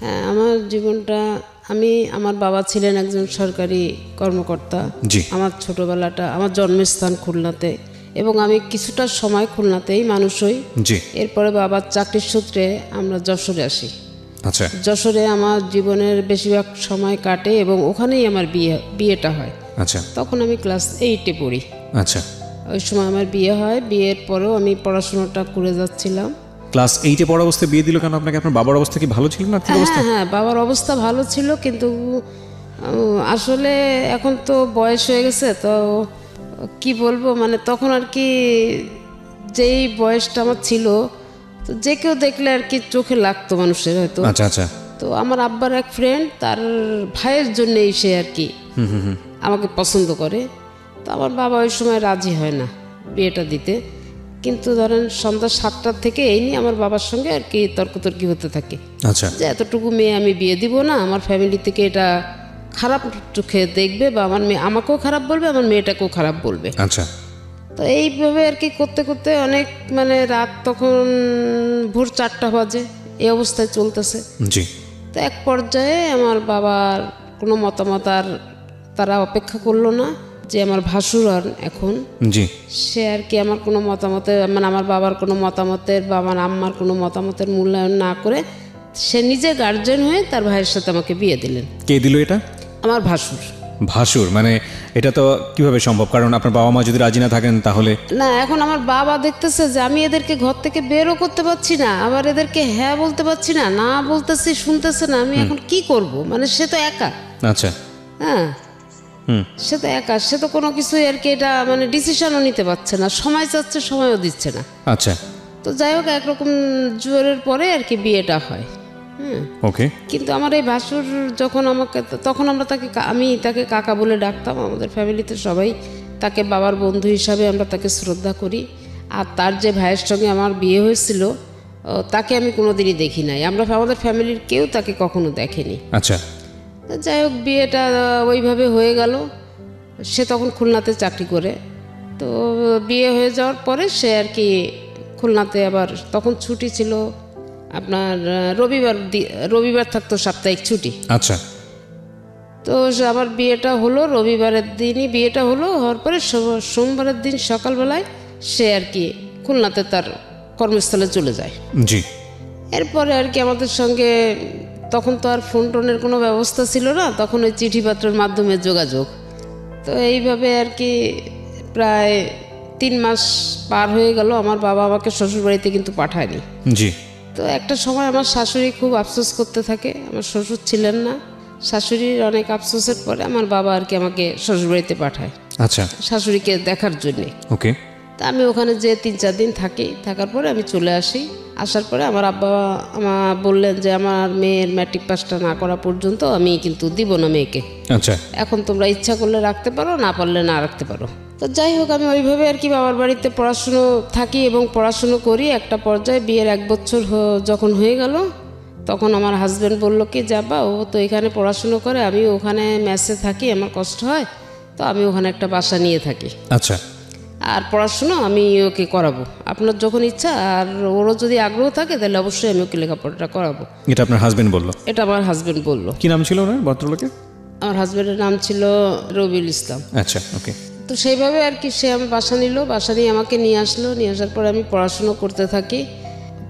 হ্যাঁ, আমার জীবনটা আমার বাবা ছিলেন একজন সরকারি কর্মকর্তা। আমার ছোটবেলাটা, আমার জন্মস্থান খুলনাতে, এবং আমি কিছুটা সময় খুলনাতেই মানুষ হই। এরপরে বাবার চাকরির সূত্রে আমরা যশোরে আসি। আচ্ছা। যশোরে আমার জীবনের বেশিরভাগ সময় কাটে এবং ওখানেই আমার বিয়েটা হয়। আচ্ছা। তখন আমি ক্লাস 8-এ পড়ি। আচ্ছা। ওই সময় আমার বিয়ে হয়। বিয়ের পরেও আমি পড়াশোনাটা করে যাচ্ছিলাম। ক্লাস 8-এ পড়া অবস্থায় বিয়ে দিল কেন আপনাকে? আপনার বাবার অবস্থা কি ভালো ছিল না? হ্যাঁ, বাবার অবস্থা ভালো ছিল, কিন্তু আসলে এখন তো বয়স হয়ে গেছে, তো কি বলবো, মানে তখন আর কি যেই বয়সটা আমার ছিল, তো যে কেউ দেখলে আর কি চোখে লাগতো মানুষের হয়তো। আচ্ছা আচ্ছা। তো আমার আব্বার এক ফ্রেন্ড, তার ভাইয়ের জন্যই সে আর কি আমাকে পছন্দ করে। তো আমার বাবা ওই সময় রাজি হয় না বিয়েটা দিতে, কিন্তু ধরেন সন্ধ্যা 7টার থেকে এই নিয়ে আমার বাবার সঙ্গে আর কি তর্কতর্কি হতে থাকে। আচ্ছা। যে এতটুকু মেয়ে আমি বিয়ে দিব না, আমার ফ্যামিলি থেকে এটা খারাপ চোখে দেখবে, বা আমার মেয়ে আমাকেও খারাপ বলবে, আমার মেয়েটাকেও খারাপ বলবে। আচ্ছা। তো এইভাবে আর কি করতে করতে অনেক, মানে রাত তখন ভোর 4টা বাজে, এই অবস্থায় চলতেছে। জি। তো এক পর্যায়ে আমার বাবার কোনো মতামত আর তারা অপেক্ষা করলো না, যে আমার ভাসুর এখন, জি, সে আর কি আমার কোনো মতামতে, মানে আমার বাবার কোনো মতামতের বা আমার আম্মার কোনো মতামতের মূল্যায়ন না করে সে নিজে গার্জেন হয়ে তার ভাইয়ের সাথে আমাকে বিয়ে দিলেন। কে দিল এটা? আমার ভাসুর। ভাসুর মানে এটা তো কিভাবে সম্ভব? কারণ আপনার বাবা মা যদি রাজি না থাকেন তাহলে? না, এখন আমার বাবা দেখতেছে যে আমি এদেরকে ঘর থেকে বেরও করতে পারছি না, আবার এদেরকে হ্যাঁ বলতে পারছি না, না বলতেছি শুনতেছে না, আমি এখন কি করব? মানে সে তো একা। আচ্ছা। হ্যাঁ, সে তো একা, সে তো কোনো কিছুই আর কি এটা মানে ডিসিশনও নিতে পারছে না, সময় চাচ্ছে সময়ও দিচ্ছে না। আচ্ছা। তো যাই হোক, একরকম জোরের পরে আর কি বিয়েটা হয়। ওকে। কিন্তু আমার এই ভাসুর যখন আমাকে, তখন আমরা আমি তাকে কাকা বলে ডাকতাম। আমাদের ফ্যামিলিতে সবাই তাকে বাবার বন্ধু হিসাবে আমরা তাকে শ্রদ্ধা করি। আর তার যে ভাইয়ের সঙ্গে আমার বিয়ে হয়েছিল, তাকে আমি কোনোদিনই দেখি নাই, আমাদের ফ্যামিলির কেউ তাকে কখনো দেখেনি। আচ্ছা। যাই হোক, বিয়েটা ওইভাবে হয়ে গেল। সে তখন খুলনাতে চাকরি করে। তো বিয়ে হয়ে যাওয়ার পরে সে আর কি খুলনাতে, আবার তখন ছুটি ছিল আপনার রবিবার থাকতো সাপ্তাহিক ছুটি। আচ্ছা। তো আবার বিয়েটা হলো রবিবারের দিনই, বিয়েটা হওয়ার পরে সোমবারের দিন সকালবেলায় সে আর কি খুলনাতে তার কর্মস্থলে চলে যায়। জি। এরপরে আর কি আমাদের সঙ্গে, তখন তো আর ফোন টোনের কোনো ব্যবস্থা ছিল না, তখন ওই চিঠিপত্রের মাধ্যমে যোগাযোগ। তো এইভাবে আর কি প্রায় 3 মাস পার হয়ে গেল। আমার বাবা আমাকে শ্বশুরবাড়িতে কিন্তু পাঠায়নি। জি। তো একটা সময় আমার শাশুড়ি খুব আফসোস করতে থাকে, আমার শ্বশুর ছিলেন না। শাশুড়ির অনেক আফসোসের পরে আমার বাবা আর কি আমাকে শ্বশুরবাড়িতে পাঠায়। আচ্ছা। শাশুড়িকে দেখার জন্যে। ওকে। তা আমি ওখানে যে 3-4 দিন থাকি, থাকার পরে আমি চলে আসি। আসার পরে আমার আব্বা আমার বললেন যে আমার মেয়ের ম্যাট্রিক পাসটা না করা পর্যন্ত আমি কিন্তু দিব না মেয়েকে। আচ্ছা। এখন তোমরা ইচ্ছা করলে রাখতে পারো, না পারলে না রাখতে পারো। তো যাই হোক, আমি ওইভাবে আর কি বাবার বাড়িতে পড়াশুনো থাকি এবং পড়াশুনো করি। একটা পর্যায়ে বিয়ের 1 বছর যখন হয়ে গেল, তখন আমার হাজব্যান্ড বলল কি, যাবা, ও তো এখানে পড়াশুনো করে, আমি ওখানে মেসে থাকি, আমার কষ্ট হয়, তো আমি ওখানে একটা বাসা নিয়ে থাকি। আচ্ছা। আর পড়াশুনো আমি ওকে করাবো, আপনার যখন ইচ্ছা, আর ওরও যদি আগ্রহ থাকে তাহলে অবশ্যই আমি ওকে লেখাপড়াটা করাবো। এটা আপনার হাজবেন্ড বললো? এটা আমার হাজবেন্ড বললো। কি নাম ছিল ওনার, ভদ্রলোকের? আমার হাজবেন্ডের নাম ছিল রবিউল ইসলাম। আচ্ছা, ওকে। তো সেইভাবে আর কি সে আমি বাসা নিল, বাসা নিয়ে আমাকে নিয়ে আসলো। নিয়ে আসার পরে আমি পড়াশুনো করতে থাকি।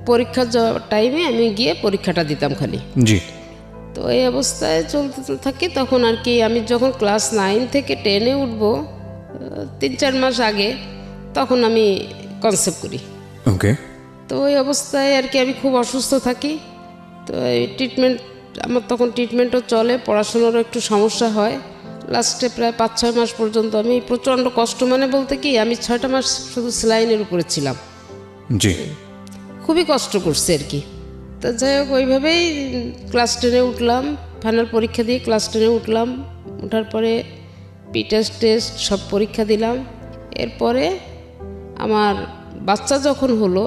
পরীক্ষার টাইমে আমি গিয়ে পরীক্ষাটা দিতাম খালি। জি। তো এই অবস্থায় চলতে থাকি। তখন আর কি আমি যখন ক্লাস 9 থেকে 10-এ উঠবো, 3-4 মাস আগে, তখন আমি কনসেপ্ট করি। ওকে। তো ওই অবস্থায় আর কি আমি খুব অসুস্থ থাকি। তো এই ট্রিটমেন্ট, আমার তখন ট্রিটমেন্টও চলে, পড়াশোনারও একটু সমস্যা হয়। লাস্টে প্রায় 5-6 মাস পর্যন্ত আমি প্রচণ্ড কষ্ট, মানে বলতে কি আমি 6টা মাস শুধু সেলাইনের উপরে ছিলাম। জি। খুবই কষ্ট করছে আর কি। তো যাই হোক, ওইভাবেই ক্লাস 10-এ উঠলাম, ফাইনাল পরীক্ষা দিয়ে ক্লাস 10-এ উঠলাম। ওঠার পরে টেস্ট সব পরীক্ষা দিলাম। এরপরে আমার বাচ্চা যখন হলো,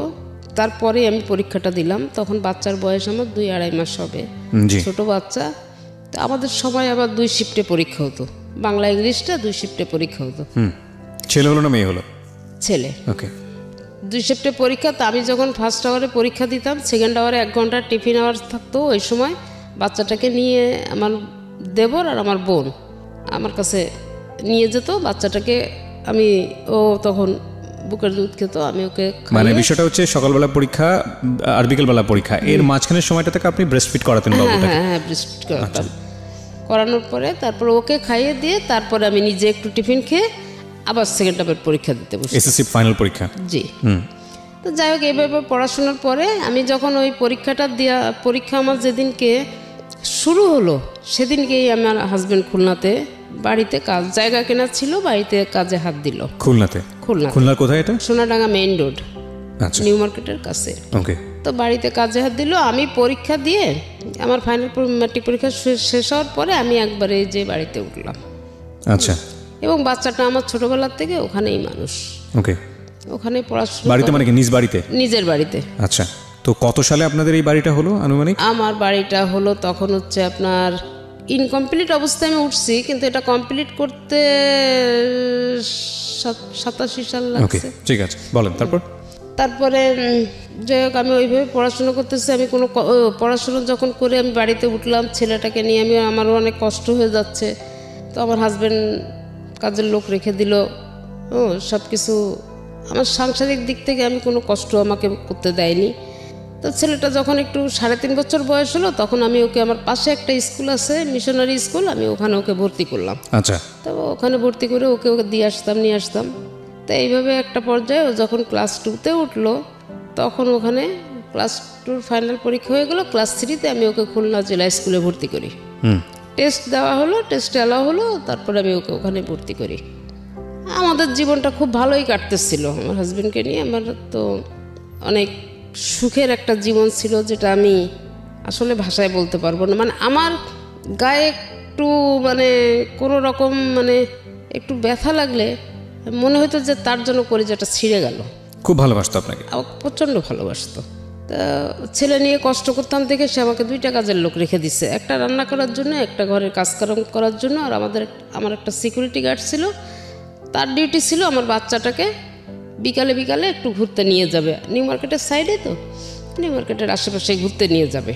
তারপরে আমি পরীক্ষাটা দিলাম। তখন বাচ্চার বয়স আমার 2-2.5 মাস হবে, ছোট বাচ্চা। তো আমাদের সময় আবার 2 শিফটে পরীক্ষা হতো, বাংলা ইংলিশটা 2 শিফটে পরীক্ষা হতো। ছেলে হলো না মেয়ে হলো? ছেলে। ওকে। 2 শিফটে পরীক্ষা। তো আমি যখন ফার্স্ট আওয়ারে পরীক্ষা দিতাম, সেকেন্ড আওয়ারে 1 ঘন্টা টিফিন আওয়ার থাকতো। ওই সময় বাচ্চাটাকে নিয়ে আমার দেবর আর আমার বোন আমার কাছে নিয়ে যেত বাচ্চাটাকে। ও তখন বুকের দুধ খেত, আমি ওকে মানে বিষয়টা হচ্ছে সকালবেলা পরীক্ষা আর বিকেলবেলা পরীক্ষা, এর মাঝখানের সময়টা থেকে আপনি ব্রেস্ট ফিড করাতেন বাবুটাকে? হ্যাঁ ব্রেস্ট ফিড করাতাম। করানোর পরে তারপর ওকে খাইয়ে দিয়ে তারপরে আমি নিজে একটু টিফিন খেয়ে আবার সেকেন্ড টার্মের পরীক্ষা দিতে বসি, এসএসসি ফাইনাল পরীক্ষা। জি। তো যাই হোক, এইভাবে পড়াশোনার পরে আমি যখন ওই পরীক্ষা আমার যেদিনকে শুরু হলো সেদিনকেই আমার হাজব্যান্ড খুলনাতে বাড়িতে জায়গা কেনা ছিল, বাড়িতে কাজে হাত দিল। খুলনার কোথায় এটা? সোনাডাঙ্গা মেইন রোড, নিউ মার্কেটের কাছে। ওকে। তো বাড়িতে কাজে হাত দিল। আমি পরীক্ষা দিয়ে আমার ফাইনাল ম্যাট্রিক পরীক্ষা শেষ হওয়ার পরে আমি একবারে যে বাড়িতে উঠলাম। আচ্ছা। এবং বাচ্চাটা আমার ছোটবেলার থেকে ওখানেই মানুষ। ওকে। ওখানে পড়াশোনা। বাড়িতে মানে কি নিজ বাড়িতে? নিজের বাড়িতে। আচ্ছা। তো কত সালে আপনাদের এই বাড়িটা হলো আনুমানিক? আমার বাড়িটা হলো তখন হচ্ছে আপনার ইনকমপ্লিট অবস্থায় আমি উঠছি, কিন্তু এটা কমপ্লিট করতে 87 সাল লাগছে। ঠিক আছে, বলেন। তারপরে যাই হোক, আমি ওইভাবে পড়াশোনা করতেছি। আমি কোনো পড়াশোনা যখন করে আমি বাড়িতে উঠলাম, ছেলেটাকে নিয়ে আমারও অনেক কষ্ট হয়ে যাচ্ছে। তো আমার হাজব্যান্ড কাজের লোক রেখে দিল। সব কিছু আমার সাংসারিক দিক থেকে আমি কোনো কষ্ট আমাকে করতে দেয়নি। তো ছেলেটা যখন একটু 3.5 বছর বয়স হলো, তখন আমি ওকে, আমার পাশে একটা স্কুল আছে, মিশনারি স্কুল, আমি ওখানে ওকে ভর্তি করলাম। আচ্ছা। তো ওখানে ভর্তি করে ওকে দিয়ে আসতাম, নিয়ে আসতাম। তো এইভাবে একটা পর্যায়ে ও যখন ক্লাস 2-তে উঠলো, তখন ওখানে ক্লাস 2 ফাইনাল পরীক্ষা হয়ে গেল। ক্লাস 3-তে আমি ওকে খুলনা জেলা স্কুলে ভর্তি করি। টেস্ট দেওয়া হলো, টেস্টে অ্যালাউ হলো, তারপরে আমি ওকে ওখানে ভর্তি করি। আমাদের জীবনটা খুব ভালোই কাটতেছিল আমার হাজব্যান্ডকে নিয়ে। আমার তো অনেক সুখের একটা জীবন ছিল, যেটা আমি আসলে ভাষায় বলতে পারবো না। মানে আমার গায়ে একটু কোনো রকম একটু ব্যথা লাগলে মনে হতো যে তার জন্য কলিজাটা ছিঁড়ে গেল। খুব ভালোবাসতো আপনাকে? প্রচণ্ড ভালোবাসতো। তা ছেলে নিয়ে কষ্ট করতাম দেখে সে আমাকে 2টা কাজের লোক রেখে দিছে, একটা রান্না করার জন্য, একটা ঘরের কাজ করার জন্য। আর আমার একটা সিকিউরিটি গার্ড ছিল, তার ডিউটি ছিল আমার বাচ্চাটাকে বিকালে একটু ঘুরতে নিয়ে যাবে। নিউ মার্কেটের সাইডে, তো নিউ মার্কেটের আশেপাশে ঘুরতে নিয়ে যাবে।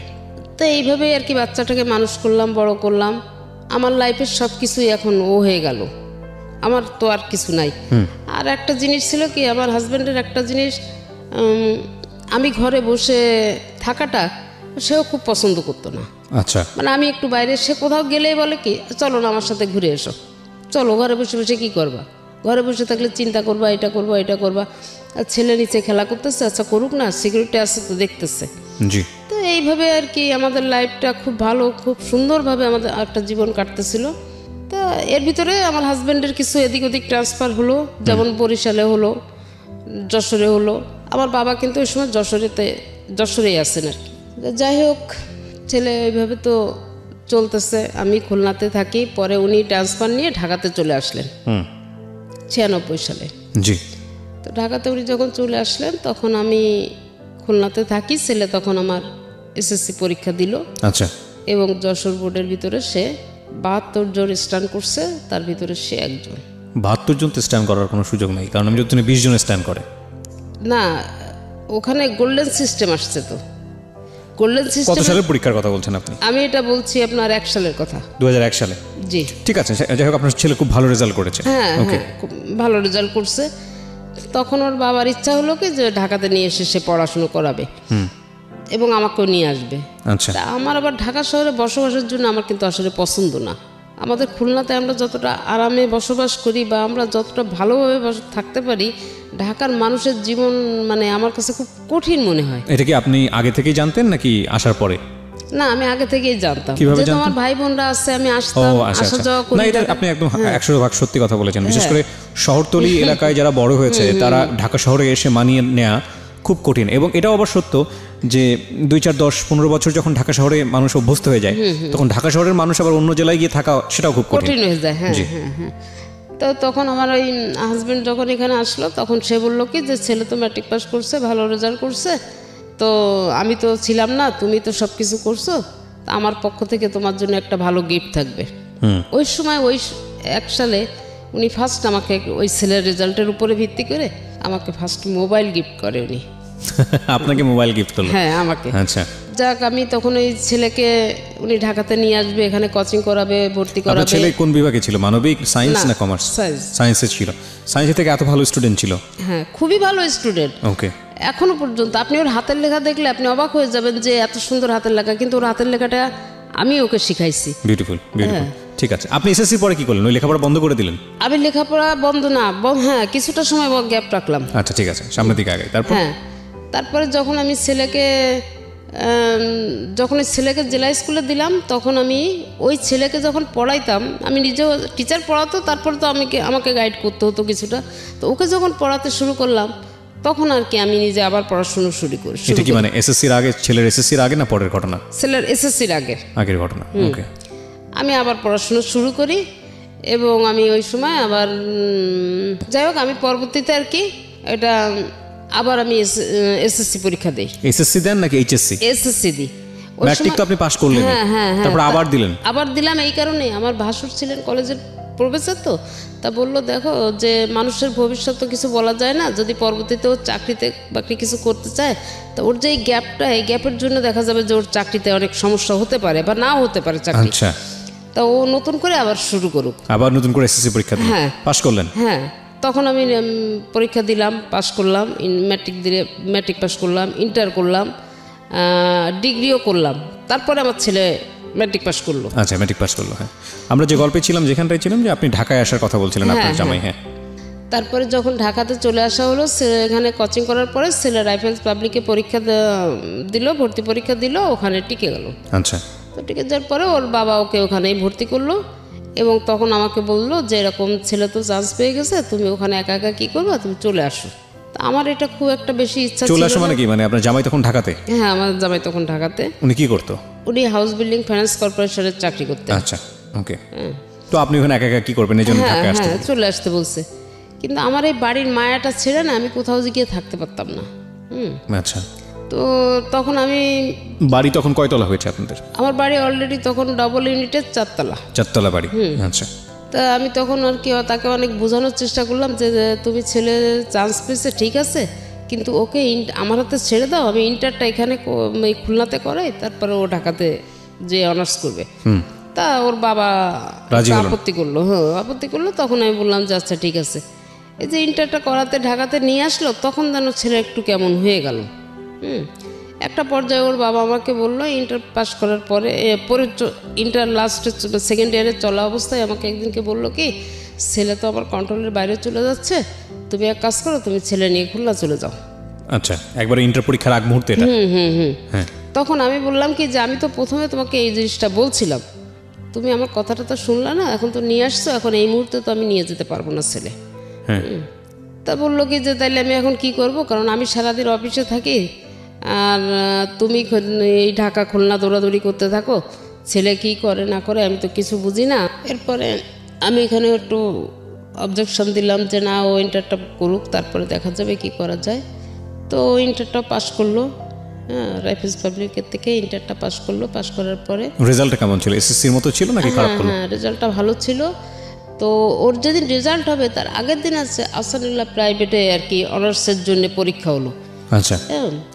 তো এইভাবেই আর কি বাচ্চাটাকে মানুষ করলাম, বড় করলাম। আমার লাইফের সব কিছুই এখন ও হয়ে গেল, আমার তো আর কিছু নাই। আর একটা জিনিস ছিল কি, আমার হাজব্যান্ডের একটা জিনিস, আমি ঘরে বসে থাকাটা সেও খুব পছন্দ করতো না। আচ্ছা। আমি একটু বাইরে, সে কোথাও গেলেই বলে কি, চলো না আমার সাথে ঘুরে এসো, চলো, ঘরে বসে বসে কি করবা, ঘরে বসে থাকলে চিন্তা করবা, এটা করবা, এটা করবা। আর ছেলে নিচে খেলা করতেছে, আচ্ছা করুক না, সিকিউরিটি আছে তো দেখতেছে। জি। তো এইভাবে আর কি আমাদের লাইফটা খুব ভালো, খুব সুন্দরভাবে আমাদের একটা জীবন কাটতেছিল। তা এর ভিতরে আমার হাজব্যান্ডের কিছু এদিক ওদিক ট্রান্সফার হলো, যেমন বরিশালে হলো, যশোরে হলো। আমার বাবা কিন্তু ওই সময় যশোরেই আছেন আর কি। যাই হোক, ছেলে ওইভাবে তো চলতেছে। আমি খুলনাতে থাকি, পরে উনি ট্রান্সফার নিয়ে ঢাকাতে চলে আসলেন 96 সালে। জি। তো ঢাকাতে উনি যখন চলে আসলেন, তখন আমি খুলনাতে থাকি। ছেলে তখন আমার এসএসসি পরীক্ষা দিল। আচ্ছা। এবং যশোর বোর্ডের ভিতরে সে 72 জন স্ট্যান্ড করছে, তার ভিতরে সে একজন। 72 জন তো স্ট্যান্ড করার কোনো সুযোগ নেই, কারণ আমি যদি 20 জন স্ট্যান্ড করে না, ওখানে গোল্ডেন সিস্টেম আসছে। তো গোল্ডেন সিস্টেম। কত সালের পরীক্ষার কথা বলছেন আপনি? আমি এটা বলছি আপনার 1 সালের কথা। 2001 সালে? জি। ঠিক আছে। যাই হোক, আপনার ছেলে খুব ভালো রেজাল্ট করেছে। হ্যাঁ, খুব ভালো রেজাল্ট করছে। তখন ওর বাবার ইচ্ছা হলো কি, যে ঢাকাতে নিয়ে এসে সে পড়াশুনো করাবে এবং আমাকেও নিয়ে আসবে। আচ্ছা। আমার আবার ঢাকা শহরে বসবাসের জন্য আমার কিন্তু আসলে পছন্দ না। আমাদের খুলনাতে আমরা যতটা আরামে বসবাস করি বা আমরা যতটা ভালোভাবে থাকতে পারি, ঢাকার মানুষের জীবন আমার কাছে খুব কঠিন মনে হয়। এটা কি আপনি আগে থেকেই জানতেন নাকি আসার পরে? না, আমি আগে থেকেই জানতাম। যেহেতু আমার ভাই বোনরা আছে, আমি আসতাম, আসা যাওয়া করি। না, এটা আপনি একদম 100% সত্যি কথা বলেছেন। বিশেষ করে শহরতলি এলাকায় যারা বড় হয়েছে, তারা ঢাকা শহরে এসে মানিয়ে নেওয়া খুব কঠিন। এবং এটাও আবার সত্য যে 2, 4, 10, 15 বছর যখন ঢাকা শহরে মানুষ অভ্যস্ত হয়ে যায়, তখন ঢাকা শহরের মানুষ আবার অন্য জেলায় গিয়ে থাকা, সেটাও খুব কঠিন হয়ে যায়। হ্যাঁ। তো তখন আমার ওই হাজব্যান্ড যখন এখানে আসলো, তখন সে বললো কি, যে ছেলে তো ম্যাট্রিক পাস করছে, ভালো রেজাল্ট করছে, তো আমি তো ছিলাম না, তুমি তো সব কিছু করছো, আমার পক্ষ থেকে তোমার জন্য একটা ভালো গিফট থাকবে। ওই সময় 1 সালে উনি ফার্স্ট আমাকে, ওই ছেলের রেজাল্টের উপরে ভিত্তি করে আমাকে ফার্স্ট মোবাইল গিফট করে উনি। আপনাকে মোবাইল গিফট করলো? হ্যাঁ, আমাকে। আচ্ছা। যাক আমি তখন ওই ছেলেকে উনি ঢাকাতে নিয়ে আসবে, এখানে কোচিং করাবে, ভর্তি আপনার করাবে। ছেলে কোন বিভাগে ছিল, মানবিক, সায়েন্স না কমার্স? সায়েন্সে ছিল। সায়েন্সে থেকে এত ভালো স্টুডেন্ট ছিল? হ্যাঁ, খুবই ভালো স্টুডেন্ট। ওকে। এখনো পর্যন্ত আপনি ওর হাতের লেখা দেখলে আপনি অবাক হয়ে যাবেন যে এত সুন্দর হাতের লেখা, কিন্তু ওর হাতের লেখাটা আমি ওকে শিখাইছি। Beautiful, beautiful. ঠিক আছে, আপনি এসএসসি পরে কি করলেন? ওই লেখাপড়া বন্ধ করে দিলেন? আমি লেখাপড়া বন্ধ না, হ্যাঁ কিছুটা সময় গ্যাপ রাখলাম। আচ্ছা ঠিক আছে, সামনের দিকে আগে। তারপর? হ্যাঁ, তারপরে যখন আমি ছেলেকে জেলা স্কুলে দিলাম, তখন আমি ওই ছেলেকে যখন পড়াইতাম, আমি নিজেও টিচার পড়াতো, তারপরে তো আমাকে গাইড করতে হতো কিছুটা। তো ওকে যখন পড়াতে শুরু করলাম, তখন আর কি আমি নিজে আবার পড়াশোনা শুরু করি। এটা কি মানে এসএসসির আগে, ছেলের এসএসসির আগে না পরের ঘটনা? ছেলের এসএসসির আগের ঘটনা। ওকে। আমি আবার পড়াশোনা শুরু করি এবং আমি ওই সময় আবার যাই হোক আমি পরবর্তীতে আর কি এটা আবার আমি এসএসসি পরীক্ষা দেই। এসএসসি দেন নাকি এইচএসসি? এসএসসি দিই। ম্যাট্রিক তো আপনি পাস করলেন। হ্যাঁ, তারপর আবার দিলেন? আবার দিলাম এই কারণে, আমার ভাসুর ছিলেন কলেজের প্রফেসর, তো তা বললো দেখো যে মানুষের ভবিষ্যৎ তো কিছু বলা যায় না, যদি পরবর্তীতে ও চাকরিতে বাকরি কিছু করতে চায়, তা ওর যে এই গ্যাপটা, এই গ্যাপের জন্য দেখা যাবে যে ওর চাকরিতে অনেক সমস্যা হতে পারে বা নাও হতে পারে চাকরি। আচ্ছা। তা ও নতুন করে আবার শুরু করুক। আবার নতুন করে এসএসসি পরীক্ষা দিলেন? হ্যাঁ। পাস করলেন? হ্যাঁ, তখন আমি পরীক্ষা দিলাম, পাস করলাম, ম্যাট্রিক পাস করলাম, ইন্টার করলাম, ডিগ্রিও করলাম। তারপরে আমার ছেলে ম্যাট্রিক পাস করলো। আচ্ছা, ম্যাট্রিক পাস করলো। হ্যাঁ, আমরা যে গল্পে ছিলাম, যেখানটায় ছিলাম, যে আপনি ঢাকায় আসার কথা বলছিলেন আপনার জামাই। হ্যাঁ, তারপরে যখন ঢাকাতে চলে আসা হলো, এখানে কোচিং করার পরে ছেলে রাইফেলস পাবলিকে পরীক্ষা দিল, ভর্তি পরীক্ষা দিল, ওখানে টিকে গেল। আচ্ছা। তো টিকে যাওয়ার পরে ওর বাবা ওকে ওখানেই ভর্তি করলো এবং তখন আমাকে বললো যে এরকম ছেলে তো চান্স পেয়ে গেছে, তুমি ওখানে একা একা কী করবা, তুমি চলে আসো। তা আমার এটা খুব একটা বেশি ইচ্ছা ছিল। চলে আসো মানে কি? মানে আপনার জামাই তখন ঢাকাতে? হ্যাঁ, আমার জামাই তখন ঢাকাতে। উনি কি করতো? উনি হাউস বিল্ডিং ফাইন্যান্স কর্পোরেশনের চাকরি করতেন। আচ্ছা, ওকে। তো আপনি ওখানে একা একা কি করবেন, এই জন্য ঢাকায় আসতে? হ্যাঁ, চলে আসতে বলছে, কিন্তু আমার এই বাড়ির মায়াটা ছেড়ে না আমি কোথাও গিয়ে থাকতে পারতাম না। আচ্ছা। তো তখন আমি, বাড়ি তখন কয়তলা হয়েছে আপনাদের? আমার বাড়ি অলরেডি তখন ডবল ইউনিটের 4 তলা। 4 তলা বাড়ি। আচ্ছা। তা আমি তখন আর কি তাকে অনেক বোঝানোর চেষ্টা করলাম যে তুমি ছেলে চান্স পেয়েছে ঠিক আছে, কিন্তু ওকে আমার হাতে ছেড়ে দাও, আমি ইন্টারটা এখানে খুলনাতে করাই, তারপরে ও ঢাকাতে যে অনার্স করবে। তা ওর বাবা আপত্তি করলো। হ্যাঁ, আপত্তি করলো। তখন আমি বললাম যে আচ্ছা ঠিক আছে। এই যে ইন্টারটা করাতে ঢাকাতে নিয়ে আসলো, তখন যেন ছেলে একটু কেমন হয়ে গেল। একটা পর্যায়ে ওর বাবা আমাকে বললো, ইন্টার পাস করার পরে ইন্টার লাস্টে সেকেন্ড ইয়ারে চলা অবস্থায় আমাকে একদিনকে বললো কি, ছেলে তো আমার কন্ট্রোলের বাইরে চলে যাচ্ছে, তুমি এক কাজ করো, তুমি ছেলে নিয়ে খুলনা চলে যাও। আচ্ছা, একবার ইন্টার পরীক্ষার আগ মুহূর্তে এটা? হ্যাঁ। তখন আমি বললাম কি যে আমি তো প্রথমে তোমাকে এই জিনিসটা বলছিলাম, তুমি আমার কথাটা তো শুনলা না, এখন তো নিয়ে আসছো, এখন এই মুহূর্তে তো আমি নিয়ে যেতে পারবো না ছেলে। তা বললো কি যে তাইলে আমি এখন কি করব, কারণ আমি সারাদিন অফিসে থাকি আর তুমি এই ঢাকা খুলনা দৌড়াদৌড়ি করতে থাকো, ছেলে কি করে না করে আমি তো কিছু বুঝি না। এরপরে আমি এখানে একটু অবজেকশন দিলাম যে না, ও ইন্টারটা করুক, তারপরে দেখা যাবে কি করা যায়। তো ইন্টারটা পাস করলো, হ্যাঁ, রাইফেলস পাবলিকের থেকে ইন্টারটা পাস করলো। পাস করার পরে রেজাল্টটা কেমন ছিল? এসএসসির মতো ছিল নাকি খারাপ করলো? হ্যাঁ, রেজাল্টটা ভালো ছিল। তো ওর যেদিন রেজাল্ট হবে তার আগের দিন আছে আসানুল্লাহ প্রাইভেটে আর কি অনার্সের জন্য পরীক্ষা হলো। আচ্ছা।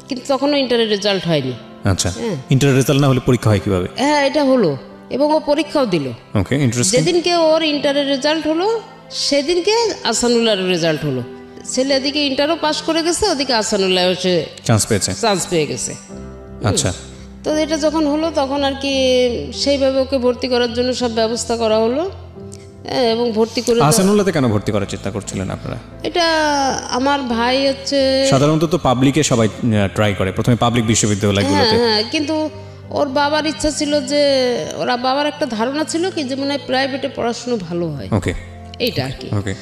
কিন্তু তখনও ইন্টারের রেজাল্ট হয়নি। আচ্ছা, ইন্টারের রেজাল্ট না হলে পরীক্ষা হয় কিভাবে? হ্যাঁ, এটা হলো এবং ও পরীক্ষাও দিল। ওকে, ইন্টারেস্টিং। যেদিনকে ওর ইন্টারের রেজাল্ট হলো সেদিনকে আসানুল্লাহর রেজাল্ট হলো। ছেলে এদিকে ইন্টারও পাস করে গেছে, ওদিকে আসানুল্লাহ এসে চান্স পেয়ে গেছে। আচ্ছা। তো এটা যখন হলো তখন আর কি সেইভাবে ওকে ভর্তি করার জন্য সব ব্যবস্থা করা হলো এবং ভর্তি করে। আসানুল্লাহতে কেন ভর্তি করার চেষ্টা করছিলেন আপনারা? এটা আমার ভাই হচ্ছে, সাধারণত তো পাবলিকে সবাই ট্রাই করে প্রথমে, পাবলিক বিশ্ববিদ্যালয়গুলোতে। হ্যাঁ, কিন্তু ওর বাবার ইচ্ছা ছিল যে, ওরা বাবার একটা ধারণা ছিল কি যে মনে হয় প্রাইভেটে পড়াশুনো ভালো হয়। ওকে, এইটা আর কি। ওকে।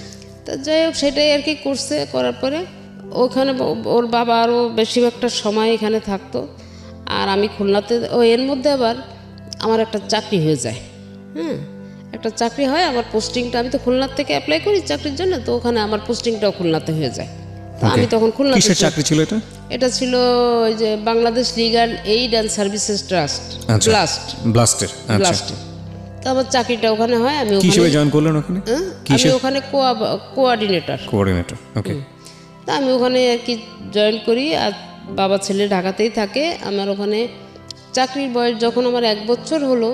তা যাই হোক সেটাই আর কি করছে। করার পরে ওখানে ওর বাবা আরও বেশিরভাগটা সময় এখানে থাকতো আর আমি খুলনাতে। এর মধ্যে আবার আমার একটা চাকরি হয়ে যায়। একটা চাকরি হয়, আমার পোস্টিংটা, আমি তো খুলনার থেকে অ্যাপ্লাই করি চাকরির জন্য, তো ওখানে আমার পোস্টিংটাও খুলনাতে হয়ে যায়। আমি তখন খুলনাতে। কিসের চাকরি ছিল এটা? এটা ছিল ওই যে Bangladesh legal aid and services trust, ব্লাস্টের। তো আমার চাকরিটা ওখানে হয়। আমি কিভাবে জয়েন করলেন ওখানে? আমি ওখানে কোঅর্ডিনেটর। ওকে। তা আমি ওখানে আর কি জয়েন করি আর বাবা ছেলে ঢাকাতেই থাকে। আমার ওখানে চাকরির বয়স যখন আমার 1 বছর হলো,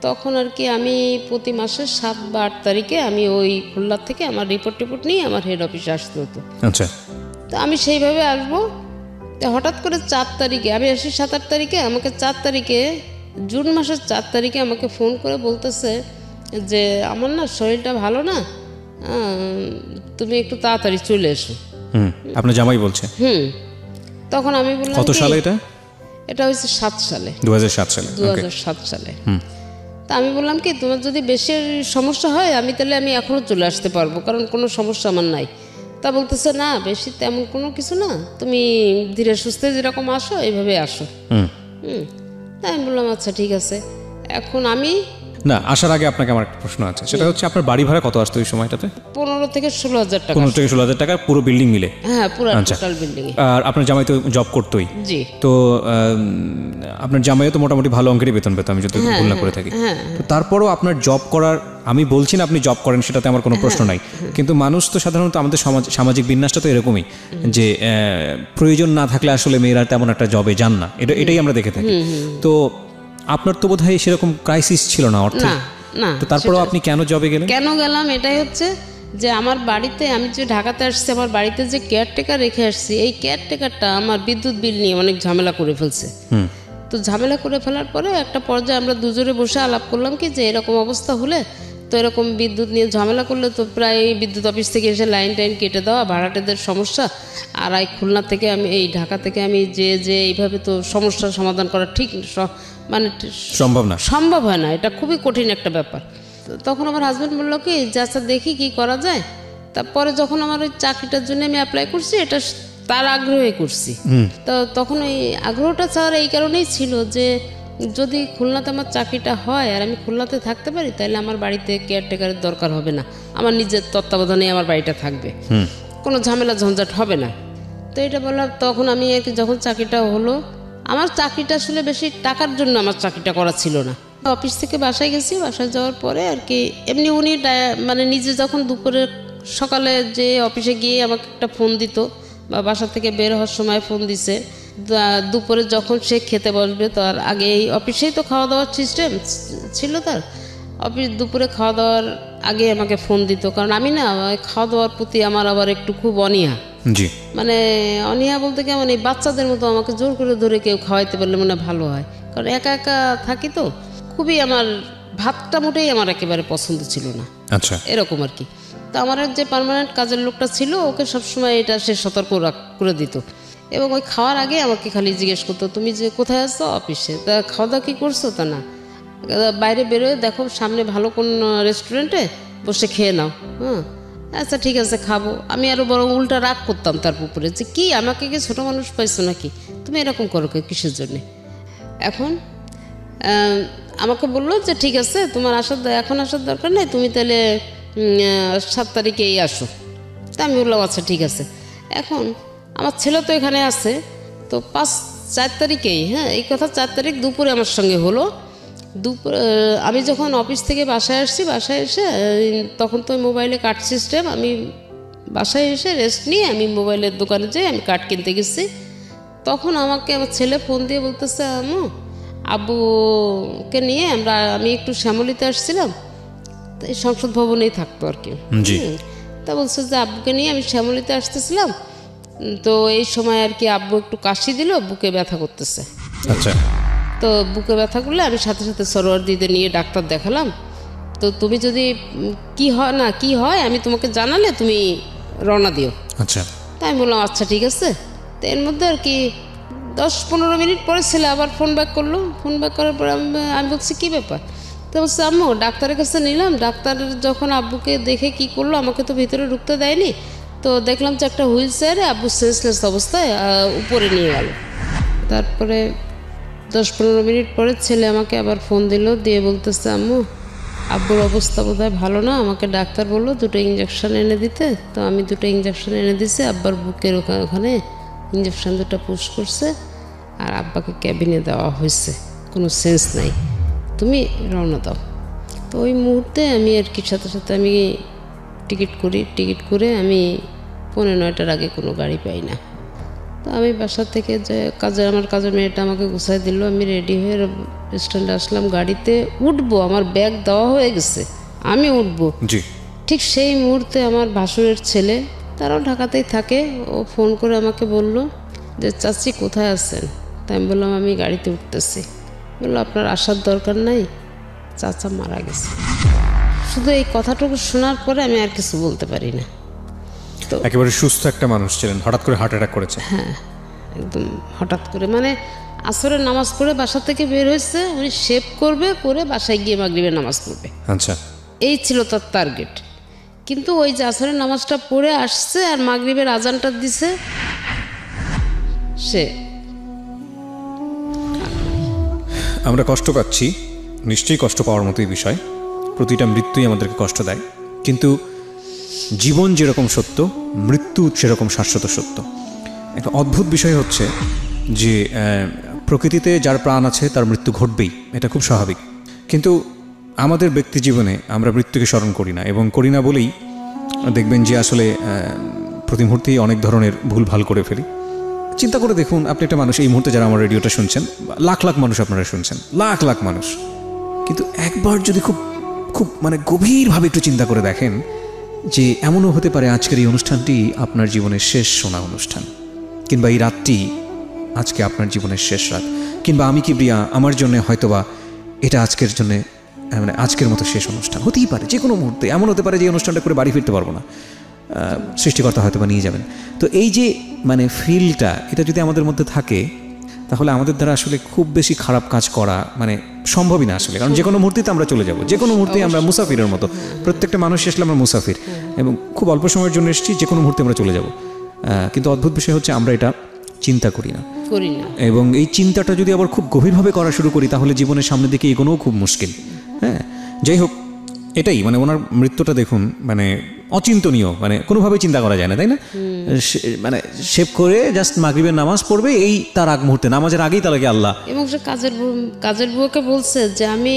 তখন আর কি আমি প্রতি মাসের 7 বা 8 তারিখে আমি ওই খুলনা থেকে আমার রিপোর্ট নিয়ে আমার হেড অফিসে আসতে হতো। আচ্ছা। তো আমি সেইভাবে আসবো, তো হঠাৎ করে 4 তারিখে আমি আসি, 7-8 তারিখে আমাকে 4 তারিখে জুন মাসের 4 তারিখে আমাকে ফোন করে বলতেছে যে আমার না শরীরটা ভালো না, তুমি একটু তাড়াতাড়ি চলে এসো। আপনার জামাই বলছে? তখন আমি বললাম কত সালে এটা? এটা হয়েছে 7 সালে, 2007 সালে। 2007 সালে। তা আমি বললাম কি, তোমার যদি বেশি সমস্যা হয় আমি এখনও চলে আসতে পারবো, কারণ কোনো সমস্যা আমার নাই। তা বলতেছে না, বেশি তেমন কোনো কিছু না, তুমি ধীরে সুস্থে যেরকম আসো এইভাবে আসো। তাই আমি বললাম আচ্ছা ঠিক আছে। এখন আমি না, আসার আগে আপনাকে আমার একটা প্রশ্ন আছে, সেটা হচ্ছে আপনার বাড়ি ভাড়া কত আসতো ওই সময়টাতে? 15 থেকে 16,000 টাকা। 15 থেকে 16,000 টাকা পুরো বিল্ডিং মিলে? হ্যাঁ, পুরো টোটাল বিল্ডিং এ। আর আপনার জামাই তো জব করতোই? জি। তো আপনার জামাইও তো মোটামুটি ভালো অঙ্কেরই বেতন পেত, আমি যদি ভুল না করে থাকি। তো তারপরও আপনার জব করার, আমি বলছি না আপনি জব করেন, সেটাতে আমার কোনো প্রশ্ন নাই, কিন্তু মানুষ তো সাধারণত আমাদের সামাজিক বিন্যাসটা তো এরকমই যে প্রয়োজন না থাকলে আসলে মেয়েরা তেমন একটা জবে যান না, এটাই আমরা দেখে থাকি। তো আপনার তো বোধহয় সেরকম ক্রাইসিস ছিল না অর্থে? না। তো তারপরেও আপনি কেন জবে গেলেন? কেন গেলাম এটাই হচ্ছে যে আমার বাড়িতে, আমি যে ঢাকাতে আসছি, আমার বাড়িতে যে কেয়ারটেকার রেখে আসছি, এই কেয়ারটেকারটা আমার বিদ্যুৎ বিল নিয়ে অনেক ঝামেলা করে ফেলছে। তো ঝামেলা করে ফেলার পরে একটা পর্যায়ে আমরা দুজনে বসে আলাপ করলাম কি, যে এরকম অবস্থা হলে তো এরকম বিদ্যুৎ নিয়ে ঝামেলা করলে তো প্রায় বিদ্যুৎ অফিস থেকে এসে লাইন টাইন কেটে দেওয়া, ভাড়াটেদের সমস্যা, আর এই খুলনা থেকে আমি, এই ঢাকা থেকে আমি যে এইভাবে তো সমস্যার সমাধান করা ঠিক মানে সম্ভব হয় না, এটা খুবই কঠিন একটা ব্যাপার। তখন আমার হাজব্যান্ড বললো কি যে আচ্ছা দেখি কি করা যায়। তারপরে যখন আমার ওই চাকরিটার জন্য আমি অ্যাপ্লাই করছি, এটা তার আগ্রহে করছি। তো তখন ওই আগ্রহটা চাওয়ার এই কারণেই ছিল যে যদি খুলনাতে আমার চাকরিটা হয় আর আমি খুলনাতে থাকতে পারি, তাহলে আমার বাড়িতে কেয়ারটেকারের দরকার হবে না, আমার নিজের তত্ত্বাবধানে আমার বাড়িটা থাকবে, কোনো ঝামেলা ঝঞ্ঝাট হবে না। তো এটা বললাম। তখন আমি যখন চাকরিটা হলো, আমার চাকরিটা আসলে বেশি টাকার জন্য আমার চাকরিটা করা ছিল না। অফিস থেকে বাসায় গেছি, বাসায় যাওয়ার পরে আর কি এমনি উনি মানে নিজে যখন দুপুরে সকালে যে অফিসে গিয়ে আমাকে একটা ফোন দিত, বা বাসা থেকে বের হওয়ার সময় ফোন দিছে, দুপুরে যখন সে খেতে বসবে তার আগে এই অফিসেই তো খাওয়া দাওয়ার সিস্টেম ছিল তার, অফিস দুপুরে খাওয়া দাওয়ার আগে আমাকে ফোন দিত। কারণ আমি না খাওয়া দাওয়ার প্রতি আমার আবার একটু খুব অনীহা। জি। মানে অনীহা বলতে কেমন, এই বাচ্চাদের মতো আমাকে জোর করে ধরে কেউ খাওয়াইতে পারলে মনে ভালো হয়, কারণ একা একা থাকি তো, খুবই আমার ভাতটা মোটেই আমার একেবারে পছন্দ ছিল না। আচ্ছা, এরকম আর কি। তো আমার যে পার্মানেন্ট কাজের লোকটা ছিল, ওকে সবসময় এটা সে সতর্ক করে দিত, এবং ওই খাওয়ার আগে আমাকে খালি জিজ্ঞেস করতো তুমি যে কোথায় আসছো, অফিসে, তা খাওয়া দাওয়া কী করছো, তা না বাইরে বেরোয় দেখো সামনে ভালো কোন রেস্টুরেন্টে বসে খেয়ে নাও। আচ্ছা ঠিক আছে খাবো। আমি আরও বরং উল্টা রাগ করতাম তার উপরে, যে কি আমাকে কি ছোটো মানুষ পাইছো নাকি, তুমি এরকম করো কিসের জন্যে। এখন আমাকে বললো যে ঠিক আছে তোমার এখন আসার দরকার নেই, তুমি তাহলে 7 তারিখেই আসো। তা আমি বললাম আচ্ছা ঠিক আছে। এখন আমার ছেলে তো এখানে আছে, তো 4 তারিখেই, এই কথা 4 তারিখ দুপুরে আমার সঙ্গে হলো। দুপুরে আমি যখন অফিস থেকে বাসায় আসছি, বাসায় এসে তখন তো মোবাইলে কার্ড সিস্টেম, আমি বাসায় এসে রেস্ট নিয়ে আমি মোবাইলের দোকানে যাই, আমি কার্ড কিনতে গেছি। তখন আমাকে আমার ছেলে ফোন দিয়ে বলতেছে আব্বুকে নিয়ে আমি একটু শ্যামলীতে আসছিলাম, এই সংসদ ভবনেই থাকতো আর কি। তা বলছে যে আব্বুকে নিয়ে আমি শ্যামলীতে আসতেছিলাম, তো এই সময় আর কি আব্বু একটু কাশি দিল, বুকে ব্যথা করতেছে। আচ্ছা। তো বুকে ব্যথা করলে আমি সাথে সাথে সরোয়ার দিদি নিয়ে ডাক্তার দেখালাম। তো তুমি যদি কি হয় আমি তোমাকে জানালে তুমি রওনা দিও। আচ্ছা। তাই আমি বললাম আচ্ছা ঠিক আছে। তো এর মধ্যে আর কি 10-15 মিনিট পরে ছেলে আবার ফোন ব্যাক করলো। ফোন ব্যাক করার পরে আমি বলছি কী ব্যাপার। তো বলছে আম্মু ডাক্তারের কাছে নিলাম, ডাক্তার যখন আব্বুকে দেখে কি করলো, আমাকে তো ভিতরে ঢুকতে দেয়নি, তো দেখলাম যে একটা হুইল চেয়ারে আব্বু সেন্সলেস অবস্থায় উপরে নিয়ে গেল। তারপরে 10-15 মিনিট পরে ছেলে আমাকে আবার ফোন দিল, দিয়ে বলতেছে আম্মু আব্বুর অবস্থা বোধহয় ভালো না, আমাকে ডাক্তার বললো 2টো ইঞ্জেকশন এনে দিতে। তো আমি 2টো ইঞ্জেকশন এনে দিছি, আব্বার বুকের ওখানে ইঞ্জেকশন 2টা পুশ করছে, আর আব্বাকে ক্যাবিনে দেওয়া হয়েছে, কোনো সেন্স নাই, তুমি রওনা দাও। তো ওই মুহূর্তে আমি আর কি সাথে সাথে আমি টিকিট করে আমি 9:15 আগে কোনো গাড়ি পাই না। তো আমি বাসা থেকে যে আমার কাজের মেয়েটা আমাকে গুছাই দিল, আমি রেডি হয়ে স্ট্যান্ডে আসলাম, গাড়িতে উঠবো, আমার ব্যাগ দেওয়া হয়ে গেছে, আমি উঠবো। জি। ঠিক সেই মুহূর্তে আমার ভাসুরের ছেলে, তারাও ঢাকাতেই থাকে, ও ফোন করে আমাকে বলল যে চাচি কোথায় আছেন? তাই আমি বললাম আমি গাড়িতে উঠতেছি। বললো আপনার আসার দরকার নাই, চাচা মারা গেছে। শুধু এই কথাটুকু শোনার পরে আমি আর কিছু বলতে পারি না। তো একেবারে সুস্থ একটা মানুষ ছিলেন, হঠাৎ করে হার্ট অ্যাটাক করেছে। হ্যাঁ, একদম হঠাৎ করে, মানে আসরের নামাজ পড়ে বাসা থেকে বের হয়েছে, উনি শেভ করবে, করে বাসায় গিয়ে মাগরিবের নামাজ পড়বে, আচ্ছা, এই ছিল তার টার্গেট। কিন্তু ওই যে আসরের নামাজটা পড়ে আসছে আর মাগরিবের আজানটা দিছে, সে আমরা কষ্ট পাচ্ছি, নিশ্চয়ই কষ্ট পাওয়ার মতোই বিষয়, প্রতিটা মৃত্যুই আমাদেরকে কষ্ট দেয়, কিন্তু জীবন যেরকম সত্য, মৃত্যু সেরকম শাশ্বত সত্য। একটা অদ্ভুত বিষয় হচ্ছে যে প্রকৃতিতে যার প্রাণ আছে তার মৃত্যু ঘটবেই, এটা খুব স্বাভাবিক, কিন্তু আমাদের ব্যক্তি জীবনে আমরা মৃত্যুকে স্মরণ করি না, এবং করি না বলেই দেখবেন যে আসলে প্রতি মুহূর্তেই অনেক ধরনের ভুলভাল করে ফেলি। চিন্তা করে দেখুন, আপনি একটা মানুষ, এই মুহূর্তে যারা আমার রেডিওটা শুনছেন, লাখ লাখ মানুষ আপনারা শুনছেন, লাখ লাখ মানুষ, কিন্তু একবার যদি খুব খুব মানে গভীরভাবে একটু চিন্তা করে দেখেন যে এমনও হতে পারে আজকের এই অনুষ্ঠানটি আপনার জীবনের শেষ শোনা অনুষ্ঠান, কিংবা এই রাতটি আজকে আপনার জীবনের শেষ রাত, কিংবা আমি কি প্রিয়া, আমার জন্য হয়তোবা এটা আজকের জন্যে মানে আজকের মতো শেষ অনুষ্ঠান হতেই পারে। যে কোনো মুহূর্তে এমন হতে পারে যে অনুষ্ঠানটা করে বাড়ি ফিরতে পারবো না, সৃষ্টিকর্তা হয়তো বা নিয়ে যাবেন। তো এই যে মানে ফিলটা, এটা যদি আমাদের মধ্যে থাকে, তাহলে আমাদের দ্বারা আসলে খুব বেশি খারাপ কাজ করা মানে সম্ভবই না আসলে, কারণ যে কোনো মুহূর্তেতে আমরা চলে যাব, যে কোনো মুহূর্তে আমরা মুসাফিরের মতো, প্রত্যেকটা মানুষ আসলে আমরা মুসাফির, এবং খুব অল্প সময়ের জন্য এসেছি, যে কোনো মুহূর্তে আমরা চলে যাব। কিন্তু অদ্ভুত বিষয় হচ্ছে আমরা এটা চিন্তা করি না, এবং এই চিন্তাটা যদি আবার খুব গভীরভাবে করা শুরু করি, তাহলে জীবনের সামনের দিকে এগোনোও খুব মুশকিল। হ্যাঁ, যাই হোক, এটাই মানে ওনার মৃত্যুটা দেখুন, মানে অচিন্তনীয়, মানে কোনোভাবেই চিন্তা করা যায় না, তাই না? মানে শেভ করে জাস্ট মাগরিবের নামাজ পড়বে, এই তার আগ মুহূর্তে, নামাজের আগেই তাকে আল্লাহ, এবং সে কাজের বুয়াকে বলছে যে আমি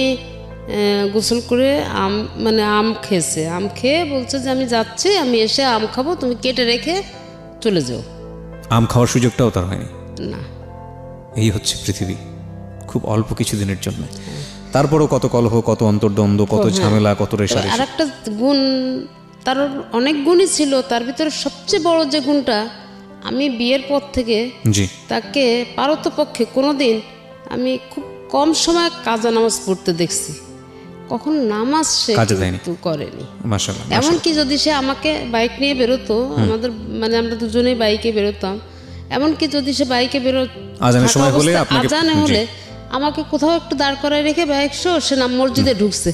গোসল করে আম খেয়েছে, আম খেয়ে বলছে যে আমি যাচ্ছি, আমি এসে আম খাবো, তুমি কেটে রেখে চলে যাও। আম খাওয়ার সুযোগটাও তার হয়নি না। এই হচ্ছে পৃথিবী, খুব অল্প কিছু দিনের জন্য, তারপরও কত কলহ, কত অন্তর্দ্বন্দ্ব, কত ঝামেলা, কত রেশারেশি। আর একটা গুণ, তার অনেক গুণই ছিল, তার ভিতরে সবচেয়ে বড় যে গুণটা, আমি বিয়ের পর থেকে তাকে পারতপক্ষে কোনোদিন আমি খুব কম সময় কাজা নামাজ পড়তে দেখছি, কখন নামাজ সে কিন্তু করেনি। মাশাআল্লাহ। এমনকি যদি সে আমাকে বাইক নিয়ে বেরোতো, আমাদের মানে আমরা দুজনেই বাইকে বেরোতাম, এমনকি যদি সে বাইকে আজানের সময় হলে, আজানে হলে আমাকে কোথাও একটু দাঁড় করায় রেখে বাইক সে মসজিদে ঢুকছে,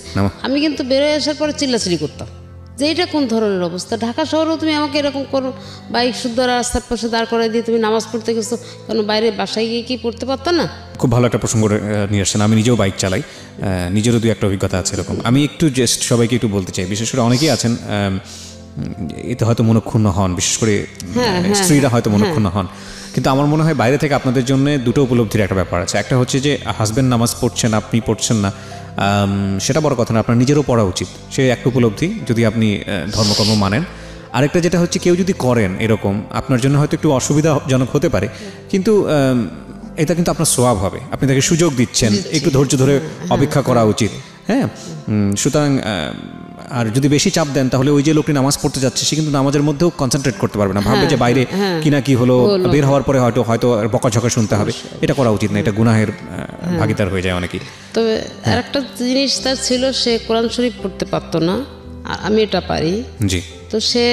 আমি কিন্তু বেরোয় আসার পরে চিল্লাচিল্লি করতাম যে এটা কোন ধরনের অবস্থা, ঢাকা শহরেও তুমি আমাকে এরকম করো, বাইক শুদ্ধ রাস্তার পাশে দাঁড় করাই দিয়ে তুমি নামাজ পড়তে গেছো, কারণ বাইরে বাসায় গিয়ে কি পড়তে পারত না? খুব ভালো একটা প্রসঙ্গ নিয়ে আসছেন। আমি নিজেও বাইক চালাই, নিজেরও দু একটা অভিজ্ঞতা আছে এরকম। আমি একটু জাস্ট সবাইকে একটু বলতে চাই, বিশেষ করে অনেকেই আছেন এতে হয়তো মনক্ষুণ্ণ হন, বিশেষ করে স্ত্রীরা হয়তো মনক্ষুণ্ণ হন, কিন্তু আমার মনে হয় বাইরে থেকে আপনাদের জন্য দুটো উপলব্ধির একটা ব্যাপার আছে। একটা হচ্ছে যে হাজব্যান্ড নামাজ পড়ছেন, আপনি পড়ছেন না, সেটা বড় কথা না, আপনার নিজেরও পড়া উচিত, সে একটা উপলব্ধি যদি আপনি ধর্মকর্ম মানেন। আরেকটা যেটা হচ্ছে, কেউ যদি করেন এরকম, আপনার জন্য হয়তো একটু অসুবিধাজনক হতে পারে, কিন্তু এটা কিন্তু আপনার সোয়াব হবে, আপনি তাকে সুযোগ দিচ্ছেন, একটু ধৈর্য ধরে অপেক্ষা করা উচিত। হ্যাঁ, সুতরাং আর যদি বেশি চাপ দেন, তাহলে ওই যে লোকটি নামাজ পড়তে যাচ্ছে, সে কিন্তু নামাজের মধ্যেও কনসেন্ট্রেট করতে পারবে না, ভাববে যে বাইরে কিনা কি হলো, বের হওয়ার পরে হয়তো বকাঝকা শুনতে হবে। এটা করা উচিত না, এটা গুনাহের ভাগীদার হয়ে যায় অনেকেই। তবে আরেকটা জিনিস তার ছিল, সে কোরআন শরীফ পড়তে পারতো না, আর আমি এটা পারি। জি। তো সে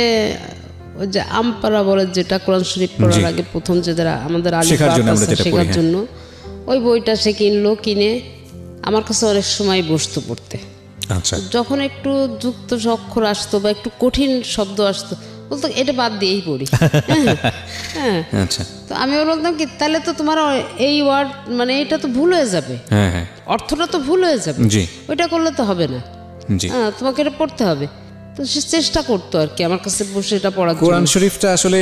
ওই যে আমপারা বলে, যেটা কোরআন শরীফ পড়ার আগে প্রথম যেটা আমাদের শেখার জন্য, ওই বইটা সে কিনে আমার কাছে অনেক সময় বসতো পড়তে। আচ্ছা। যখন একটু যুক্ত অক্ষর আসতো বা একটু কঠিন শব্দ আসতো, বলতো এটা বাদ দিয়েই পড়ি। হ্যাঁ, আচ্ছা। তো আমি বলতাম কি, তাহলে তো তোমার এই ওয়ার্ড মানে এটা তো ভুল হয়ে যাবে, অর্থটা তো ভুল হয়ে যাবে, ওইটা করলে তো হবে না, তোমাকে এটা পড়তে হবে। তো সে চেষ্টা করতো আর কি আমার কাছে বসে এটা পড়ার জন্য। কোরআন শরীফটা আসলে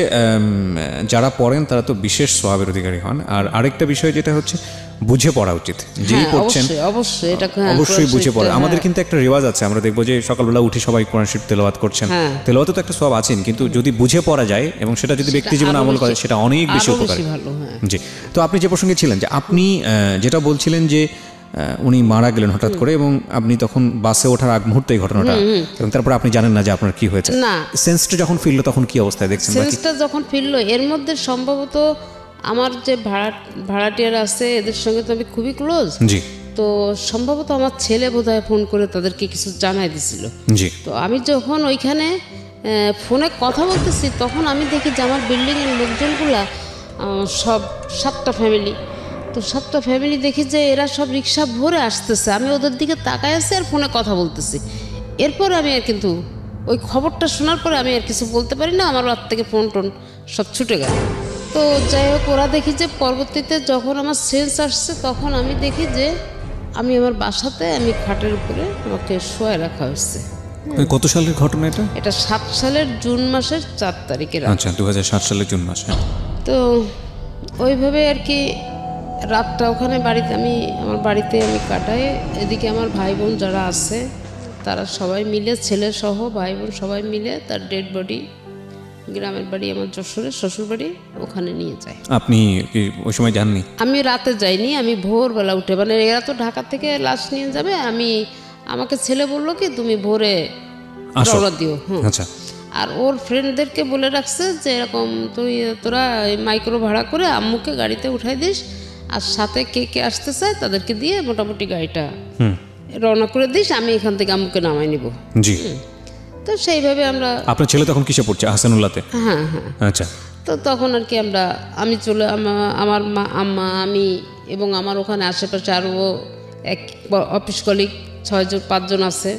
যারা পড়েন তারা তো বিশেষ সওয়াবের অধিকারী হন। আর আরেকটা বিষয় যেটা হচ্ছে, বুঝে পড়া উচিত, যেই পড়ছেন অবশ্যই এটা অবশ্যই বুঝে পড়া। আমাদের কিন্তু একটা রেওয়াজ আছে, আমরা দেখবো যে সকালবেলা উঠে সবাই কোরআন শরীফ তেলাওয়াত করছেন, তেলাওয়াতে তো একটা সওয়াব আছেন, কিন্তু যদি বুঝে পড়া যায় এবং সেটা যদি ব্যক্তি জীবনে আমল করে সেটা অনেক বেশি উপকারী। জি, তো আপনি যে প্রসঙ্গে ছিলেন যে আপনি যেটা বলছিলেন যে উনি মারা গেলেন হঠাৎ করে এবং আপনি তখন বাসে ওঠার আগ মুহূর্তে এই ঘটনাটা, এবং তারপরে আপনি জানেন না যে আপনার কি হয়েছে। না, সেন্সটা যখন ফিরলো তখন কি অবস্থায় দেখছেন? সেন্সটা যখন ফিরলো, এর মধ্যে সম্ভবত আমার যে ভাড়াটিয়ার আছে এদের সঙ্গে তো আমি খুবই ক্লোজ। জি। তো সম্ভবত আমার ছেলে বোধহয় ফোন করে তাদেরকে কিছু জানাই দিছিল। জি। তো আমি যখন ওইখানে ফোনে কথা বলতেছি তখন আমি দেখি যে আমার বিল্ডিংয়ের লোকজনগুলা সব 7টা ফ্যামিলি, তো 7টা ফ্যামিলি দেখি যে এরা সব রিক্সা ভরে আসতেছে, আমি ওদের দিকে তাকায় আছি আর ফোনে কথা বলতেছি। এরপরে আমি আর কিন্তু ওই খবরটা শোনার পরে আমি আর কিছু বলতে পারি না, আমার রাত থেকে ফোন টোন সব ছুটে গেল। তো যাই হোক, ওরা দেখি যে পরবর্তীতে যখন আমার সেন্স আসছে তখন আমি দেখি যে আমি আমার বাসাতে আমি খাটের উপরে আমাকে শোয়ায় রাখা হয়েছে। কত সালের ঘটনা এটা? এটা 7 সালের জুন মাসের 4 তারিখের। আচ্ছা, 2007 সালের জুন মাসে। তো ওইভাবে আর কি রাতটা ওখানে বাড়িতে আমার বাড়িতে আমি কাটাই। এদিকে আমার ভাই বোন যারা আছে তারা সবাই মিলে, ছেলে সহ ভাই বোন সবাই মিলে তার ডেড বডি গ্রামের বাড়ি আমার যশোরের শ্বশুর বাড়ি ওখানে নিয়ে যায়। আপনি কি ওই সময় যাননি? আমি রাতে যাইনি, আমি ভোরবেলা উঠে, মানে এরা তো ঢাকা থেকে লাশ নিয়ে যাবে, আমাকে ছেলে বললো কি তুমি ভোরে রওনা দিও। আচ্ছা। আর ওর ফ্রেন্ডদেরকে বলে রাখছে যে এরকম তোরা মাইক্রো ভাড়া করে আম্মুকে গাড়িতে উঠাই দিস, আর সাথে কে কে আসতে চায় তাদেরকে দিয়ে মোটামুটি গাড়িটা রওনা করে দিস, আমি এখান থেকে আম্মুকে নামাই নিব। জি। তো সেইভাবে আমরা। আপনার ছেলে তখন কিসে পড়ছে? হাসানুল্লাহতে? হ্যাঁ হ্যাঁ। আচ্ছা। তো তখন আর কি আমি চলে আমার মা, আম্মা, আমি এবং আমার ওখানে আশেপাশে আরও এক অফিস কলিগ 5 জন আছে,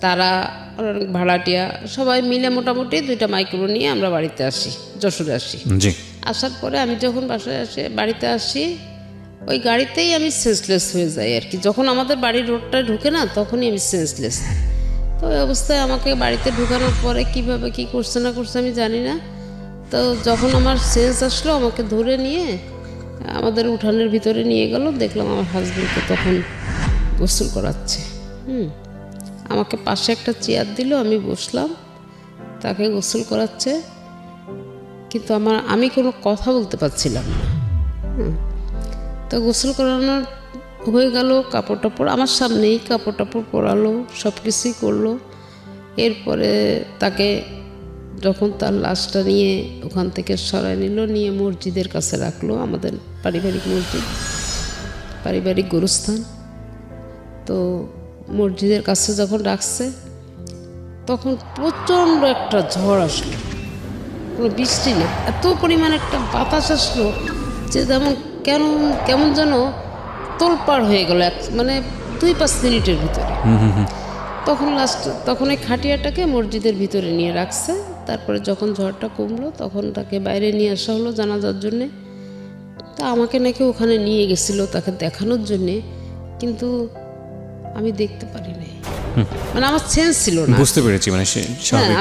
তারা ভাড়াটিয়া সবাই মিলে মোটামুটি 2টা মাইক্রো নিয়ে আমরা বাড়িতে আসি, যশোরে আসি। জি। আসার পরে আমি যখন বাড়িতে আসি ওই গাড়িতেই আমি সেন্সলেস হয়ে যাই আর কি। যখন আমাদের বাড়ির রোডটা ঢুকে না তখনই আমি সেন্সলেস। তো ওই অবস্থায় আমাকে বাড়িতে ঢুকানোর পরে কিভাবে কি করছে না করছে আমি জানি না। তো যখন আমার সেন্স আসলো আমাকে ধরে নিয়ে আমাদের উঠানের ভিতরে নিয়ে গেল, দেখলাম আমার হাজবেন্ডকে তখন গোসল করাচ্ছে। আমাকে পাশে একটা চেয়ার দিল, আমি বসলাম, তাকে গোসল করাচ্ছে, কিন্তু আমি কোনো কথা বলতে পারছিলাম না। তো গোসল করানোর হয়ে গেল, কাপড় টাপড় আমার সামনেই কাপড় টাপড় পরালো, সব কিছুই করলো। এরপরে তাকে যখন তার লাশটা নিয়ে ওখান থেকে সরাই নিল, নিয়ে মসজিদের কাছে রাখলো, আমাদের পারিবারিক মসজিদ, পারিবারিক গোরস্থান। তো মসজিদের কাছে যখন রাখছে তখন প্রচণ্ড একটা ঝড় আসলো, কোনো বৃষ্টি না, এত পরিমাণ একটা বাতাস আসলো যে কেমন যেন তোলপাড় হয়ে গেল, মানে 2-5 মিনিটের ভিতরে। তখন এই খাটিয়াটাকে মসজিদের ভিতরে নিয়ে রাখছে। তারপরে যখন ঝড়টা কমলো তখন তাকে বাইরে নিয়ে আসা হলো জানাজার জন্যে। তা আমাকে নাকি ওখানে নিয়ে গেছিল তাকে দেখানোর জন্যে, কিন্তু আমি দেখতে পারি নাই, মানে আমার সেন্স ছিল না। বুঝতে পেরেছি, মানে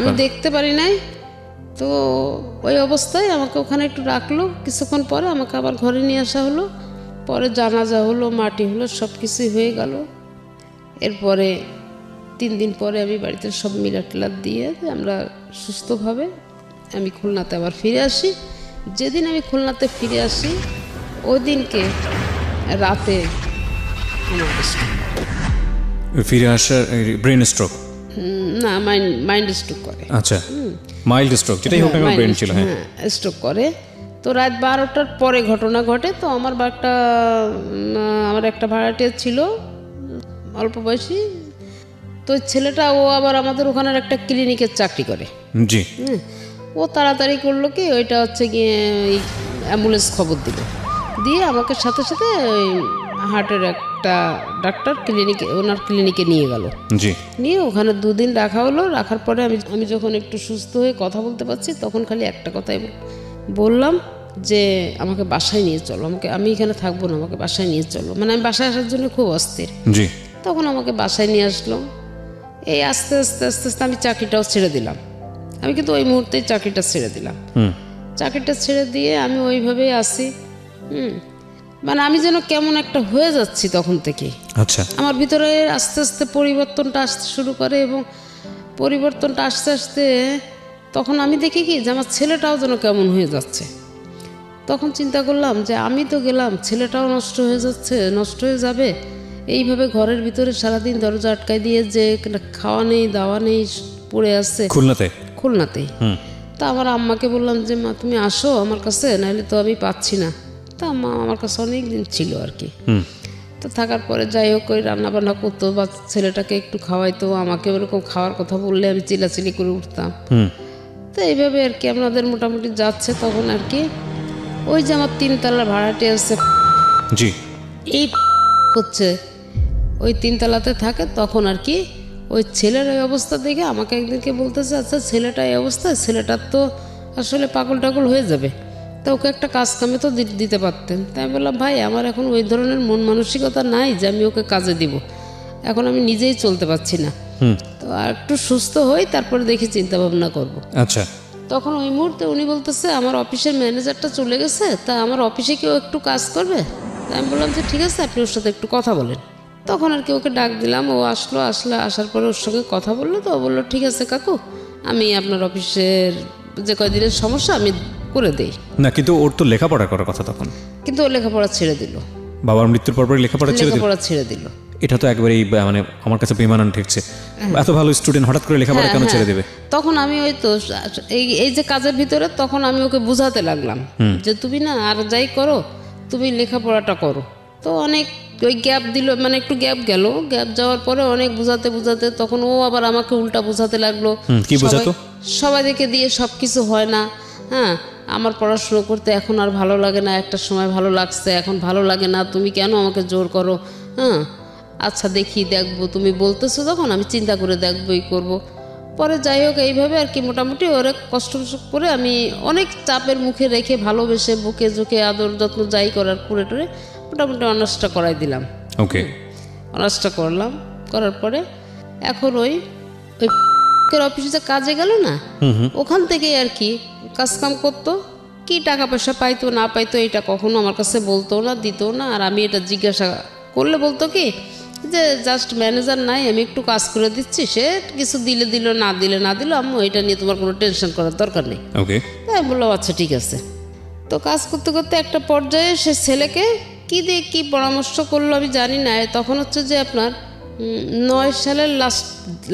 আমি দেখতে পারি নাই। তো ওই অবস্থায় আমাকে ওখানে একটু রাখলো, কিছুক্ষণ পরে আমাকে আবার ঘরে নিয়ে আসা হলো, পরে জানাজা হলো, মাটি হলো, সব কিছুই হয়ে গেল। এরপরে 3 দিন পরে আমি বাড়িতে সব মিলাটিলাত দিয়ে আমরা সুস্থভাবে আমি খুলনাতে আবার ফিরে আসি। যেদিন আমি খুলনাতে ফিরে আসি ওই দিনকে রাতে আমার ফিরে আসার ব্রেন স্ট্রোক না, মাইন্ড স্ট্রোক করে। আচ্ছা, মাইল্ড স্ট্রোক, যেটাই হোক না ব্রেন ছিল। হ্যাঁ, স্ট্রোক করে। তো রাত 12টার পরে ঘটনা ঘটে। তো আমার একটা ভাড়াটিয়া ছিল অল্প বয়সী, তো ছেলেটা ও আবার আমাদের ওখানের একটা ক্লিনিকের চাকরি করে। জি। ও তাড়াতাড়ি করলো কি, ওইটা হচ্ছে গিয়ে অ্যাম্বুলেন্স খবর দিল, দিয়ে আমাকে সাথে সাথে ওই হার্টের একটা ডাক্তার ওনার ক্লিনিকে নিয়ে গেল। জি। নিয়ে ওখানে 2 দিন রাখা হলো। রাখার পরে আমি যখন একটু সুস্থ হয়ে কথা বলতে পারছি তখন খালি একটা কথাই বললাম যে আমাকে বাসায় নিয়ে চলো, আমি এখানে থাকবো না, আমাকে বাসায় নিয়ে চলো। মানে আমি বাসায় আসার জন্য খুব অস্থির। জি। তখন আমাকে বাসায় নিয়ে আসলো। এই আস্তে আস্তে আস্তে আস্তে আমি চাকরিটাও ছেড়ে দিলাম। আমি কিন্তু ওই মুহূর্তেই চাকরিটা ছেড়ে দিলাম। চাকরিটা ছেড়ে দিয়ে আমি ওইভাবেই আসি। মানে আমি যেন কেমন একটা হয়ে যাচ্ছি তখন থেকে। আচ্ছা, আমার ভিতরে আস্তে আস্তে পরিবর্তনটা আসতে শুরু করে, এবং পরিবর্তনটা আস্তে আস্তে তখন আমি দেখি কি যে আমার ছেলেটাও যেন কেমন হয়ে যাচ্ছে। তখন চিন্তা করলাম যে আমি তো গেলাম, ছেলেটাও নষ্ট হয়ে যাচ্ছে, নষ্ট হয়ে যাবে। এইভাবে ঘরের ভিতরে সারাদিন দরজা আটকাই দিয়ে যে খাওয়া নেই দাওয়া নেই পড়ে আসছে খুলনাতেই। তা আমার আম্মাকে বললাম যে মা তুমি আসো আমার কাছে, নাহলে তো আমি পাচ্ছি না। তা আম্মা আমার কাছে অনেক দিন ছিল আর কি। তো থাকার পরে যাই হোক ওই রান্নাবান্না করতো বা ছেলেটাকে একটু খাওয়াইতো, আমাকে ওরকম খাওয়ার কথা বললে আমি চিলাচিলি করে উঠতাম। তো এইভাবে আর কি আপনাদের মোটামুটি যাচ্ছে। তখন আর কি ওই যে আমার 3 তলা ভাড়াটে আছে, জি, এই হচ্ছে ওই 3 তলাতে থাকে। তখন আর কি ওই ছেলের ওই অবস্থা দেখে আমাকে একদিনকে বলতেছে, আচ্ছা ছেলেটা এই অবস্থা, ছেলেটার তো আসলে পাগল টাগল হয়ে যাবে, তা ওকে একটা কাজ কামে তো দিতে পারতেন। তাই আমি বললাম ভাই আমার এখন ওই ধরনের মন মানসিকতা নাই যে আমি ওকে কাজে দিব, এখন আমি নিজেই চলতে পারছি না, তো আর একটু সুস্থ হই তারপরে দেখি চিন্তা ভাবনা করবো। আচ্ছা, তখন ওই মুহূর্তে উনি বলতেছে আমার অফিসের ম্যানেজারটা চলে গেছে, তা আমার অফিসে কেউ একটু কাজ করবে। তাই আমি বললাম যে ঠিক আছে আপনি ওর সাথে একটু কথা বলেন। তখন আর কি ওকে ডাক দিলাম, ও আসার পরে ওর সঙ্গে কথা বললো। তো ও বললো ঠিক আছে কাকু, আমি আপনার অফিসের যে কয়দিনের সমস্যা আমি করে দেই। না কিন্তু ওর তো লেখাপড়া করার কথা তখন, কিন্তু ও লেখাপড়া ছেড়ে দিল, বাবার মৃত্যুর পর লেখাপড়া ছেড়ে দিল। এটা তো একবারেই মানে আমার কাছে বেমানান ঠেকছে। এত ভালো স্টুডেন্ট হঠাৎ করে লেখাপড়া কেন ছেড়ে দেবে? তখন আমি ওই তো এই যে কাজের ভিতরে তখন আমি ওকে বুঝাতে লাগলাম যে তুমি না আর যাই করো তুমি লেখাপড়াটা করো। তো অনেক ওই গ্যাপ দিল, মানে একটু গ্যাপ গেল, গ্যাপ যাওয়ার পরে অনেক বুঝাতে তখন ও আবার আমাকে উল্টা বুঝাতে লাগলো। কি বুঝাতো? সবাই দেখে দিয়ে সব কিছু হয় না, হ্যাঁ আমার পড়াশুনো করতে এখন আর ভালো লাগে না, একটা সময় ভালো লাগছে এখন ভালো লাগে না, তুমি কেন আমাকে জোর করো, হ্যাঁ আচ্ছা দেখবো, তুমি বলতেছো যখন আমি চিন্তা করে দেখবোই করবো। পরে যাই হোক এইভাবে আর কি মোটামুটি অনেক কষ্ট করে আমি অনেক চাপের মুখে রেখে ভালোবেসে বুকে ঝুঁকে আদর যত্ন যাই করার করে টরে মোটামুটি অনার্সটা করাই দিলাম। ওকে, অনার্সটা করলাম, করার পরে এখন ওই অফিসে কাজে গেল না, ওখান থেকে আর কি কাজকাম করতো, কি টাকা পয়সা পাইতো না পাইতো এটা কখনো আমার কাছে বলতো না, দিত না। আর আমি এটা জিজ্ঞাসা করলে বলতো কি যে জাস্ট ম্যানেজার নাই, আমি একটু কাজ করে দিচ্ছি, সে কিছু দিল না দিল আম্মু এটা নিয়ে তোমার কোনো টেনশন করার দরকার নেই। ওকে, তাই বললাম আচ্ছা ঠিক আছে। তো কাজ করতে করতে একটা পর্যায়ে সে ছেলেকে কি দিয়ে কি পরামর্শ করলো আমি জানি না, তখন হচ্ছে যে আপনার 9 সালের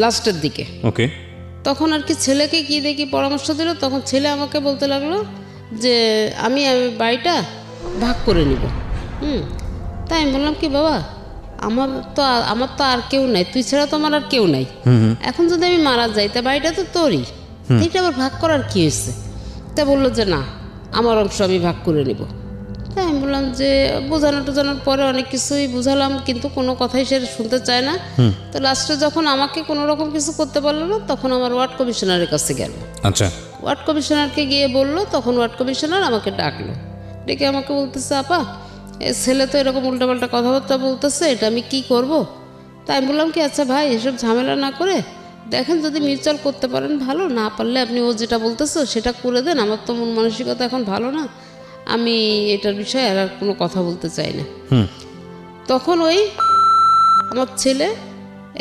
লাস্টের দিকে। ওকে, তখন আর কি ছেলেকে কি দিয়ে কি পরামর্শ দিল, তখন ছেলে আমাকে বলতে লাগলো যে আমি বাড়িটা ভাগ করে নিব। তাই আমি বললাম কি বাবা আমার তো আর কেউ নাই, তুই ছাড়া তো আমার আর কেউ নাই, এখন যদি আমি মারা যাই তা বাড়িটা তো তোরই, এটা আবার ভাগ করার কি হয়েছে? তা বললো যে না আমার অংশ আমি ভাগ করে নিব। তাই আমি বললাম যে বোঝানোর পরে অনেক কিছুই বুঝালাম, কিন্তু কোনো কথাই সে শুনতে চায় না। তো লাস্টে যখন আমাকে কোনো রকম কিছু করতে পারলো না, তখন আমার ওয়ার্ড কমিশনারের কাছে গেল। আচ্ছা, ওয়ার্ড কমিশনারকে গিয়ে বললো, তখন ওয়ার্ড কমিশনার আমাকে ডাকলো, ডেকে আমাকে বলতেছে আপা ছেলে তো এরকম উল্টাপাল্টা কথাবার্তা বলতেছে, এটা আমি কি করব? তাই আমি বললাম কি আচ্ছা ভাই এসব ঝামেলা না করে দেখেন যদি মিউচুয়াল করতে পারেন ভালো, না পারলে আপনি ও যেটা বলতেছো সেটা করে দেন, আমার তো মন মানসিকতা এখন ভালো না, আমি এটার বিষয়ে আর কোনো কথা বলতে চাই না। তখন ওই আমার ছেলে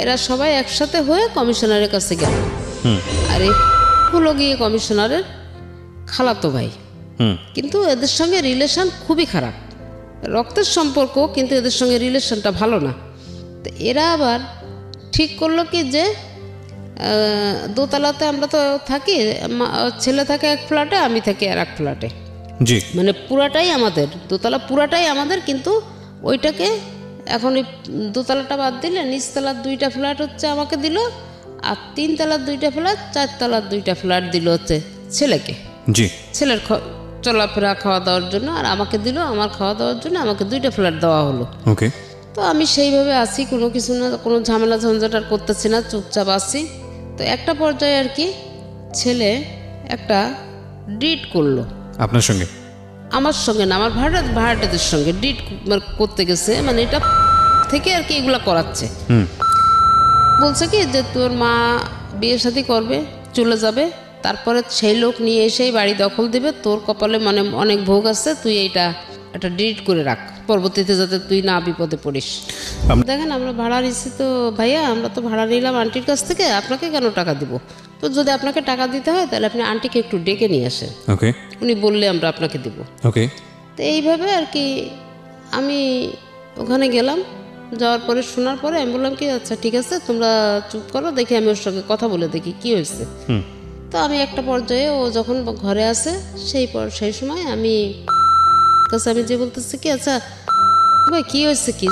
এরা সবাই একসাথে হয়ে কমিশনারের কাছে গেল। আর হলো গিয়ে কমিশনারের খালাতো ভাই, কিন্তু এদের সঙ্গে রিলেশন খুবই খারাপ, রক্তের সম্পর্ক, কিন্তু এদের সঙ্গে রিলেশনটা ভালো না। তো এরা আবার ঠিক করলো কি যে দোতলাতে আমরা তো থাকি, ছেলে থাকে এক ফ্ল্যাটে, আমি থাকি আর এক ফ্ল্যাটে, জি মানে পুরাটাই আমাদের, দোতলা পুরাটাই আমাদের, কিন্তু ওইটাকে এখন ওই দোতলাটা বাদ দিলে নিচতলার 2টা ফ্ল্যাট হচ্ছে আমাকে দিল, আর 3 তলার 2টা ফ্ল্যাট, 4 তলার 2টা ফ্ল্যাট দিল হচ্ছে ছেলেকে, জি ছেলের চলাফেরা খাওয়া দাওয়ার জন্য, আর আমাকে দিল আমার খাওয়া দাওয়ার জন্য, আমাকে 2টা ফ্ল্যাট দেওয়া হলো। ওকে, তো আমি সেইভাবে আছি, কোনো কিছু না, কোনো ঝামেলা ঝঞ্ঝাট আর করতেছি না, চুপচাপ আছি। তো একটা পর্যায়ে আর কি ছেলে একটা ডিট করলো আপনার সঙ্গে? আমার সঙ্গে না, আমার ভাড়াটেদের সঙ্গে ডিট করতে গেছে, মানে এটা থেকে আর কি এগুলা করাচ্ছে। বলছে কি যে তোর মা বিয়ে শাদী করবে, চলে যাবে, তারপরে সেই লোক নিয়ে এসেই বাড়ি দখল দিবে, তোর কপালে মানে অনেক ভোগ আছে, তুই এইটা একটা ডিলিট করে রাখ। পরবর্তীতে যাতে তুই না বিপদে পড়িস। দেখেন আমরা ভাড়া নিচ্ছি তো ভাইয়া, আমরা তো ভাড়া নিলাম আন্টির কাছ থেকে, আপনাকে কেন টাকা দিব? তো যদি আপনাকে টাকা দিতে হয় তাহলে আপনি আন্টিকে একটু ডেকে নিয়ে আসেন, ওকে, উনি বললে আমরা আপনাকে দিব। ওকে। তো এইভাবে আর কি আমি ওখানে গেলাম। যাওয়ার পরে শোনার পরে আমি বললাম কি আচ্ছা ঠিক আছে তোমরা চুপ করো, দেখি আমি ওর সঙ্গে কথা বলে দেখি কি হয়েছে। তো আমি একটা পর্যায়ে ও যখন ঘরে আসে সেই সময় আমি কাছে আমি যে বলতেছি কি আচ্ছা ভাই কি হয়েছে, কি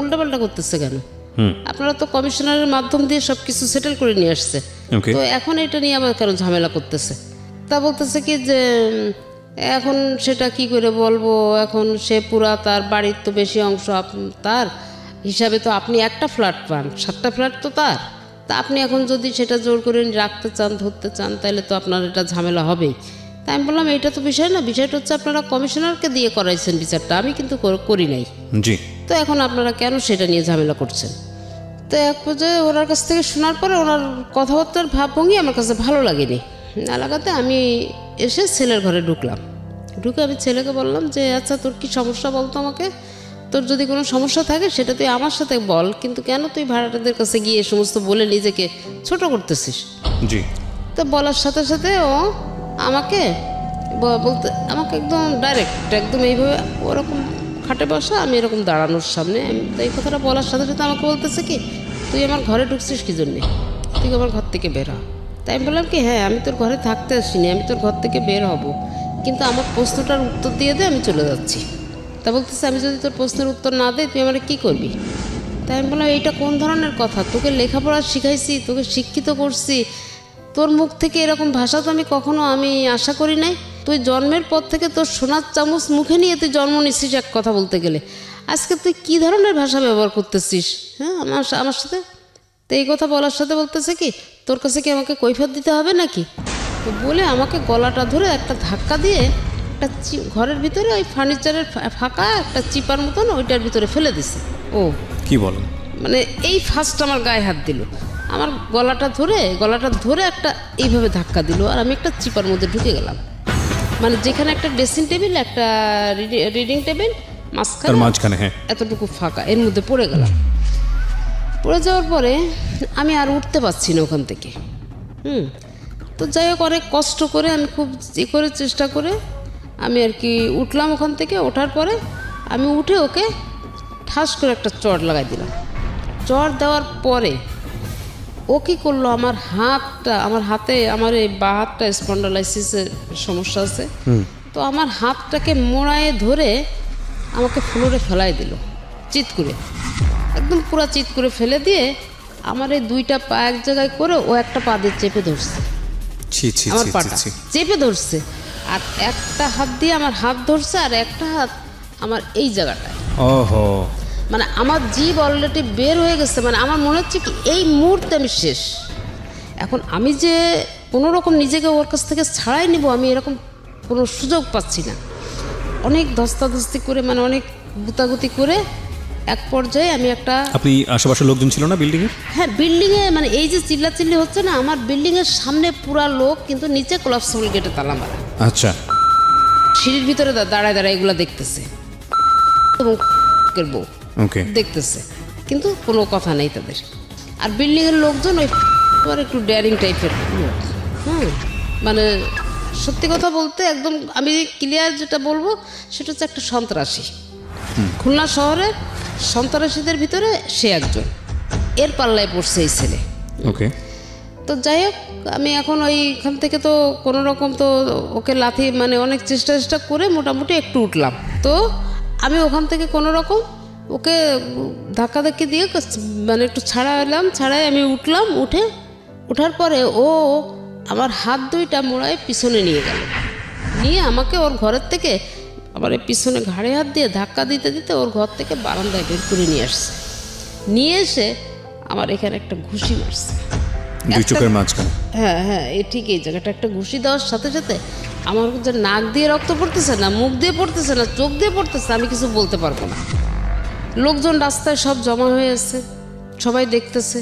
উল্টাপাল্টা করতেছে কেন? আপনারা তো কমিশনারের মাধ্যম দিয়ে সব কিছু সেটেল করে নিয়ে আসছে, তো এখন এটা নিয়ে আবার কেন ঝামেলা করতেছে? তা বলতেছে কি যে এখন সেটা কি করে বলবো, এখন সে পুরা তার বাড়ির তো বেশি অংশ তার হিসাবে তো আপনি একটা ফ্ল্যাট পান, 7টা ফ্ল্যাট তো তার, তা আপনি এখন যদি সেটা জোর করে রাখতে চান ধরতে চান তাহলে তো আপনার এটা ঝামেলা হবেই। তাই আমি বললাম এটা তো বিষয় না, বিষয়টা হচ্ছে আপনারা কমিশনারকে দিয়ে করাইছেন বিচারটা, আমি কিন্তু করি নাই। জি। তো এখন আপনারা কেন সেটা নিয়ে ঝামেলা করছেন? তো এক পর্যায়ে ওনার কাছ থেকে শোনার পরে ওনার কথাবার্তার ভাবভঙ্গি আমার কাছে ভালো লাগেনি। না লাগাতে আমি এসে ছেলের ঘরে ঢুকলাম। ঢুকে আমি ছেলেকে বললাম যে আচ্ছা তোর কি সমস্যা বলতো আমাকে, তোর যদি কোনো সমস্যা থাকে সেটা তুই আমার সাথে বল, কিন্তু কেন তুই ভাড়াটাদের কাছে গিয়ে এ সমস্ত বলে নিজেকে ছোট করতেছিস? জি। তো বলার সাথে সাথে ও আমাকে আমাকে একদম ডাইরেক্ট একদম এইভাবে ওরকম খাটে বসা, আমি এরকম দাঁড়ানোর সামনে, তো এই কথাটা বলার সাথে সাথে আমাকে বলতেছে কি তুই আমার ঘরে ঢুকছিস কী জন্যে, তুই আমার ঘর থেকে বের হ। তাই আমি বললাম কি হ্যাঁ আমি তোর ঘরে থাকতে আসিনি, আমি তোর ঘর থেকে বের হব, কিন্তু আমার প্রশ্নটার উত্তর দিয়ে দে, আমি চলে যাচ্ছি। তা বলতেছে আমি যদি তোর প্রশ্নের উত্তর না দিই তুই আমার কী করবি? তাই আমি বললাম এইটা কোন ধরনের কথা, তোকে লেখাপড়া শিখাইছি, তোকে শিক্ষিত করছি, তোর মুখ থেকে এরকম ভাষা তো আমি কখনো আশা করি নাই। তুই জন্মের পর থেকে তোর সোনার চামচ মুখে নিয়ে তুই জন্ম নিচ্ছিস এক কথা বলতে গেলে, আজকে তুই কী ধরনের ভাষা ব্যবহার করতেছিস হ্যাঁ আমার সাথে? তো এই কথা বলার সাথে বলতেছে কি তোর কাছে কি আমাকে কৈফিয়ত দিতে হবে নাকি? তো বলে আমাকে গলাটা ধরে একটা ধাক্কা দিয়ে একটা ঘরের ভিতরে ওই ফার্নিচারের ফাঁকা একটা চিপার মতন ওইটার ভিতরে ফেলে দিছে। ও কি বলেন? মানে এই ফার্স্ট আমার গায়ে হাত দিল, আমার গলাটা ধরে একটা এইভাবে ধাক্কা দিল, আর আমি একটা চিপার মধ্যে ঢুকে গেলাম। মানে যেখানে একটা ড্রেসিং টেবিল, একটা রিডিং টেবিল, মাঝখানে হ্যাঁ এতটুকু ফাঁকা, এর মধ্যে পড়ে গেলাম। পড়ে যাওয়ার পরে আমি আর উঠতে পারছি না ওখান থেকে। তো যাই হোক অনেক কষ্ট করে আমি খুব চেষ্টা করে আমি আর কি উঠলাম ওখান থেকে। ওঠার পরে আমি উঠে ওকে ঠাস করে একটা চড় লাগাই দিলাম। চড় দেওয়ার পরে ও কী করলো, আমার হাতে আমার এই বা হাতটা স্পন্ডালাইসিসের সমস্যা আছে, তো আমার হাতটাকে মোড়ায়ে ধরে আমাকে ফ্লোরে ফেলাই দিল চিৎ করে, একদম পুরা চিৎ করে ফেলে দিয়ে আমার এই 2টা পা এক জায়গায় করে ও একটা পা দিয়ে চেপে ধরছে, আমার পাটা চেপে ধরছে, আর একটা হাত দিয়ে আমার হাত ধরছে আর একটা হাত আমার এই জায়গাটায়। ওহো, মানে আমার জীব অলরেডি বের হয়ে গেছে, মানে আমার মনে হচ্ছে কি এই মুহূর্তে আমি শেষ। এখন আমি যে কোনো রকম নিজেকে ওর কাছ থেকে ছাড়াই নিব, আমি এরকম কোনো সুযোগ পাচ্ছি না। অনেক ধস্তাধস্তি করে মানে অনেক গুতাগুতি করে এক পর্যায়ে আমি একটা, আপনি আশেপাশে লোকজন ছিল না বিল্ডিংয়ে? হ্যাঁ বিল্ডিংয়ে, মানে এই যে চিল্লাচিল্লি হচ্ছে না, আমার বিল্ডিংয়ের সামনে পুরা লোক, কিন্তু নিচে কোলাপসিবল গেটে তালা মারা। আচ্ছা। সিঁড়ির ভিতরে দাঁড়ায় এগুলো দেখতেছে এবং বউ দেখতেছে, কিন্তু কোনো কথা নেই তাদের। আর বিল্ডিংয়ের লোকজন ওই একটু ডেয়ারিং টাইপের লোক। মানে সত্যি কথা বলতে একদম আমি ক্লিয়ার যেটা বলবো সেটা হচ্ছে একটা সন্ত্রাসী। খুলনা শহরে সন্ত্রাসীদের ভিতরে সে একজন, এর পাল্লায় পড়ছে এই ছেলে। ওকে। তো যাই হোক আমি এখন ওইখান থেকে তো কোনো রকম তো ওকে লাথি মানে অনেক চেষ্টা করে মোটামুটি একটু উঠলাম। তো আমি ওখান থেকে কোনো রকম ওকে ধাক্কাধাক্কি দিয়ে মানে একটু ছাড়াই আমি উঠলাম। ওঠার পরে ও আমার হাত 2টা মোড়ায় পিছনে নিয়ে গেল, নিয়ে আমাকে ওর ঘরের থেকে আবার পিছনে ঘাড়ে হাত দিয়ে ধাক্কা দিতে দিতে ওর ঘর থেকে বারান্দায় বের করে নিয়ে আসছে। নিয়ে এসে আমার এখানে একটা ঘুষি মারছে, চোখের মাঝখানে। হ্যাঁ ঠিক এই জায়গাটা একটা ঘুষি দেওয়ার সাথে সাথে আমার যে নাক দিয়ে রক্ত পড়তেছে না, মুখ দিয়ে পড়তেছে না, চোখ দিয়ে পড়তেছে, আমি কিছু বলতে পারবো না। লোকজন রাস্তায় সব জমা হয়ে আছে, সবাই দেখতেছে।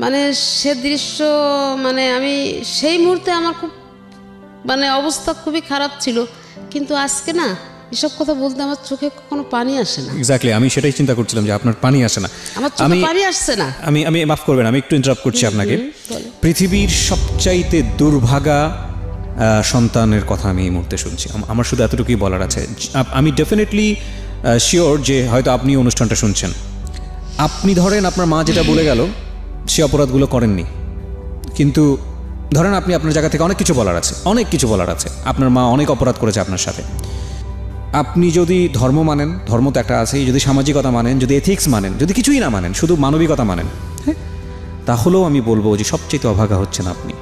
মানে সে দৃশ্য, মানে আমি সেই মুহূর্তে আমার খুব মানে অবস্থা খুবই খারাপ ছিল, কিন্তু আজকে না এসব কথা বলতে আমার চোখে কখনো পানি আসে না। এক্স্যাক্টলি, আমি সেটাই চিন্তা করছিলাম যে আপনার পানি আসে না। আমার চোখে পানি আসছে না। আমি মাফ করবেন, আমি একটু ইন্টারাপ্ট করছি আপনাকে। পৃথিবীর সবচাইতে দুর্ভাগা সন্তানের কথা আমি এই মুহূর্তে শুনছি। আমার শুধু এতটুকুই বলার আছে। আমি ডেফিনেটলি শিওর যে হয়তো আপনি অনুষ্ঠানটা শুনছেন। আপনি ধরেন আপনার মা যেটা বলে গেল সে অপরাধগুলো করেননি, কিন্তু ধরেন আপনি আপনার জায়গা থেকে অনেক কিছু বলার আছে, আপনার মা অনেক অপরাধ করেছে আপনার সাথে। আপনি যদি ধর্ম মানেন, ধর্ম তো একটা আছেই, যদি সামাজিকতা মানেন, যদি এথিক্স মানেন, যদি কিছুই না মানেন, শুধু মানবিকতা মানেন, হ্যাঁ, তাহলেও আমি বলবো যে সবচেয়ে অভাগা হচ্ছেন আপনি।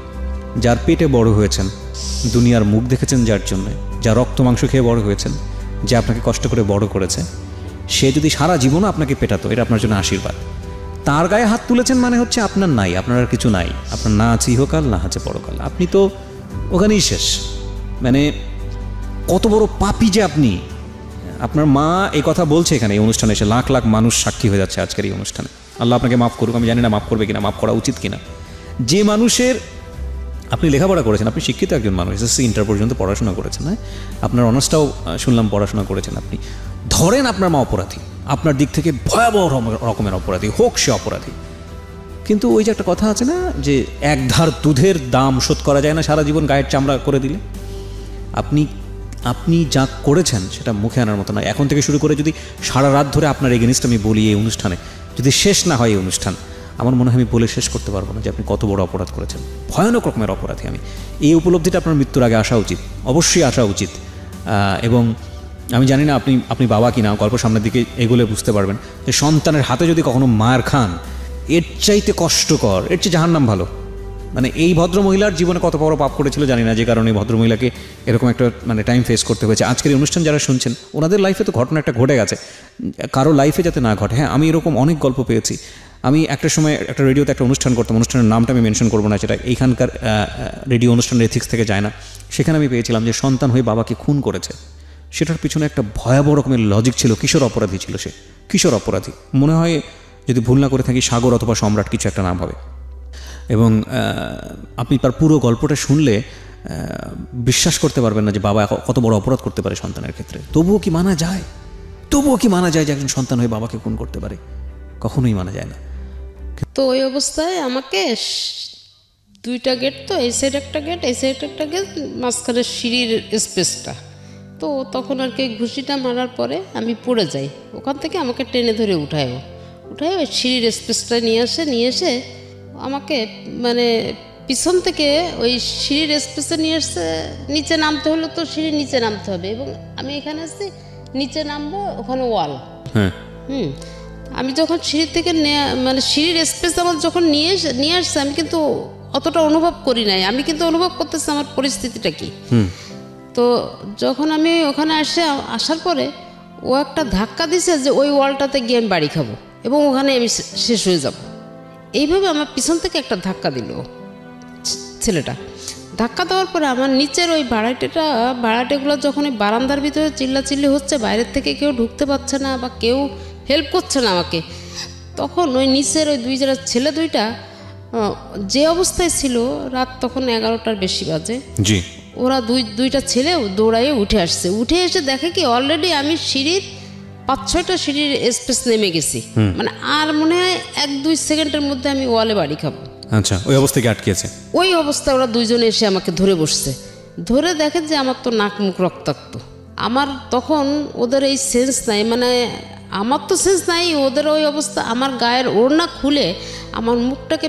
যার পেটে বড় হয়েছেন, দুনিয়ার মুখ দেখেছেন যার জন্য, যা রক্ত মাংস খেয়ে বড় হয়েছেন, যে আপনাকে কষ্ট করে বড় করেছে, সে যদি সারা জীবনও আপনাকে পেটাতো, এটা আপনার জন্য আশীর্বাদ। তার গায়ে হাত তুলেছেন মানে হচ্ছে আপনার নাই, আপনার আর কিছু নাই, আপনার না আছে ইহকাল, না আছে পরকাল, আপনি তো ওখানেই শেষ। মানে কত বড় পাপী যে আপনি। আপনার মা এই কথা বলছে এখানে এই অনুষ্ঠানে এসে, লাখ লাখ মানুষ সাক্ষী হয়ে যাচ্ছে আজকের এই অনুষ্ঠানে। আল্লাহ আপনাকে মাফ করুক, আমি জানি না মাফ করবে কিনা, মাফ করা উচিত কিনা। যে মানুষের, আপনি লেখাপড়া করেছেন, আপনি শিক্ষিত একজন মানুষ, এসএসসি ইন্টার পর্যন্ত পড়াশোনা করেছেন, হ্যাঁ, আপনার অনার্সটাও শুনলাম পড়াশোনা করেছেন আপনি। ধরেন আপনার মা অপরাধী, আপনার দিক থেকে ভয়াবহ রকমের অপরাধী, হোক সে অপরাধী, কিন্তু ওই যে একটা কথা আছে না যে এক ধার দুধের দাম শোধ করা যায় না সারা জীবন গায়ের চামড়া করে দিলে। আপনি যা করেছেন সেটা মুখে আনার মতো নয়। এখন থেকে শুরু করে যদি সারা রাত ধরে আপনার এগেনিস্ট আমি বলি এই অনুষ্ঠানে, যদি শেষ না হয় এই অনুষ্ঠান, আমার মনে হয় আমি বলে শেষ করতে পারবো না যে আপনি কত বড় অপরাধ করেছেন, ভয়ানক রকমের অপরাধী। আমি এই উপলব্ধিটা আপনার মৃত্যুর আগে আসা উচিত, অবশ্যই আসা উচিত। এবং আমি জানি না আপনি বাবা কি না, গল্প সামনের দিকে এগুলো বুঝতে পারবেন যে সন্তানের হাতে যদি কখনো মার খান, এর চাইতে কষ্টকর, এর চেয়ে জাহান্নাম ভালো। মানে এই ভদ্রমহিলার জীবনে কত বড় পাপ করেছিল জানি না, যে কারণে এই ভদ্রমহিলাকে এরকম একটা টাইম ফেস করতে হয়েছে। আজকের এই অনুষ্ঠান যারা শুনছেন, ওনাদের লাইফে তো ঘটনা একটা ঘটে গেছে, কারো লাইফে যাতে না ঘটে। হ্যাঁ, আমি এরকম অনেক গল্প পেয়েছি। আমি একটা সময় একটা রেডিওতে একটা অনুষ্ঠান করতাম, অনুষ্ঠানের নামটা আমি মেনশন করবো না, সেটা এইখানকার রেডিও অনুষ্ঠানের এথিক্স থেকে যায় না। সেখানে আমি পেয়েছিলাম যে সন্তান হয়ে বাবাকে খুন করেছে। সেটার পিছনে একটা ভয়াবহ রকমের লজিক ছিল। কিশোর অপরাধী ছিল সে, কিশোর অপরাধী। মনে হয় যদি ভুল না করে থাকি সাগর অথবা সম্রাট কিছু একটা নাম হবে। এবং আপনি তার পুরো গল্পটা শুনলে বিশ্বাস করতে পারবেন না যে বাবা কত বড় অপরাধ করতে পারে সন্তানের ক্ষেত্রে। তবুও কি মানা যায় যে একজন সন্তান হয়ে বাবাকে খুন করতে পারে? কখনোই মানা যায় না। তো ওই অবস্থায় আমাকে দুইটা গেট, তো এই সাইড একটা গেট, এই সাইড একটা গেট, মাঝখানে সিঁড়ির স্পেসটা। তো তখন আর কি ঘুষিটা মারার পরে আমি পড়ে যাই। ওখান থেকে আমাকে টেনে ধরে উঠায় ওই সিঁড়ির স্পেসটা নিয়ে এসে আমাকে মানে পিছন থেকে ওই সিঁড়ির স্পেসে নিয়ে এসে নিচে নামতে হলো। তো সিঁড়ির নিচে নামতে হবে এবং আমি এখানে আসছি নিচে নামবো, ওখানে ওয়াল। আমি যখন সিঁড়ি থেকে মানে সিঁড়ির স্পেস আমার যখন নিয়ে আসছে, আমি কিন্তু অতটা অনুভব করি নাই। আমি কিন্তু অনুভব করতেছি আমার পরিস্থিতিটা কি। তো যখন আমি ওখানে আসার পরে ও একটা ধাক্কা দিছে যে ওই ওয়ালটাতে গিয়ে আমি বাড়ি খাবো এবং ওখানে আমি শেষ হয়ে যাব। এইভাবে আমার পিছন থেকে একটা ধাক্কা দিল ছেলেটা। ধাক্কা দেওয়ার পরে আমার নিচের ওই ভাড়াটেগুলো যখন ওই বারান্দার ভিতরে চিল্লাচিল্লি হচ্ছে, বাইরের থেকে কেউ ঢুকতে পারছে না বা কেউ হেল্প করছে না আমাকে, তখন ওই নিচের ওই ছেলে দুইটা যে অবস্থায় ছিল, রাত তখন 11টার বেশি বাজে, জি, ওরা দুইটা ছেলেও দৌড়াইয়ে উঠে এসে দেখে কি অলরেডি আমি সিঁড়ির 5-6টা সিঁড়ির স্পেস নেমে গেছি। মানে আর মনে হয় 1-2 সেকেন্ডের মধ্যে আমি ওয়ালে বাড়ি খাবো। আচ্ছা, ওই অবস্থায় আটকেছে। ওই অবস্থায় ওরা দুইজনে এসে আমাকে ধরে বসছে। ধরে দেখে যে আমার তো নাক মুখ রক্তাক্ত। আমার তখন ওদের এই সেন্স নাই, মানে আমার তো সেন্স নাই, ওদের ওই অবস্থা। আমার গায়ের ওড়না খুলে আমার মুখটাকে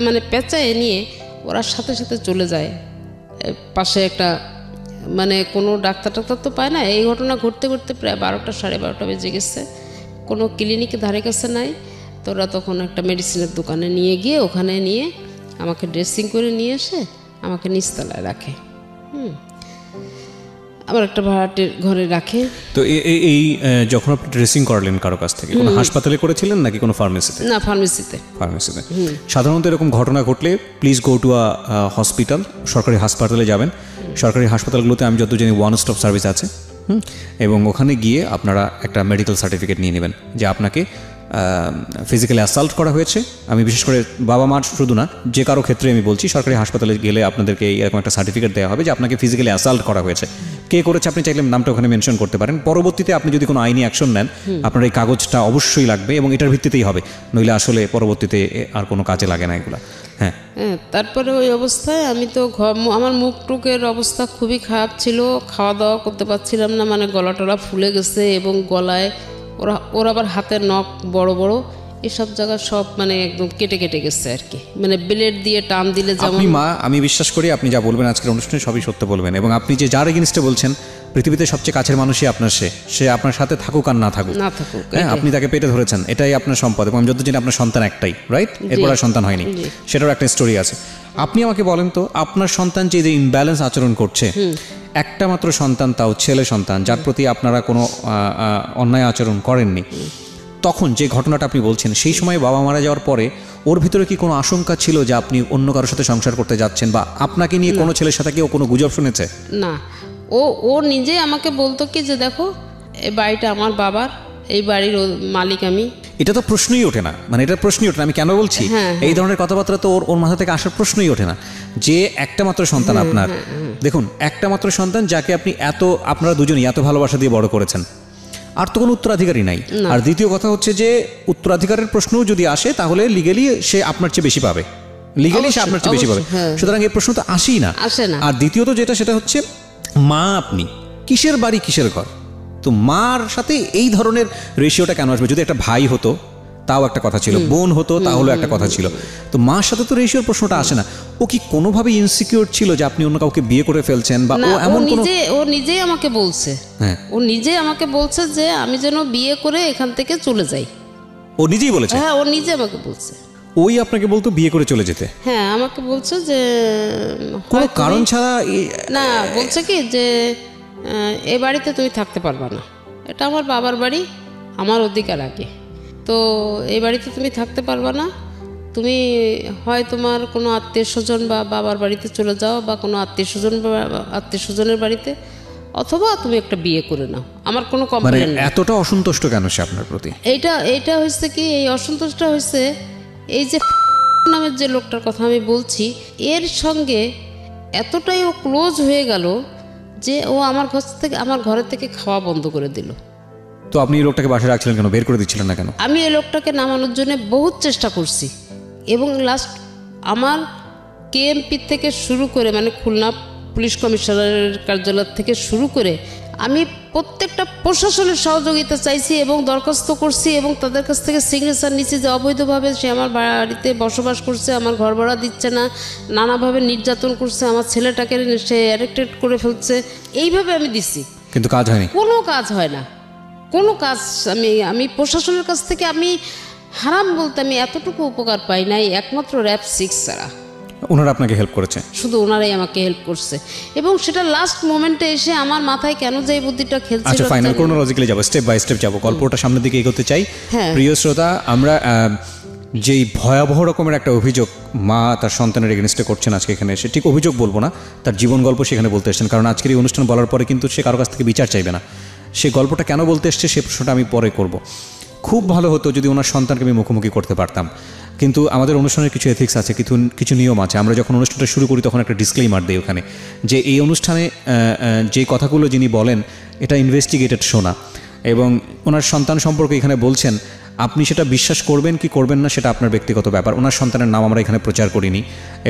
মানে পেঁচায় নিয়ে ওরা সাথে সাথে চলে যায় পাশে একটা, মানে কোনো ডাক্তার তো পায় না। এই ঘটনা ঘটতে প্রায় 12টা 12:30 বেজে গেছে। কোনো ক্লিনিকে ধারে কাছে নাই। তো ওরা তখন একটা মেডিসিনের দোকানে নিয়ে গিয়ে ওখানে নিয়ে আমাকে ড্রেসিং করে নিয়ে এসে আমাকে নিচতলায় রাখে। আবার একটা ভাড়াটের ঘরে রাখে। তো এই যখন আপনি ড্রেসিং করালেন কারো কাছ থেকে, কোনো হাসপাতালে করেছিলেন নাকি কোনো ফার্মেসিতে? না, ফার্মেসিতে। সাধারণত এরকম ঘটনা ঘটলে please go to a hospital, সরকারি হাসপাতালে যাবেন। সরকারি হাসপাতালগুলোতে আমি যত জানি 1 স্টপ সার্ভিস আছে, এবং ওখানে গিয়ে আপনারা একটা মেডিকেল সার্টিফিকেট নিয়ে নেবেন যে আপনাকে ফিজিক্যালি অ্যাসাল্ট করা হয়েছে। আমি বিশেষ করে বাবা মার শুধু না, যে কারো ক্ষেত্রে আমি বলছি, সরকারি হাসপাতালে গেলে আপনাদেরকে এরকম একটা সার্টিফিকেট দেওয়া হবে যে আপনাকে ফিজিক্যালি অ্যাসাল্ট করা হয়েছে। কে করেছে আপনি চাইলে নামটা ওখানে মেনশন করতে পারেন। পরবর্তীতে আপনি যদি কোনো আইনি অ্যাকশন নেন, আপনার এই কাগজটা অবশ্যই লাগবে এবং এটার ভিত্তিতেই হবে, নইলে আসলে পরবর্তীতে আর কোনো কাজে লাগে না এগুলো। হ্যাঁ, তারপরে ওই অবস্থায় আমি তো আমার মুখ টুকের অবস্থা খুবই খারাপ ছিল, খাওয়া দাওয়া করতে পারছিলাম না, মানে গলা টলা ফুলে গেছে এবং গলায় ওর আবার হাতের নখ বড় বড়, এসব জায়গা সব মানে একদম কেটে কেটে গেছে আর কি, মানে ব্লেড দিয়ে টান দিলে যেমন। আপনি মা, আমি বিশ্বাস করি আপনি যা বলবেন আজকের অনুষ্ঠানে সবই সত্য বলবেন, এবং আপনি যে যার এগেইনস্টে বলছেন, পৃথিবীতে সবচেয়ে কাছের মানুষই আপনার, সে আপনার সাথে থাকুক আর না থাকুক, হ্যাঁ, আপনি তাকে পেটে ধরেছেন, এটাই আপনার সম্পদ। এবং আমি যত জানি আপনার সন্তান একটাই, রাইট? এরপর আর সন্তান হয়নি, সেটারও একটা স্টোরি আছে। আপনি আমাকে বলেন তো, আপনার সন্তান যে ইমব্যালেন্স আচরণ করছে, একটা মাত্র সন্তান, তাও ছেলে সন্তান, যার প্রতি আপনারা কোনো অন্যায় আচরণ করেননি, তখন যে ঘটনাটা আপনি বলছেন, সেই সময় বাবা মারা যাওয়ার পরে ওর ভিতরে কি কোনো আশঙ্কা ছিল যে আপনি অন্য কারোর সাথে সংসার করতে যাচ্ছেন, বা আপনাকে নিয়ে কোনো ছেলের সাথে কেউ কোনো গুজব শুনেছে? না, ও নিজে আমাকে বলতো কি যে দেখো, এই বাড়িটা আমার বাবার, এই বাড়ির মালিক আমি। এটা তো প্রশ্নই ওঠে না, মানে এটা প্রশ্নই ওঠে না। আমি কেন বলছি, এই ধরনের কথাবার্তা তো ওর মাথা থেকে আসার প্রশ্নই ওঠে না, যে একটা মাত্র সন্তান আপনার, দেখুন একটা মাত্র সন্তান যাকে আপনি আপনারা দুজনই এত ভালোবাসা দিয়ে বড় করেছেন, আর তো কোনো উত্তরাধিকারী নাই। আর দ্বিতীয় কথা হচ্ছে যে উত্তরাধিকারের প্রশ্নও যদি আসে, তাহলে লিগালি সে আপনার চেয়ে বেশি পাবে, লিগালি সে আপনার চেয়ে বেশি পাবে, সুতরাং এই প্রশ্ন তো আসেই না। আর দ্বিতীয়ত যেটা, সেটা হচ্ছে মা আপনি, কিসের বাড়ি কিসের ঘর? তো মার সাথে এই ধরনের রেশিওটা কেন আসবে? যদি একটা ভাই হতো তাও একটা কথা ছিল, বোন হতো তাহলে একটা কথা ছিল, তো মার সাথে তো রেশিওর প্রশ্নটা আসে না। ও কি কোনোভাবে ইনসিকিউর ছিল যে আপনি অন্য কাউকে বিয়ে করে ফেলছেন, বা ও এমন কোনো? ও নিজেই আমাকে বলছে, ও নিজেই আমাকে বলছে যে আমি যেন বিয়ে করে এখান থেকে চলে যাই। ও নিজেই বলেছে? হ্যাঁ, ও নিজে আমাকে বলছে। ওই আপনাকে বলতো বিয়ে করে চলে যেতে? হ্যাঁ, আমাকে বলছে যে কোনো কারণ ছাড়া। না, বলছে কি যে এ বাড়িতে তুমি থাকতে পারবা না, এটা আমার বাবার বাড়ি, আমার অধিকার আগে, তো এই বাড়িতে তুমি থাকতে পারবা না, তুমি হয় তোমার কোনো আত্মীয় স্বজন বা বাবার বাড়িতে চলে যাও, বা কোনো আত্মীয় স্বজনের বাড়িতে, অথবা তুমি একটা বিয়ে করে নাও, আমার কোনো কমপ্লেইন নেই। এতটা অসন্তুষ্ট কেন সে আপনার প্রতি? এইটা হয়েছে কি, এই অসন্তোষটা হয়েছে এই যে নামের যে লোকটার কথা আমি বলছি, এর সঙ্গে এতটাই ও ক্লোজ হয়ে গেল যে ও আমার ঘরের থেকে খাওয়া বন্ধ করে দিল। তো আপনি এই লোকটাকে বাসায় রাখছিলেন কেন, বের করে দিচ্ছিলেন না কেন? আমি এই লোকটাকে নামানোর জন্য বহুত চেষ্টা করছি, এবং লাস্ট আমার কেএমপি থেকে শুরু করে, মানে খুলনা পুলিশ কমিশনারের কার্যালয় থেকে শুরু করে, আমি প্রত্যেকটা প্রশাসনের সহযোগিতা চাইছি এবং দরখাস্ত করছি, এবং তাদের কাছ থেকে সিগনেচার নিচ্ছি যে অবৈধভাবে সে আমার বাড়িতে বসবাস করছে, আমার ঘর ভাড়া দিচ্ছে না, নানাভাবে নির্যাতন করছে, আমার ছেলেটাকে সে অ্যাডিক্টেড করে ফেলছে, এইভাবে আমি দিচ্ছি, কিন্তু কাজ হয়নি, কোনো কাজ হয় না, কোনো কাজ। আমি প্রশাসনের কাছ থেকে আমি হারাম বলতে আমি এতটুকু উপকার পাই নাই, একমাত্র র‍্যাব 6 ছাড়া। ওনারা আপনাকে হেল্প করেছে? শুধু ওনারাই আমাকে হেল্প করছে, এবং সেটা লাস্ট মোমেন্টে এসে আমার মাথায় কেন যে এই বুদ্ধিটা খেলছিল। আচ্ছা, ফাইনাল ক্রোনোলজিক্যালি যাব, স্টেপ বাই স্টেপ যাব, গল্পটা সামনের দিকে এগোতে চাই। প্রিয় শ্রোতা, আমরা যেই ভয়াবহ রকমের একটা অভিযোগ মা তার সন্তানের এগেনস্টে করছেন আজকে এখানে এসে, ঠিক অভিযোগ বলবো না, তার জীবন গল্প সেখানে বলতে এসেছেন, কারণ আজকের এই অনুষ্ঠান বলার পরে কিন্তু সে কারো কাছ থেকে বিচার চাইবে না। সে গল্পটা কেন বলতে এসছে সে প্রশ্নটা আমি পরে করব। খুব ভালো হতো যদি ওনার সন্তানকে আমি মুখোমুখি করতে পারতাম, কিন্তু আমাদের অনুষ্ঠানের কিছু এথিক্স আছে, কিছু নিয়ম আছে। আমরা যখন অনুষ্ঠানটা শুরু করি তখন একটা ডিসক্লেইমার দিই ওখানে, যে এই অনুষ্ঠানে যে কথাগুলো যিনি বলেন এটা ইনভেস্টিগেটেড শোনা, এবং ওনার সন্তান সম্পর্কে এখানে বলছেন, আপনি সেটা বিশ্বাস করবেন কি করবেন না সেটা আপনার ব্যক্তিগত ব্যাপার। ওনার সন্তানের নাম আমরা এখানে প্রচার করিনি,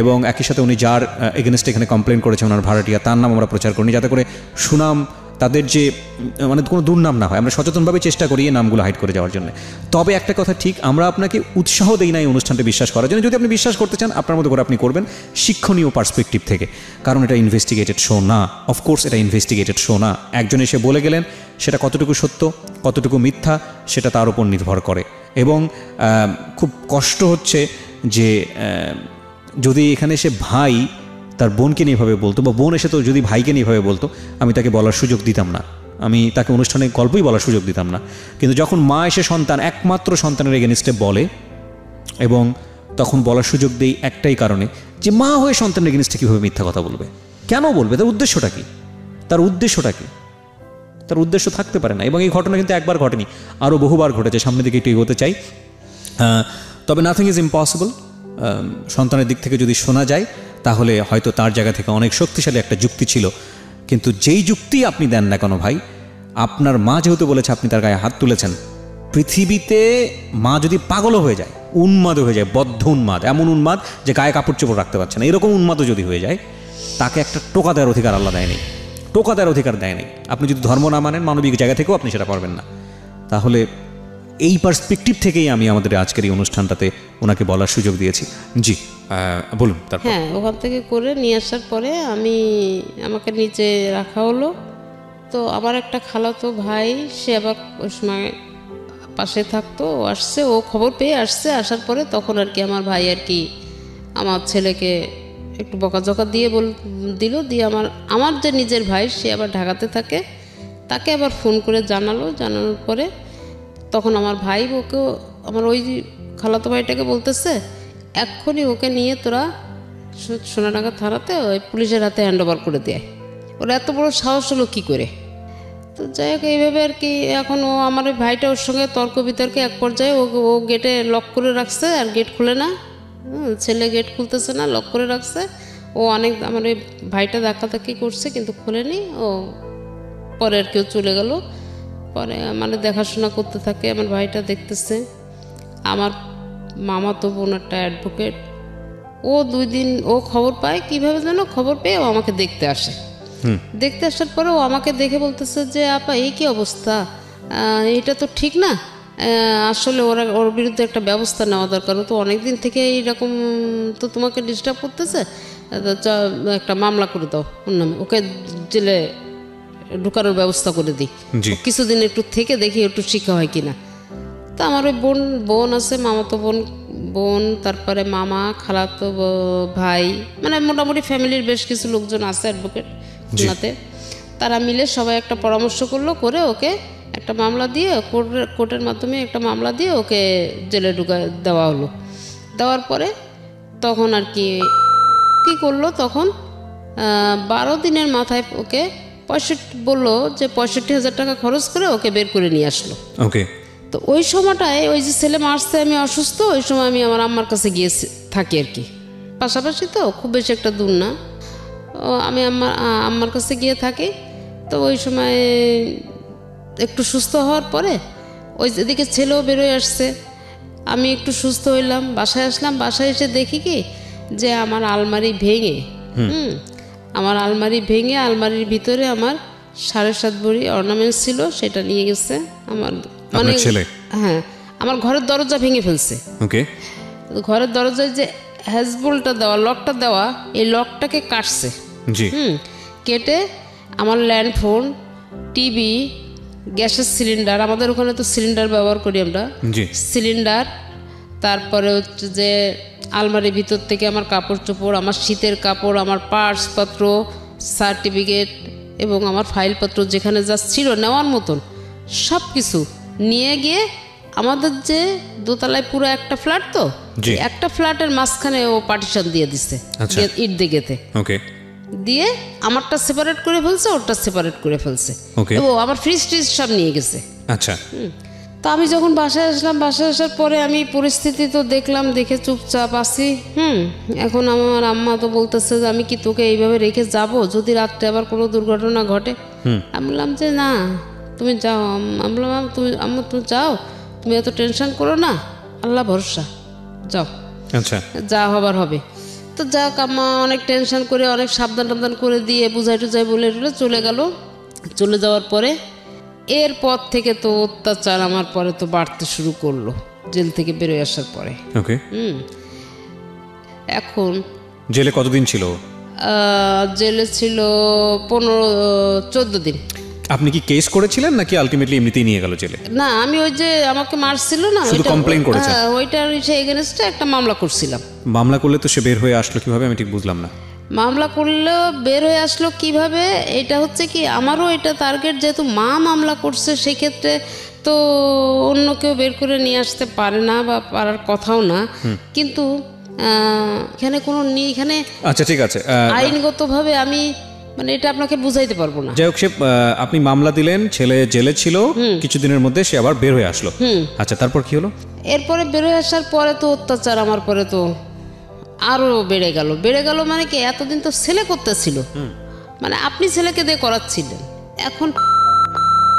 এবং একই সাথে উনি যার এগেনস্টে এখানে কমপ্লেন করেছেন ওনার ভাড়াটিয়া, তার নাম আমরা প্রচার করিনি, যাতে করে সুনাম, তাদের যে মানে কোনো দুর্নাম না হয়। আমরা সচেতনভাবে চেষ্টা করি এই নামগুলো হাইড করে যাওয়ার জন্য। তবে একটা কথা ঠিক, আমরা আপনাকে উৎসাহ দেই না এই অনুষ্ঠানটা বিশ্বাস করার জন্য। যদি আপনি বিশ্বাস করতে চান আপনার মতো করে আপনি করবেন, শিক্ষণীয় পার্সপেক্টিভ থেকে, কারণ এটা ইনভেস্টিগেটেড শো না। অফকোর্স এটা ইনভেস্টিগেটেড শো না। একজন এসে বলে গেলেন, সেটা কতটুকু সত্য কতটুকু মিথ্যা সেটা তার উপর নির্ভর করে। এবং খুব কষ্ট হচ্ছে যে যদি এখানে এসে ভাই তার বোনকে নিয়ে এভাবে বলতো, বা বোন এসে তো যদি ভাইকে নিয়ে এভাবে বলতো, আমি তাকে বলার সুযোগ দিতাম না, আমি তাকে অনুষ্ঠানে গল্পই বলার সুযোগ দিতাম না। কিন্তু যখন মা এসে একমাত্র সন্তানের এগেনস্টে বলে, এবং তখন বলার সুযোগ দেই একটাই কারণে, যে মা হয়ে সন্তানের এগেনস্টে কীভাবে মিথ্যা কথা বলবে, কেন বলবে, তার উদ্দেশ্যটা কি? তার উদ্দেশ্য থাকতে পারে না। এবং এই ঘটনা কিন্তু একবার ঘটেনি, আরও বহুবার ঘটেছে। সামনের দিকে একটু এগোতে চাই। তবে নাথিং ইজ ইম্পসিবল। সন্তানের দিক থেকে যদি শোনা যায় তাহলে হয়তো তার জায়গা থেকে অনেক শক্তিশালী একটা যুক্তি ছিল, কিন্তু যেই যুক্তি আপনি দেন না কেন ভাই, আপনার মা যেহেতু বলেছে আপনি তার গায়ে হাত তুলেছেন, পৃথিবীতে মা যদি পাগলও হয়ে যায়, উন্মাদও হয়ে যায়, বদ্ধ উন্মাদ, এমন উন্মাদ যে গায়ে কাপড় চোপড় রাখতে পারছে না, এরকম উন্মাদও যদি হয়ে যায়, তাকে একটা টোকা দেওয়ার অধিকার আল্লাহ দেয়নি, টোকা দেওয়ার অধিকার দেয়নি। আপনি যদি ধর্ম না মানেন, মানবিক জায়গা থেকেও আপনি সেটা পারবেন না। তাহলে এই পার্সপেক্টিভ থেকেই আমি আমাদের আজকের এই অনুষ্ঠানটাতে ওনাকে বলার সুযোগ দিয়েছি। জি বলুন। তারপর হ্যাঁ, ওখান থেকে করে নিয়ে আসার পরে আমাকে নিচে রাখা হলো। তো আমার একটা খালাতো ভাই, সে আবার ওই সময় পাশে থাকতো, ও আসছে, ও খবর পেয়ে আসছে। আসার পরে তখন আর কি আমার ভাই আর কি আমার ছেলেকে একটু বকাঝকা দিয়ে দিল। দিয়ে আমার যে নিজের ভাই, সে আবার ঢাকাতে থাকে, তাকে আবার ফোন করে জানানোর পরে তখন আমার ভাই ওকে, আমার ওই খালাতো ভাইটাকে বলতেছে, এক্ষুনি ওকে নিয়ে তোরা সোনাডাঙ্গা থানাতে ওই পুলিশের হাতে হ্যান্ড ওভার করে দেয়। ওরা এত বড় সাহস হলো কী করে? তো যাই হোক, এইভাবে আর কি এখন ও আমার ওই ভাইটা ওর সঙ্গে তর্ক বিতর্কে এক পর্যায়ে ও গেটে লক করে রাখছে, আর গেট খুলে না, ছেলে গেট খুলতেছে না, লক করে রাখছে। ও অনেক আমার ওই ভাইটা ধাক্কাধাক্কি করছে কিন্তু খুলেনি। ও পরে আর কেউ চলে গেল। পরে মানে দেখাশোনা করতে থাকে, আমার ভাইটা দেখতেছে। আমার মামা তো বোন একটা অ্যাডভোকেট, ও 2 দিন ও খবর পায়, কীভাবে যেন খবর পেয়ে ও আমাকে দেখতে আসে। দেখতে আসার পরে ও আমাকে দেখে বলতেছে যে আপা এই কী অবস্থা, এটা তো ঠিক না, আসলে ওর বিরুদ্ধে একটা ব্যবস্থা নেওয়া দরকার। ও তো অনেক দিন থেকে এইরকম তো তোমাকে ডিস্টার্ব করতেছে, একটা মামলা করে দাও ওর নামে, ওকে জেলে ঢুকানোর ব্যবস্থা করে দিই, কিছুদিন একটু থেকে দেখি একটু শিক্ষা হয় কিনা। তা আমার ওই বোন আছে, মামাতো বোন, তারপরে মামা, খালাতো ভাই, মানে মোটামুটি ফ্যামিলির বেশ কিছু লোকজন আছে অ্যাডভোকেট খুলনাতে। তারা মিলে সবাই একটা পরামর্শ করলো, করে ওকে একটা মামলা দিয়ে, কোর্টের মাধ্যমে একটা মামলা দিয়ে ওকে জেলে দেওয়া হলো। দেওয়ার পরে তখন আর কি করলো, তখন 12 দিনের মাথায় ওকে বললো যে 65,000 টাকা খরচ করে ওকে বের করে নিয়ে আসলো। ওকে। তো ওই সময়টায় ওই যে ছেলে মারছে, আমি অসুস্থ, ওই সময় আমি আমার আম্মার কাছে গিয়ে থাকি আর কি, পাশাপাশি তো খুব বেশি একটা দূর না। আমি আম্মার কাছে গিয়ে থাকি। তো ওই সময় একটু সুস্থ হওয়ার পরে ওই এদিকে ছেলেও বেরোয় আসছে, আমি একটু সুস্থ হইলাম, বাসায় আসলাম। বাসায় এসে দেখি কি যে আমার আলমারি ভেঙে, আমার আলমারি ভেঙে আলমারির ভিতরে আমার 7.5 ভরি অর্নামেন্টস ছিল, সেটা নিয়ে গেছে আমার, মানে হ্যাঁ, আমার ঘরের দরজা ভেঙে ফেলছে। ওকে। ঘরের দরজায় যে হ্যাজবোল্টটা দেওয়া, লকটা দেওয়া, এই লকটাকে কাটছে। কেটে আমার ল্যান্ডফোন, টিভি, গ্যাসের সিলিন্ডার, আমাদের ওখানে তো সিলিন্ডার ব্যবহার করি আমরা, সিলিন্ডার, তারপরে হচ্ছে যে আলমারির ভিতর থেকে আমার কাপড় চোপড়, আমার শীতের কাপড়, আমার পার্সপত্র, সার্টিফিকেট এবং আমার ফাইলপত্র যেখানে যা ছিল নেওয়ার মতন সব কিছু নিয়ে গিয়ে আমাদের যে দোতলায় পুরো একটা ফ্ল্যাট, তো একটা ফ্ল্যাটের মাঝখানে ও পার্টিশন দিয়ে দিচ্ছে ইট দিকেতে। ওকে। দিয়ে আমারটা সেপারেট করে ফেলছে, ওরটা সেপারেট করে ফেলছে, এবং আমার ফ্রিজ ট্রিজ সব নিয়ে গেছে। আচ্ছা। তো আমি যখন বাসায় আসলাম, বাসায় আসার পরে আমি পরিস্থিতি তো দেখলাম, দেখে চুপচাপ আছি। এখন আমার আম্মা তো বলতেছে যে আমি কি তোকে এইভাবে রেখে যাব যদি রাত্রে আবার কোনো দুর্ঘটনা ঘটে? আমি বললাম যে না, তুমি যাও। আমি বললাম আম্মা তুমি যাও, তুমি এত টেনশন করো না, আল্লাহ ভরসা, যাও, আচ্ছা যা হবার হবে। তো যাক, আম্মা অনেক টেনশন করে, অনেক সাবধান করে দিয়ে বুঝাই টুজাই বলে চলে গেল। চলে যাওয়ার পরে এরপর থেকে তো অত্যাচার আমার পরে তো বাড়তে শুরু করলো, জেল থেকে বেরোয় আসার পরে। ওকে। এখন জেলে কতদিন ছিল? জেলে ছিল 15-14 দিন। আপনি কি কেস করেছিলেন নাকি আলটিমেটলি এমনিতেই নিয়ে গেল জেলে? না, আমি ওই যে আমাকে মারছিল না, শুধু কমপ্লেইন করেছেন? ওইটার এগেইনস্টে একটা মামলা করছিলাম। মামলা করলে তো সে বের হয়ে আসলো কিভাবে, আমি ঠিক বুঝলাম না। মামলা করলে বের হয়ে আসলো কিভাবে, এটা হচ্ছে কি আমারও এটা টার্গেট, যেহেতু মা মামলা করছে সেক্ষেত্রে তো অন্য কেউ বের করে নিয়ে আসতে পারে না বা পারার কথাও না। কিন্তু এখানে কোনো এখানে, আচ্ছা ঠিক আছে, আইনগতভাবে আমি মানে এটা আপনাকে বুঝাইতে পারবো না। যাই হোক, সে আপনি মামলা দিলেন, ছেলে জেলে ছিল, কিছুদিনের মধ্যে সে আবার বের হয়ে আসলো। আচ্ছা, তারপর কি হলো? এরপরে বের হয়ে আসার পরে তো অত্যাচার আমার পরে তো আরও বেড়ে গেল মানে কি, এতদিন তো ছেলে করতেছিল, মানে আপনি ছেলেকে দিয়ে করাচ্ছিলেন, এখন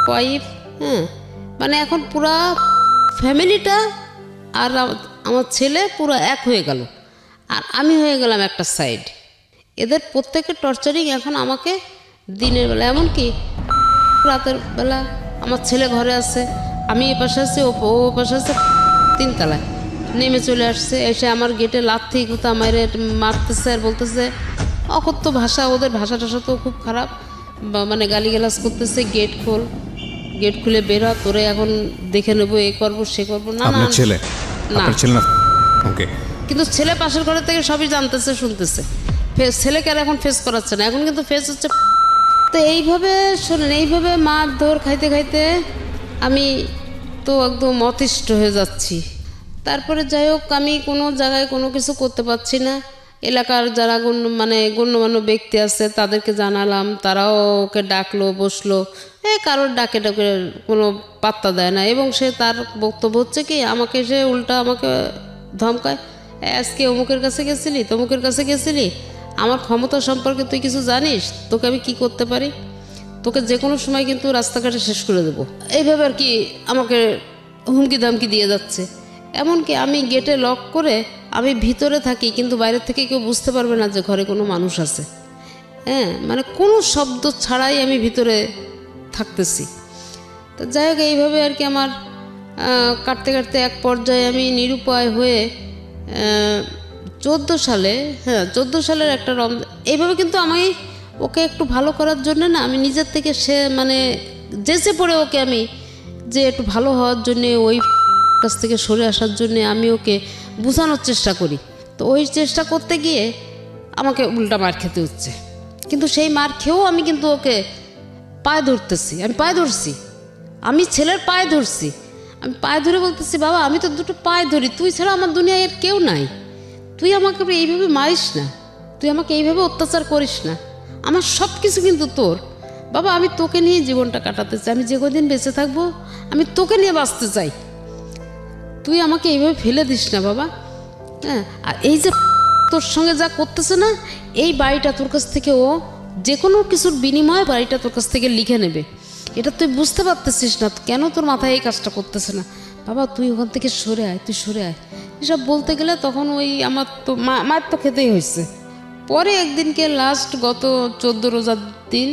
ওয়াইফ, হ্যাঁ, মানে এখন পুরা ফ্যামিলিটা আর আমার ছেলে পুরো এক হয়ে গেল, আর আমি হয়ে গেলাম একটা সাইড। এদের প্রত্যেকের টর্চারিং এখন আমাকে দিনের বেলা, এমনকি রাতের বেলা আমার ছেলে ঘরে আছে, আমি এ পাশে আছি, ও পাশে আছে, 3 তলায় নেমে চলে আসছে, এসে আমার গেটে লাথি কোথা মারে মারতেছে আর বলতেছে অকথ্য ভাষা, ওদের ভাষা টাষা তো খুব খারাপ, মানে গালিগালাজ করতেছে, গেট খুলে বের হ, তোরে এখন দেখে নেবো, এ করবো সে করবো। না না ছেলে না, ওকে। কিন্তু ছেলে পাশের ঘরের থেকে সবই জানতেছে, শুনতেছে, ছেলেকে আর এখন ফেস করাচ্ছে না, এখন কিন্তু ফেস হচ্ছে। তো এইভাবে শোনেন, এইভাবে মার ধর খাইতে খাইতে আমি তো একদম অতিষ্ঠ হয়ে যাচ্ছি। তারপরে যাই হোক, আমি কোনো জায়গায় কোনো কিছু করতে পারছি না। এলাকার যারা গণ্যমান্য ব্যক্তি আছে তাদেরকে জানালাম, তারাও ওকে ডাকলো, বসলো, কারোর ডাকে কোনো পাত্তা দেয় না। এবং সে তার বক্তব্য হচ্ছে কি, আমাকে সে উল্টা আমাকে ধমকায়, আজকে অমুকের কাছে গেছিলি, তমুকের কাছে গেছিলি, আমার ক্ষমতা সম্পর্কে তুই কিছু জানিস, তোকে আমি কি করতে পারি, তোকে যে কোনো সময় কিন্তু রাস্তাঘাটে শেষ করে দেবো, এইভাবে আর কি আমাকে হুমকি ধামকি দিয়ে যাচ্ছে। এমনকি আমি গেটে লক করে আমি ভিতরে থাকি, কিন্তু বাইরের থেকে কেউ বুঝতে পারবে না যে ঘরে কোনো মানুষ আছে, হ্যাঁ, মানে কোনো শব্দ ছাড়াই আমি ভিতরে থাকতেছি। তো যাই হোক, এইভাবে আর কি আমার কাটতে কাটতে এক পর্যায়ে আমি নিরুপায় হয়ে 14 সালের একটা রমজান, এইভাবে কিন্তু আমি ওকে একটু ভালো করার জন্য না, আমি নিজের থেকে সে মানে যেচে পড়ে ওকে আমি যে একটু ভালো হওয়ার জন্যে, ওই কাছ থেকে সরে আসার জন্যে আমি ওকে বোঝানোর চেষ্টা করি। তো ওই চেষ্টা করতে গিয়ে আমাকে উল্টা মার খেতে হচ্ছে, কিন্তু সেই মার খেয়েও আমি কিন্তু ওকে পায়ে ধরতেছি, আমি ছেলের পায়ে ধরছি, আমি পায়ে ধরে বলতেছি, বাবা আমি তো দুটো পায়ে ধরি, তুই ছাড়া আমার দুনিয়ায় আর কেউ নাই, তুই আমাকে এইভাবে মারিস না, তুই আমাকে এইভাবে অত্যাচার করিস না, আমার সব কিছু কিন্তু তোর, বাবা আমি তোকে নিয়ে জীবনটা কাটাতে চাই, আমি যে কদিন বেঁচে থাকবো আমি তোকে নিয়ে বাঁচতে চাই, তুই আমাকে এইভাবে ফেলে দিস না বাবা, হ্যাঁ। আর এই যে তোর সঙ্গে যা করতেছে না, এই বাড়িটা তোর কাছ থেকে ও যে কোনো কিছুর বিনিময়ে বাড়িটা তোর কাছ থেকে লিখে নেবে, এটা তুই বুঝতে পারতেছিস না, কেন তোর মাথায় এই কাজটা করতেছে না, বাবা তুই ওখান থেকে সরে আয়, তুই সরে আয়, এসব বলতে গেলে তখন ওই আমার তো মার তো খেতেই হয়েছে। পরে একদিনকে লাস্ট গত 14 রোজার দিন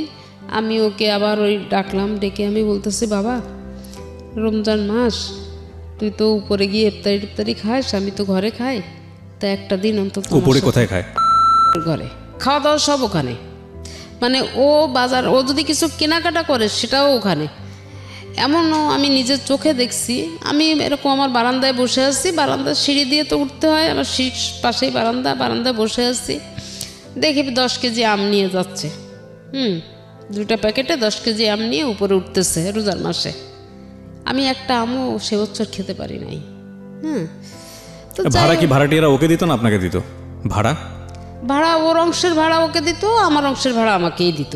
আমি ওকে আবার ওই ডাকলাম, ডেকে আমি বলতেছি, বাবা রমজান মাস, তুই তো উপরে গিয়ে ইফতারি খাস, আমি তো ঘরে খাই, তা একটা দিন অন্তত উপরে কোথায় খায়? ঘরে খাওয়া দাওয়া সব ওখানে, মানে ও বাজার, ও যদি কিছু কেনাকাটা করে সেটাও ওখানে। এমনও আমি নিজের চোখে দেখছি, আমি এরকম আমার বারান্দায় বসে আছি, বারান্দার সিঁড়ি দিয়ে তো উঠতে হয়, আমার সিঁড়ির পাশেই বারান্দায় বসে আছি, দেখি 10 কেজি আম নিয়ে যাচ্ছে, 2টা প্যাকেটে 10 কেজি আম নিয়ে উপরে উঠতেছে রোজার মাসে। আমি একটা আমও সে বছর খেতে পারি নাই। তো ভাড়া কি ভাড়াটিয়ারা ওকে দিত না আপনাকে দিত? ভাড়া ওর অংশের ভাড়া ওকে দিত, আমার অংশের ভাড়া আমাকেই দিত।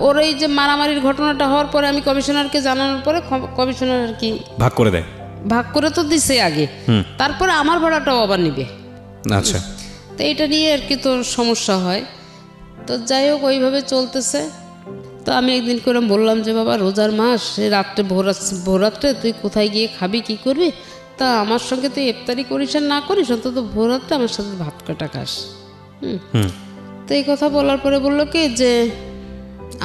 ওর এই যে মারামারির ঘটনাটা হওয়ার পরে আমি কমিশনারকে জানানোর পরে কমিশনার আর কি ভাগ করে দেয়, ভাগ করে তো দিছে আগে, তারপরে আমার ভাড়াটাও আবার নিবে। আচ্ছা, তো এটা নিয়ে আর কি তোর সমস্যা হয়। তো যাই হোক ওইভাবে চলতেছে। তো আমি একদিন করে বললাম যে বাবা রোজার মাস, রাত্রে ভোররাত্রে তুই কোথায় গিয়ে খাবি, কি করবি, তা আমার সঙ্গে তুই ইফতারি করিস আর না করিস, অন্তত ভোররাত্রে আমার সাথে ভাত কাটা খাস। তো এই কথা বলার পরে বললো কি যে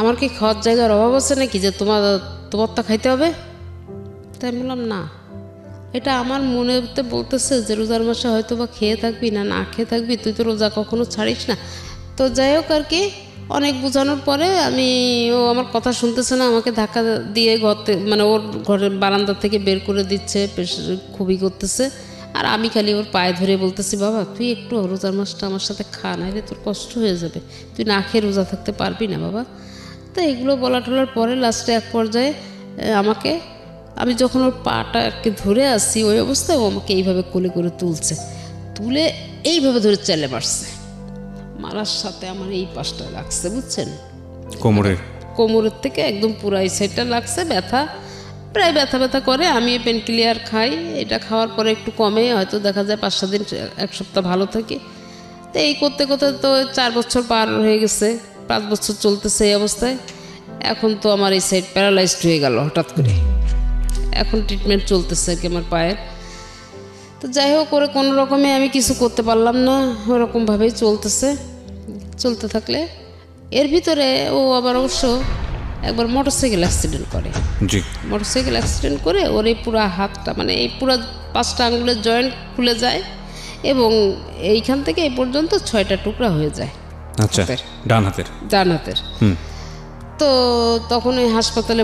আমার কি খাওয়ার জায়গার অভাব আছে নাকি যে তোমারটা খাইতে হবে? তাই বললাম না, এটা আমার মনেতে বলতেছে যে রোজার মাসে হয়তো বা খেয়ে থাকবি না খেয়ে থাকবি, তুই তো রোজা কখনো ছাড়িস না। তো যাই হোক আর কি অনেক বোঝানোর পরে ও আমার কথা শুনতেছে না, আমাকে ধাক্কা দিয়ে মানে ওর ঘরের বারান্দা থেকে বের করে দিচ্ছে, খুবই করতেছে। আর আমি খালি ওর পায়ে ধরে বলতেছি, বাবা তুই একটু রোজার মাসটা আমার সাথে খা, নাইলে তোর কষ্ট হয়ে যাবে, তুই না খেয়ে রোজা থাকতে পারবি না বাবা। তো এগুলো বলা টলার পরে লাস্টে এক পর্যায়ে আমি যখন ওর পাটা আর কি ধরে আসছি, ওই অবস্থায় ও আমাকে এইভাবে কোলে করে তুলে এইভাবে ধরে চেলে মারার সাথে আমার এই পাশটা লাগছে, বুঝছেন, কোমরের থেকে একদম পুরো এই সাইডটা লাগছে, ব্যথা, প্রায় ব্যথা ব্যথা করে। আমি পেন ক্লিয়ার খাই, এটা খাওয়ার পরে একটু কমে, হয়তো দেখা যায় 5-7 দিন, 1 সপ্তাহ ভালো থাকে। তো এই করতে করতে তো 4 বছর পার হয়ে গেছে, 5 বছর চলতেছে এই অবস্থায়। এখন তো আমার এই সাইড প্যারালাইজড হয়ে গেল হঠাৎ করে। এখন ট্রিটমেন্ট চলতেছে আর কি আমার পায়ের। তো যাই হোক, করে কোনো রকমে আমি কিছু করতে পারলাম না, ওরকমভাবেই চলতে থাকলে এর ভিতরে ও আবার অবশ্য একবার মোটরসাইকেল অ্যাক্সিডেন্ট করে। মোটরসাইকেল অ্যাক্সিডেন্ট করে ওর এই পুরো হাতটা, মানে এই পুরো 5টা আঙুলের জয়েন্ট খুলে যায় এবং এইখান থেকে এই পর্যন্ত 6টা টুকরা হয়ে যায়। আচ্ছা, ডান হাতের। তো তখন ওই হাসপাতালে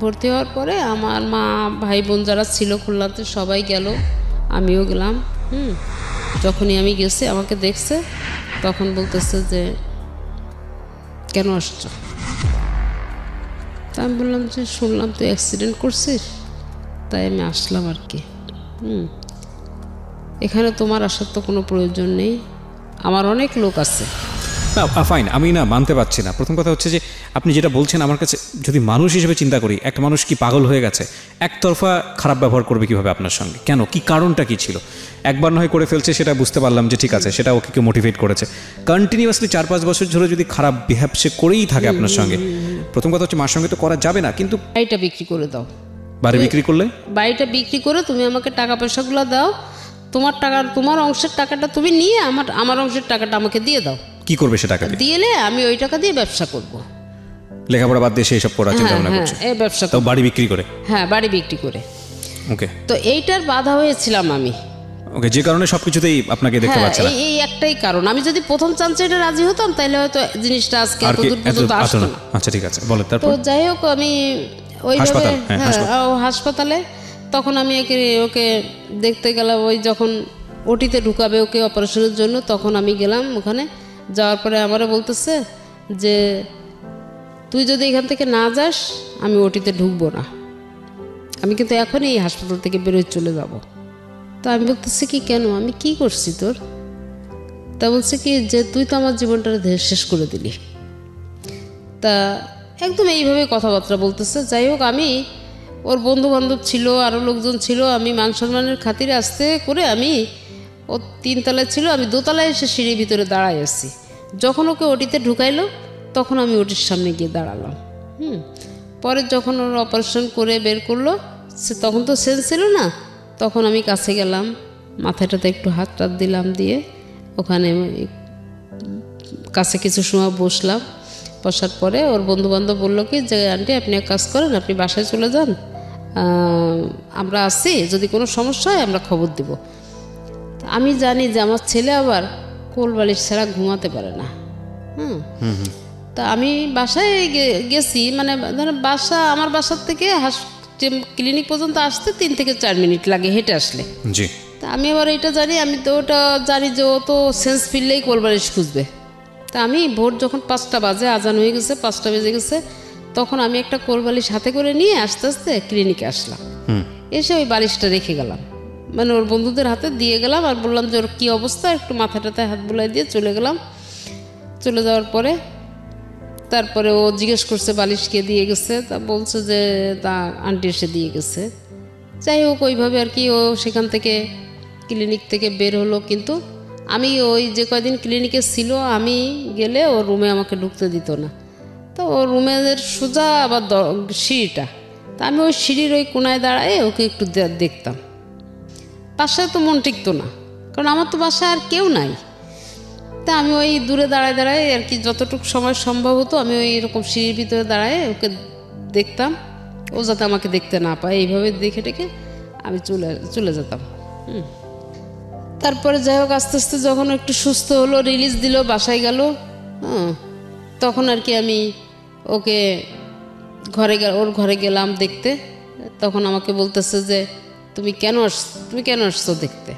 ভর্তি হওয়ার পরে আমার মা, ভাই বোন যারা ছিল খুলনাতে সবাই গেল, আমিও গেলাম। যখনই আমি গেছি আমাকে দেখছে, তখন বলতেছে যে কেন আসছো? তা আমি বললাম যে শুনলাম তুই অ্যাক্সিডেন্ট করছিস, তাই আমি আসলাম আর কি। এখানে তোমার আসার তো কোনো প্রয়োজন নেই, আমার অনেক লোক আছে। ফাইন, আমি না মানতে পারছি না। প্রথম কথা হচ্ছে যে আপনি যেটা বলছেন, আমার কাছে যদি মানুষ হিসেবে চিন্তা করি, একটা মানুষ কি পাগল হয়ে গেছে? একতরফা খারাপ ব্যবহার করবে কিভাবে আপনার সঙ্গে? কেন, কি কারণটা কি ছিল? একবার নয় করে ফেলছে, সেটা বুঝতে পারলাম যে ঠিক আছে, সেটা ওকে কেউ মোটিভেট করেছে। কন্টিনিউয়াসলি 4-5 বছর ধরে যদি খারাপ বিহেভ সে করেই থাকে আপনার সঙ্গে, প্রথম কথা হচ্ছে মার সঙ্গে তো করা যাবে না। কিন্তু বাড়িটা বিক্রি করে দাও। বাড়ি বিক্রি করলে? বাড়িটা বিক্রি করে তুমি আমাকে টাকা পয়সাগুলো দাও, তোমার অংশের টাকাটা তুমি নিয়ে আমার অংশের টাকাটা আমাকে দিয়ে দাও। কি করবে সে টাকা দিলে? আমি ওই টাকা দিয়ে ব্যবসা করব। লেখাপড়া বাদ দিয়ে সেই সব করার চিন্তা ভাবনা করছে? এই ব্যবসা। তো বাড়ি বিক্রি করে? হ্যাঁ, বাড়ি বিক্রি করে। ওকে। তো এইটার বাধা হয়েছিলাম আমি। ওকে, যে কারণে সবকিছুতেই আপনাকে দেখতে পাচ্ছি না। এই একটাই কারণ। আমি যদি প্রথম চান্সে এটা রাজি হতাম, তাহলে হয়তো জিনিসটা আজকে এত দূর পর্যন্ত আসতো না। আচ্ছা, ঠিক আছে, বলেন তারপর। তো যাই হোক, আমি ওইভাবে হাসপাতালে তখন আমি ওকে দেখতে গেলাম। ওই যখন ওটিতে ঢুকাবে ওকে অপারেশনের জন্য, তখন আমি গেলাম ওখানে। যাওয়ার পরে আমারও বলতেছে যে তুই যদি এখান থেকে না যাস, আমি ওটিতে ঢুকবো না, আমি কিন্তু এখনই এই হাসপাতাল থেকে বেরোয় চলে যাব। তা আমি বলতেছি কি, কেন, আমি কি করছি তোর? তা বলছে কি যে তুই তো আমার জীবনটা শেষ করে দিলি। তা একদম এইভাবে কথাবার্তা বলতেছে। যাই হোক, আমি ওর বন্ধু বান্ধব ছিল, আরও লোকজন ছিল, আমি মান সম্মানের খাতিরে আস্তে করে আমি, ও 3 তলায় ছিল, আমি 2 তলায় এসে সিঁড়ির ভিতরে দাঁড়াই আছি। যখন ওকে ওটিতে ঢুকাইলো, তখন আমি ওটির সামনে গিয়ে দাঁড়ালাম। পরে যখন ওর অপারেশন করে বের করলো, তখন তো সেন্স ছিল না, তখন আমি কাছে গেলাম, মাথাটাতে একটু হাত টাত দিলাম, দিয়ে ওখানে কাছে কিছু সময় বসলাম। বসার পরে ওর বন্ধুবান্ধব বললো কি যে আন্টি আপনি এক কাজ করেন, আপনি বাসায় চলে যান, আমরা আসি, যদি কোনো সমস্যা হয় আমরা খবর দিব। আমি জানি যে আমার ছেলে আবার কোল বালিশ ছাড়া ঘুমাতে পারে না। তা আমি বাসায় গেছি, মানে আমার বাসার থেকে ক্লিনিক পর্যন্ত আসতে 3 থেকে 4 মিনিট লাগে হেঁটে আসলে। তা আমি আবার এটা জানি, আমি তো ওটা জানি যে ও তো সেন্স ফিরলেই কোল বালিশ খুঁজবে। তা আমি ভোর যখন 5টা বাজে, আজান হয়ে গেছে, 5টা বেজে গেছে, তখন আমি একটা কোল বালিশ হাতে করে নিয়ে আস্তে আস্তে ক্লিনিকে আসলাম। এসে ওই বালিশটা রেখে গেলাম, মানে ওর বন্ধুদের হাতে দিয়ে গেলাম, আর বললাম যে ওর কী অবস্থা, একটু মাথাটাতে হাত বুলাই দিয়ে চলে গেলাম। চলে যাওয়ার পরে তারপরে ও জিজ্ঞেস করছে বালিশ কে দিয়ে গেছে, তা বলছে যে তা আন্টি এসে দিয়ে গেছে। যাই হোক, ওইভাবে আর কি ও সেখান থেকে ক্লিনিক থেকে বের হলো। কিন্তু আমি ওই যে কয়দিন ক্লিনিকে ছিল, আমি গেলে ওর রুমে আমাকে ঢুকতে দিত না। তো ওর রুমের সোজা আবার সিঁড়িটা, তা আমি ওই সিঁড়ির ওই কোনায় দাঁড়ায় ওকে একটু দেখতাম। বাসায় তো মন টিকতো না, কারণ আমার তো বাসায় আর কেউ নাই। তা আমি ওই দূরে দাঁড়ায় দাঁড়ায় আর কি, যতটুকু সময় সম্ভব হতো আমি ওই এরকম সিঁড়ির ভিতরে দাঁড়ায় ওকে দেখতাম, ও যাতে আমাকে দেখতে না পায়, এইভাবে দেখে টেকে আমি চলে যেতাম। তারপরে যাই হোক, আস্তে আস্তে যখন একটু সুস্থ হলো, রিলিজ দিল, বাসায় গেল, তখন আর কি আমি ওকে ওর ঘরে গেলাম দেখতে। তখন আমাকে বলতেছে যে তুমি কেন আসছো দেখতে?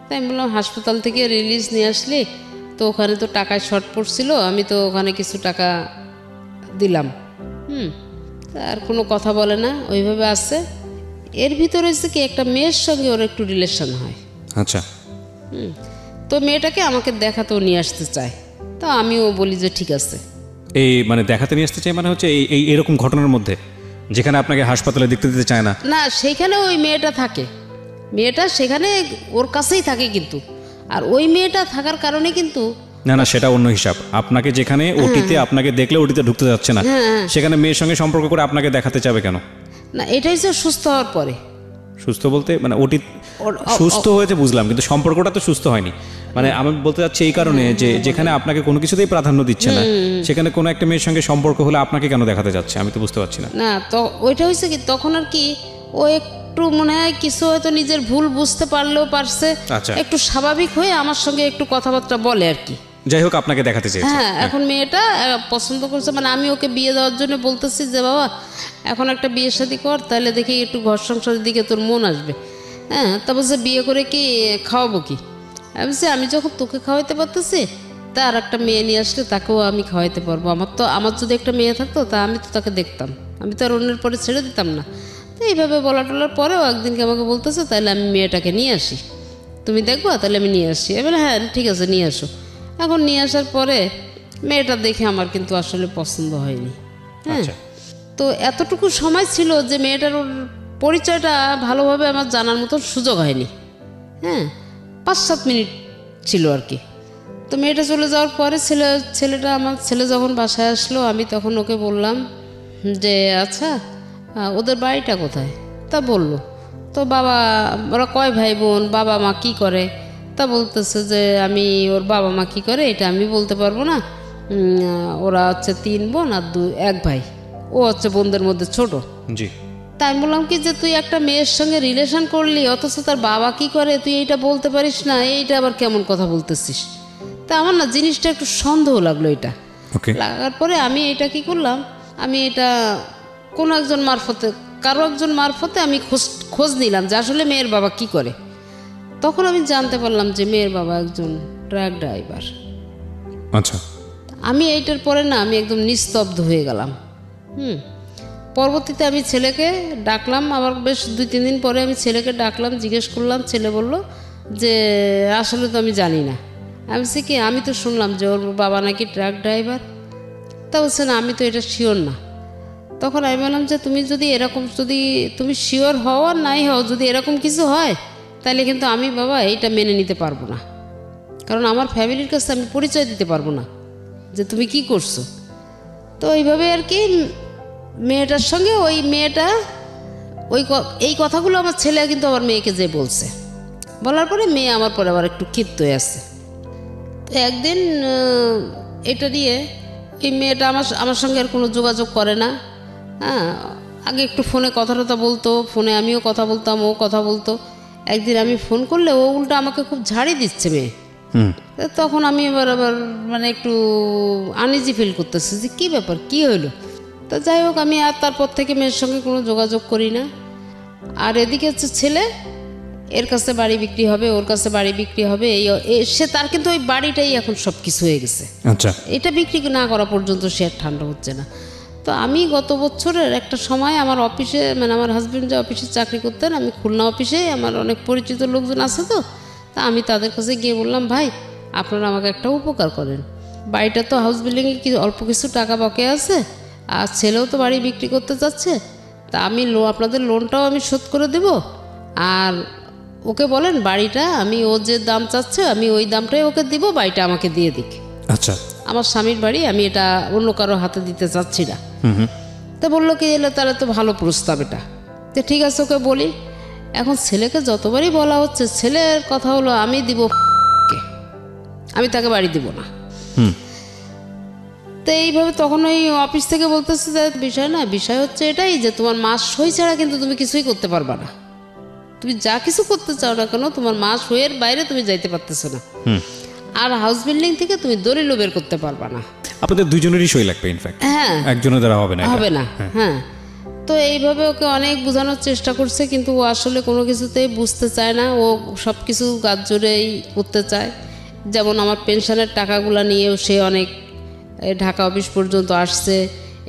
তাই আমি বললাম হাসপাতাল থেকে রিলিজ নিয়ে আসলি তো, ওখানে তো টাকায় শর্ট পড়ছিল, আমি তো ওখানে কিছু টাকা দিলাম। আর কোনো কথা বলে না, ওইভাবে আসছে। এর ভিতরে হচ্ছে কি, একটা মেয়ের সঙ্গে ওর একটু রিলেশন হয়। আচ্ছা। তো মেয়েটাকে আমাকে দেখাতেও নিয়ে আসতে চায়। তো আমিও বলি যে ঠিক আছে। এই মানে দেখাতে নিয়ে আসতে চাই মানে হচ্ছে এই এরকম ঘটনার মধ্যে যেখানে আপনাকে হাসপাতালে দেখতে দিতে চায় না? না, সেইখানে ওই মেয়েটা থাকে, মেয়েটা সেখানে ওর কাছেই থাকে কিন্তু, আর ওই মেয়েটা থাকার কারণে কিন্তু না সেটা অন্য হিসাব। আপনাকে যেখানে ওটিতে আপনাকে দেখলে ওটিতে ঢুকতে যাচ্ছে না, সেখানে মেয়ের সঙ্গে সম্পর্ক করে আপনাকে দেখাতে চাবে কেন? না, এটাই যে সুস্থ হওয়ার পরে। সুস্থ বলতে মানে ওটি সুস্থ হয়েছে বুঝলাম, কিন্তু সম্পর্কটা তো সুস্থ হয়নি। মানে আমি বলতে চাচ্ছি এই কারণে যে যেখানে আপনাকে কোনো কিছুতেই প্রাধান্য দিচ্ছে না, সেখানে কোনো একটা মেয়ের সঙ্গে সম্পর্ক হলে আপনাকে কেন দেখাতে যাচ্ছে, আমি তো বুঝতে পারছি না। না, তো ওইটা হয়েছে কি, তখন আর কি ও একটু মনে হয় কিছু হয়তো নিজের ভুল বুঝতে পারলেও পারছে, একটু স্বাভাবিক হয়ে আমার সঙ্গে একটু কথাবার্তা বলে আর কি। যাই হোক, আপনাকে দেখাতে চেয়েছে। হ্যাঁ, এখন মেয়েটা পছন্দ করছে, মানে আমি ওকে বিয়ে দেওয়ার জন্য বলতেছি যে বাবা এখন একটা বিয়ে শাদী কর, তাহলে দেখি একটু ঘর সংসারের দিকে তোর মন আসবে। হ্যাঁ, তারপর যে বিয়ে করে কি খাওয়াবো কি? আমি যখন তোকে খাওয়াইতে পারতেছি, তা আর একটা মেয়ে নিয়ে আসলে তাকেও আমি খাওয়াইতে পারবো। আমার যদি একটা মেয়ে থাকতো তা আমি তো তাকে দেখতাম, আমি তো আর অন্যের পরে ছেড়ে দিতাম না। তো এইভাবে বলা টলার পরেও একদিনকে আমাকে বলতেছে তাহলে আমি মেয়েটাকে নিয়ে আসি, তুমি দেখবো? তাহলে আমি নিয়ে আসি। এবার হ্যাঁ ঠিক আছে, নিয়ে আসো। এখন নিয়ে আসার পরে মেয়েটা দেখে আমার কিন্তু আসলে পছন্দ হয়নি। হ্যাঁ, তো এতটুকু সময় ছিল যে মেয়েটার পরিচয়টা ভালোভাবে আমার জানার মতো সুযোগ হয়নি। হ্যাঁ, 5-7 মিনিট ছিল আর কি। তো মেয়েটা চলে যাওয়ার পরে আমার ছেলে যখন বাসায় আসলো, আমি তখন ওকে বললাম যে আচ্ছা ওদের বাড়িটা কোথায়? তা বলল। তো ওরা কয় ভাই বোন, বাবা মা কি করে? তা বলতেছে যে ওর বাবা মা কি করে এটা আমি বলতে পারবো না, ওরা হচ্ছে 3 বোন আর 1 ভাই, ও হচ্ছে বোনদের মধ্যে ছোট। জি। তাই আমি বললাম কি যে তুই একটা মেয়ের সঙ্গে রিলেশন করলি, অথচ তার বাবা কি করে তুই এইটা বলতে পারিস না, এইটা আবার কেমন কথা বলতেছিস? তা আমার না জিনিসটা একটু সন্দেহ লাগলো। এটা লাগার পরে আমি এটা কি করলাম, আমি এটা কোনো একজন কারো একজন মারফতে আমি খোঁজ নিলাম যে আসলে মেয়ের বাবা কি করে। তখন আমি জানতে পারলাম যে মেয়ের বাবা একজন ট্রাক ড্রাইভার। আচ্ছা। আমি এইটার পরে না আমি একদম নিস্তব্ধ হয়ে গেলাম। পরবর্তীতে আমি ছেলেকে ডাকলাম, আবার বেশ 2-3 দিন পরে আমি ছেলেকে ডাকলাম, জিজ্ঞেস করলাম। ছেলে বলল যে আসলে তো আমি জানি না। আমি বলছি কি, আমি তো শুনলাম যে ওর বাবা নাকি ট্রাক ড্রাইভার। তা বলছে না, আমি তো এটা শিওর না। তখন আমি বললাম যে যদি তুমি শিওর হও আর নাই হও, যদি এরকম কিছু হয় তাহলে কিন্তু আমি বাবা এইটা মেনে নিতে পারবো না, কারণ আমার ফ্যামিলির কাছে আমি পরিচয় দিতে পারবো না যে তুমি কি করছো। তো এইভাবে আর কি মেয়েটার সঙ্গে ওই মেয়েটা এই কথাগুলো আমার ছেলে কিন্তু আমার মেয়েকে যে বলছে, বলার পরে মেয়ে আমার পরে আবার একটু ক্ষিপ্ত হয়ে আসছে। তো একদিন এটা নিয়ে এই মেয়েটা আমার সঙ্গে আর কোনো যোগাযোগ করে না। হ্যাঁ, আগে একটু ফোনে কথা বলতো, ফোনে আমিও কথা বলতাম, ও কথা বলতো। একদিন আমি ফোন করলে ও উল্টা আমাকে খুব ঝাড়ি দিচ্ছে মেয়ে। তখন আমি আবার মানে একটু আনইজি ফিল করতেছি যে কী ব্যাপার, কী হইলো। তা যাই হোক, আমি আর তারপর থেকে মেয়ের সঙ্গে কোনো যোগাযোগ করি না। আর এদিকে হচ্ছে ছেলে, এর কাছে বাড়ি বিক্রি হবে, ওর কাছে বাড়ি বিক্রি হবে, সে তার কিন্তু ওই বাড়িটাই এখন সব কিছু হয়ে গেছে। আচ্ছা, এটা বিক্রি না করা পর্যন্ত সে আর ঠান্ডা হচ্ছে না। তো আমি গত বছরের একটা সময় আমার অফিসে, মানে আমার হাজব্যান্ড যে অফিসে চাকরি করতেন, আমি খুলনা অফিসে, আমার অনেক পরিচিত লোকজন আছে, তো তা আমি তাদের কাছে গিয়ে বললাম, ভাই আপনারা আমাকে একটা উপকার করেন, বাড়িটা তো হাউস বিল্ডিংয়ে অল্প কিছু টাকা বকে আছে, আর ছেলেও তো বাড়ি বিক্রি করতে চাচ্ছে, তা আমি আপনাদের লোনটাও আমি শোধ করে দেব, আর ওকে বলেন বাড়িটা ও যে দাম চাচ্ছে আমি ওই দামটাই ওকে দিব, বাড়িটা আমাকে দিয়ে দিক। আচ্ছা, আমার স্বামীর বাড়ি, আমি এটা অন্য কারো হাতে দিতে চাচ্ছি না। তো বললো কি, এলে তাহলে তো ভালো প্রস্তাব এটা, তো ঠিক আছে ওকে বলি। এখন ছেলেকে যতবারই বলা হচ্ছে, ছেলের কথা হলো আমি দিব, আমি তাকে বাড়ি দিব না। তো এইভাবে তখন ওই অফিস থেকে বলতেছে যে বিষয় হচ্ছে এটাই যে তোমার মাস সই ছাড়া কিন্তু তুমি কিছুই করতে পারবা না, তুমি যা কিছু করতে চাও না কেন তোমার মাস সইয়ের বাইরে তুমি যাইতে পারতেছো না, আর হাউস বিল্ডিং থেকে তুমি দলিলও বের করতে পারবা না। আপনাদের দুজনেরই সই লাগবে, ইনফ্যাক্ট হ্যাঁ, একজনের দ্বারা হবে না। হ্যাঁ, তো এইভাবে ওকে অনেক বোঝানোর চেষ্টা করছে, কিন্তু ও আসলে কোনো কিছুতেই বুঝতে চায় না, ও সব কিছু গাছ জোরেই করতে চায়। যেমন আমার পেনশনের টাকাগুলো নিয়েও সে অনেক ঢাকা অফিস পর্যন্ত আসছে,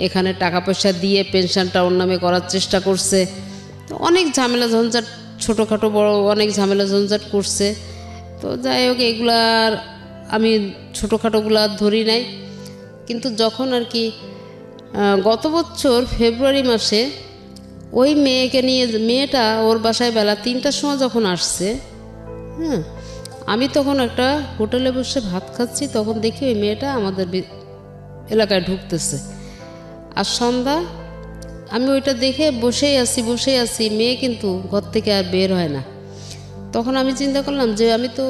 এখানে টাকা পয়সা দিয়ে পেনশনটা ওর নামে করার চেষ্টা করছে, অনেক ঝামেলা ঝঞ্ঝাট, ছোটোখাটো বড় অনেক ঝামেলা ঝঞ্ঝাট করছে। তো যাই হোক এগুলার আমি ছোটোখাটোগুলা ধরি নাই। কিন্তু যখন আর কি গত বছর ফেব্রুয়ারি মাসে ওই মেয়েকে নিয়ে, মেয়েটা ওর বাসায় বেলা 3টার সময় যখন আসছে, হ্যাঁ, আমি তখন একটা হোটেলে বসে ভাত খাচ্ছি, তখন দেখি ওই মেয়েটা আমাদের এলাকায় ঢুকতেছে। আর সন্ধ্যা আমি ওইটা দেখে বসেই আছি, মেয়ে কিন্তু ঘর থেকে আর বের হয় না। তখন আমি চিন্তা করলাম যে আমি তো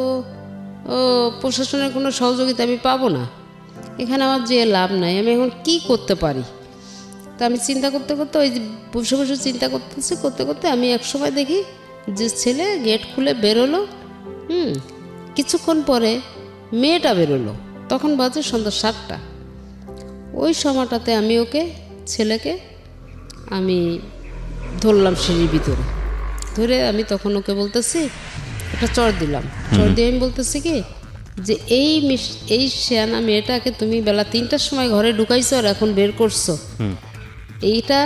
প্রশাসনের কোনো সহযোগিতা আমি পাবো না, এখানে আমার যে লাভ নাই, আমি এখন কি করতে পারি। তা আমি চিন্তা করতে ওই যে বসে চিন্তা করতে আমি একসময় দেখি যে ছেলে গেট খুলে বেরোলো। কিছুক্ষণ পরে মেয়েটা বেরোলো, তখন বাজে সন্ধ্যা 7টা। ওই সময়টাতে আমি ছেলেকে আমি ধরলাম সিঁড়ির ভিতরে, ধরে আমি তখন ওকে বলতেছি, একটা চড় দিলাম, চড় দিয়ে আমি বলতেছি কি যে এই শেয়ানা মেয়েটাকে তুমি বেলা 3টার সময় ঘরে ঢুকাইছো আর এখন বের করছো, এইটা